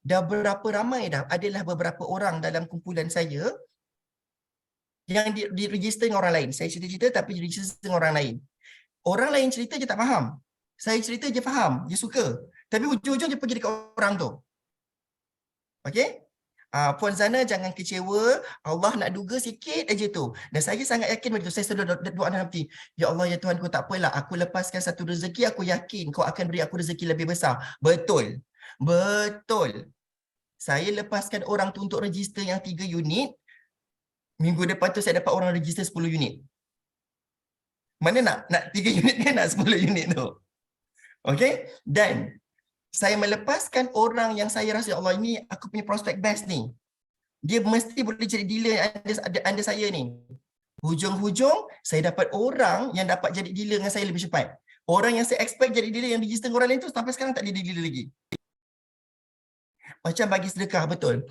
Dah berapa ramai dah, adalah beberapa orang dalam kumpulan saya yang diregister dengan orang lain. Saya cerita-cerita tapi diregister dengan orang lain. Orang lain cerita je tak faham. Saya cerita je faham, dia suka. Tapi ujung-ujung dia pergi dekat orang tu. Okey? Puan Zana jangan kecewa, Allah nak duga sikit aja tu. Dan saya sangat yakin begitu. Saya selalu doa dalam hati, ya Allah ya Tuhan, kau tak apalah, aku lepaskan satu rezeki, aku yakin kau akan beri aku rezeki lebih besar. Betul. Saya lepaskan orang tu untuk register yang 3 unit. Minggu depan tu saya dapat orang register 10 unit. Mana nak 3 unit kan, nak 10 unit tu. Okey? Dan saya melepaskan orang yang saya rasa, Allah ini aku punya prospek best ni. Dia mesti boleh jadi dealer under saya ni. Hujung-hujung saya dapat orang yang dapat jadi dealer dengan saya lebih cepat. Orang yang saya expect jadi dealer yang register dengan orang lain tu sampai sekarang tak jadi dealer lagi. Macam bagi sedekah, betul.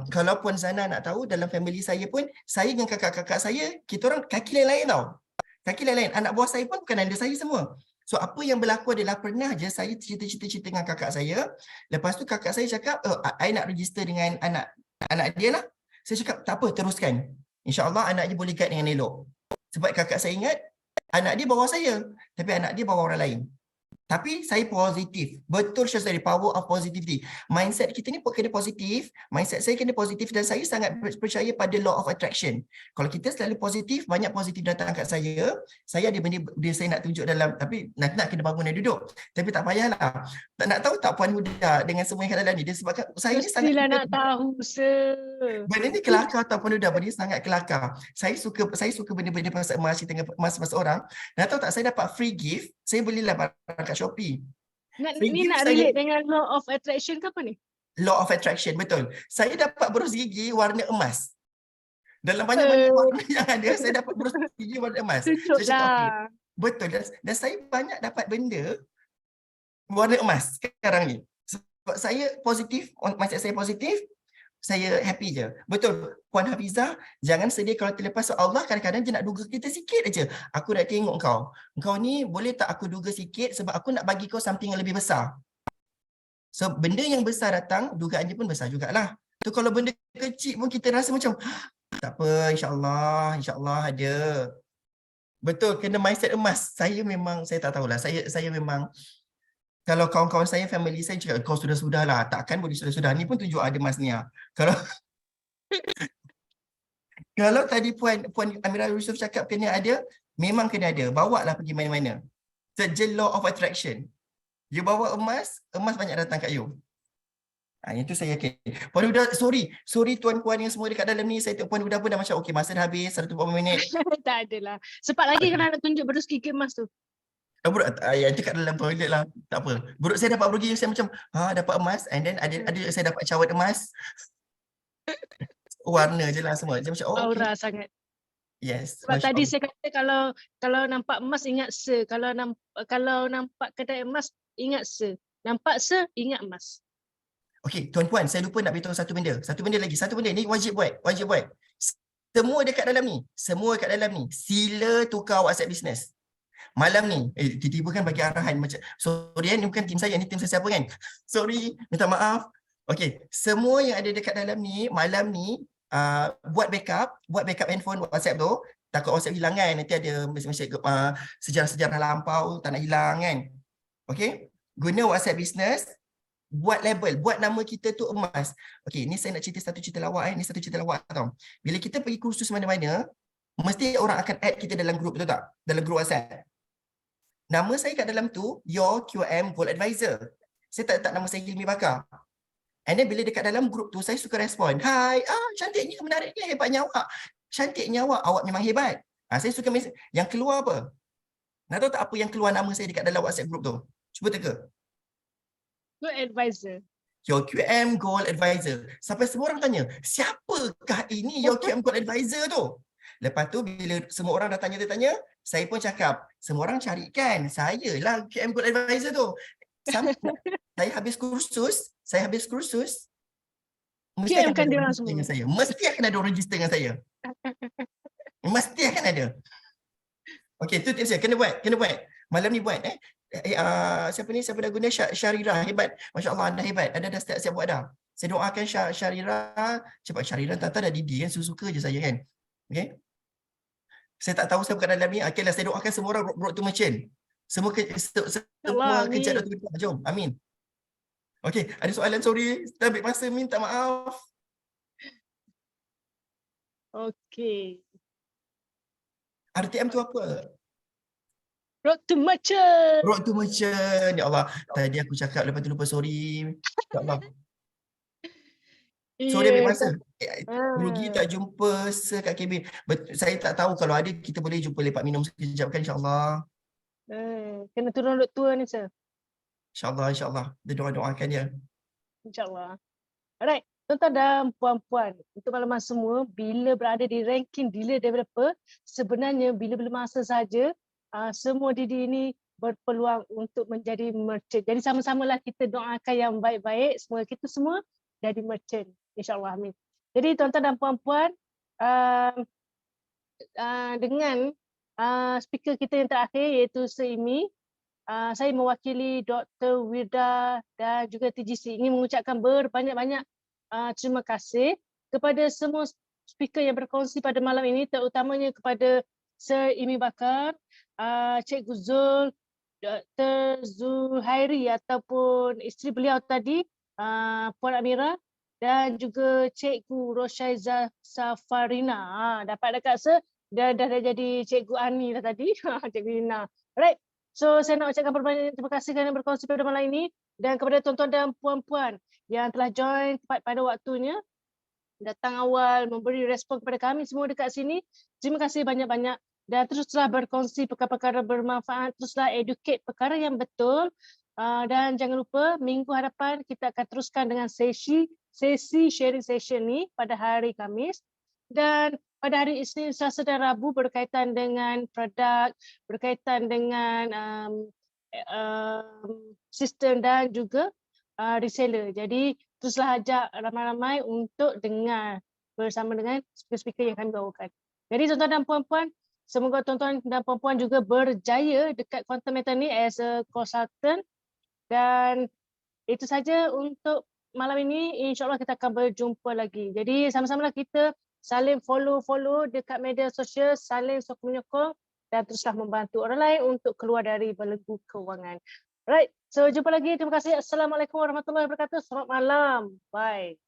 Kalau Puan Zana nak tahu, dalam family saya pun, saya dengan kakak-kakak saya, kita orang kaki lain-lain tau. Kaki lain-lain. Anak buah saya pun bukan under saya semua. So apa yang berlaku adalah pernah je saya cerita-cerita dengan kakak saya. Lepas tu kakak saya cakap, I nak register dengan anak dia lah. Saya cakap, tak apa, teruskan. InsyaAllah anak dia boleh guide dengan elok. Sebab kakak saya ingat, anak dia bawa saya. Tapi anak dia bawa orang lain. Tapi saya positif. Betul Syazwani, power of positivity. Mindset kita ni kena positif. Mindset saya kena positif dan saya sangat percaya pada law of attraction. Kalau kita selalu positif, banyak positif datang kat saya. Saya ada benda saya nak tunjuk dalam, tapi nak kena bangun dan duduk. Tapi tak payahlah. Tak nak tahu tak Puan Huda dengan semua yang kat dalam ni, dia sebabkan saya ni sangat... Mestilah nak tahu, Sir. Benda ni kelakar tau Puan Huda, benda ni sangat kelakar. Saya suka benda-benda pasal emas, cerita emas orang. Nak tahu tak, saya dapat free gift, saya belilah barang kat Shopee. Ni nak relate dengan law of attraction ke apa ni? Law of attraction, betul. Saya dapat berus gigi warna emas. Dalam banyak-banyak warna yang ada, saya dapat berus gigi warna emas. Saya cakap, okay. Betul. Dan saya banyak dapat benda warna emas sekarang ni. Sebab saya positif, mindset saya positif, saya happy je. Betul, Puan Hafizah, jangan sedih kalau terlepas. Allah kadang-kadang dia nak duga kita sikit aja. Aku nak tengok kau. Kau ni boleh tak aku duga sikit sebab aku nak bagi kau something yang lebih besar. So, benda yang besar datang, dugaannya pun besar jugalah. So, kalau benda kecil pun kita rasa macam, tak apa, insyaAllah ada. Betul, kena mindset emas. Saya tak tahulah. Saya memang, kalau kawan-kawan saya, family saya cakap, kau sudah-sudah lah. Takkan boleh sudah-sudah. Ni pun tunjuk ada emas ni lah. Kalau Kalau tadi Puan Amira Yusof cakap kena ada, memang kena ada. Bawa lah pergi mana-mana. Saja law of attraction. You bawa emas, emas banyak datang kat you. Itu saya yakin. Puan Huda, sorry tuan-puan yang semua dekat dalam ni, saya tengok Puan Huda pun dah macam okey, masa dah habis 140 minit. Tak adalah. Sempat lagi kena nak tunjuk baru sikit emas tu. Buruk, yang dekat dalam toilet lah. Tak apa. Buruk saya dapat pergi, saya macam, dapat emas. And then ada saya dapat cawat emas. Warna je lah semua. Dia macam, Aura okay. sangat. Yes. Sebab tadi saya kata kalau nampak emas ingat se. Kalau nampak kedai emas ingat se. Nampak se ingat emas. Okey, tuan-puan, saya lupa nak beritahu satu benda. Satu benda ni wajib buat. Semua dekat dalam ni. Sila tukar WhatsApp business. Malam ni, tiba-tiba kan bagi arahan macam, sorry ni bukan tim saya, ni tim saya siapa kan? Sorry, minta maaf. Okey, semua yang ada dekat dalam ni, malam ni, buat backup handphone WhatsApp tu. Takut WhatsApp hilang kan, nanti ada sejarah-sejarah lampau tak nak hilang kan. Okey, guna WhatsApp business, buat label, buat nama kita tu emas. Okey, ni saya nak cerita satu cerita lawak ni satu cerita lawak tau. Bila kita pergi kursus mana-mana, mesti orang akan add kita dalam grup, betul tak? Dalam grup WhatsApp. Nama saya kat dalam tu, Your QM Gold Advisor. Saya tak letak nama saya Hilmi Bakar. And then bila dekat dalam grup tu, saya suka respon. Hai, cantiknya, menariknya, hebatnya awak. Cantiknya awak memang hebat. Saya suka mesej. Yang keluar apa? Nak tahu tak apa yang keluar nama saya dekat dalam WhatsApp grup tu? Cuba teka. Good advisor. Your QM Gold Advisor. Sampai semua orang tanya, siapakah ini Your QM Gold Advisor tu? Lepas tu bila semua orang dah tanya, saya pun cakap, semua orang carikan, saya lah QM Gold Advisor tu. Sampai saya habis kursus, mesti akan ada orang register dengan saya. Mesti akan ada orang register dengan saya. Mesti akan ada. Okey, tu tips saya. Kena buat. Malam ni buat. Siapa dah guna Syarira, hebat. Masya Allah, anda hebat. Anda dah siap buat dah. Saya doakan Syarira, cepat Syarira, Tata dah didi kan, suka je saya kan. Okey. Saya tak tahu saya bukan dalam ni. Okeylah, saya doakan semua orang road to merchant. Semua kerja tu. Jom, amin. Okey, ada soalan, sorry. Dah ambil masa, minta maaf. Okey. RTM tu apa? Road to merchant. Road to merchant. Ya Allah, tadi aku cakap lepas tu lupa, sorry. Ya Allah. Sorry ambil masa. Rugi tak jumpa kat KB. Saya tak tahu, kalau ada kita boleh jumpa lepak minum sekejap kan, insyaAllah. Kena turun road tour ni, sir. InsyaAllah. Dia doakan dia. InsyaAllah. Alright. Tuan-tuan dan puan-puan, untuk makluman semua, bila berada di ranking dealer developer, sebenarnya bila masa saja, semua diri ini berpeluang untuk menjadi merchant. Jadi sama-samalah kita doakan yang baik-baik, semoga kita semua jadi merchant. InsyaAllah, amin. Jadi tuan-tuan dan puan-puan, dengan speaker kita yang terakhir iaitu Seimi, saya mewakili Dr. Wirda dan juga TGC ingin mengucapkan berbanyak-banyak terima kasih kepada semua speaker yang berkongsi pada malam ini, terutamanya kepada Sir Imi Bakar, Cikgu Zul, Dr. Zuhairi ataupun isteri beliau tadi, Puan Amira, dan juga Cikgu Roshaiza Safarina. Dapat dekat Sir, dah jadi Cikgu Ani dah tadi, Cikgu Rina. Alright, so saya nak ucapkan berbanyak terima kasih kerana berkongsi pada malam ini, dan kepada tuan-tuan dan puan-puan yang telah join tepat pada waktunya, datang awal, memberi respon kepada kami semua dekat sini. Terima kasih banyak-banyak dan teruslah berkongsi perkara-perkara bermanfaat, teruslah educate perkara yang betul, dan jangan lupa minggu hadapan kita akan teruskan dengan sesi sharing session ni pada hari Khamis, dan pada hari Isnin, Selasa dan Rabu berkaitan dengan produk, berkaitan dengan sistem dan juga reseller. Jadi teruslah ajak ramai-ramai untuk dengar bersama dengan speaker-speaker yang kami bawakan. Jadi tuan-tuan dan puan-puan, semoga tuan-tuan dan puan-puan juga berjaya dekat Quantum Meta ni as a consultant. Dan itu saja untuk malam ini. InsyaAllah kita akan berjumpa lagi. Jadi sama-samalah kita saling follow dekat media sosial, saling sokong-menyokong dan teruslah membantu orang lain untuk keluar dari belenggu kewangan. Right, so jumpa lagi. Terima kasih. Assalamualaikum warahmatullahi wabarakatuh. Selamat malam. Bye.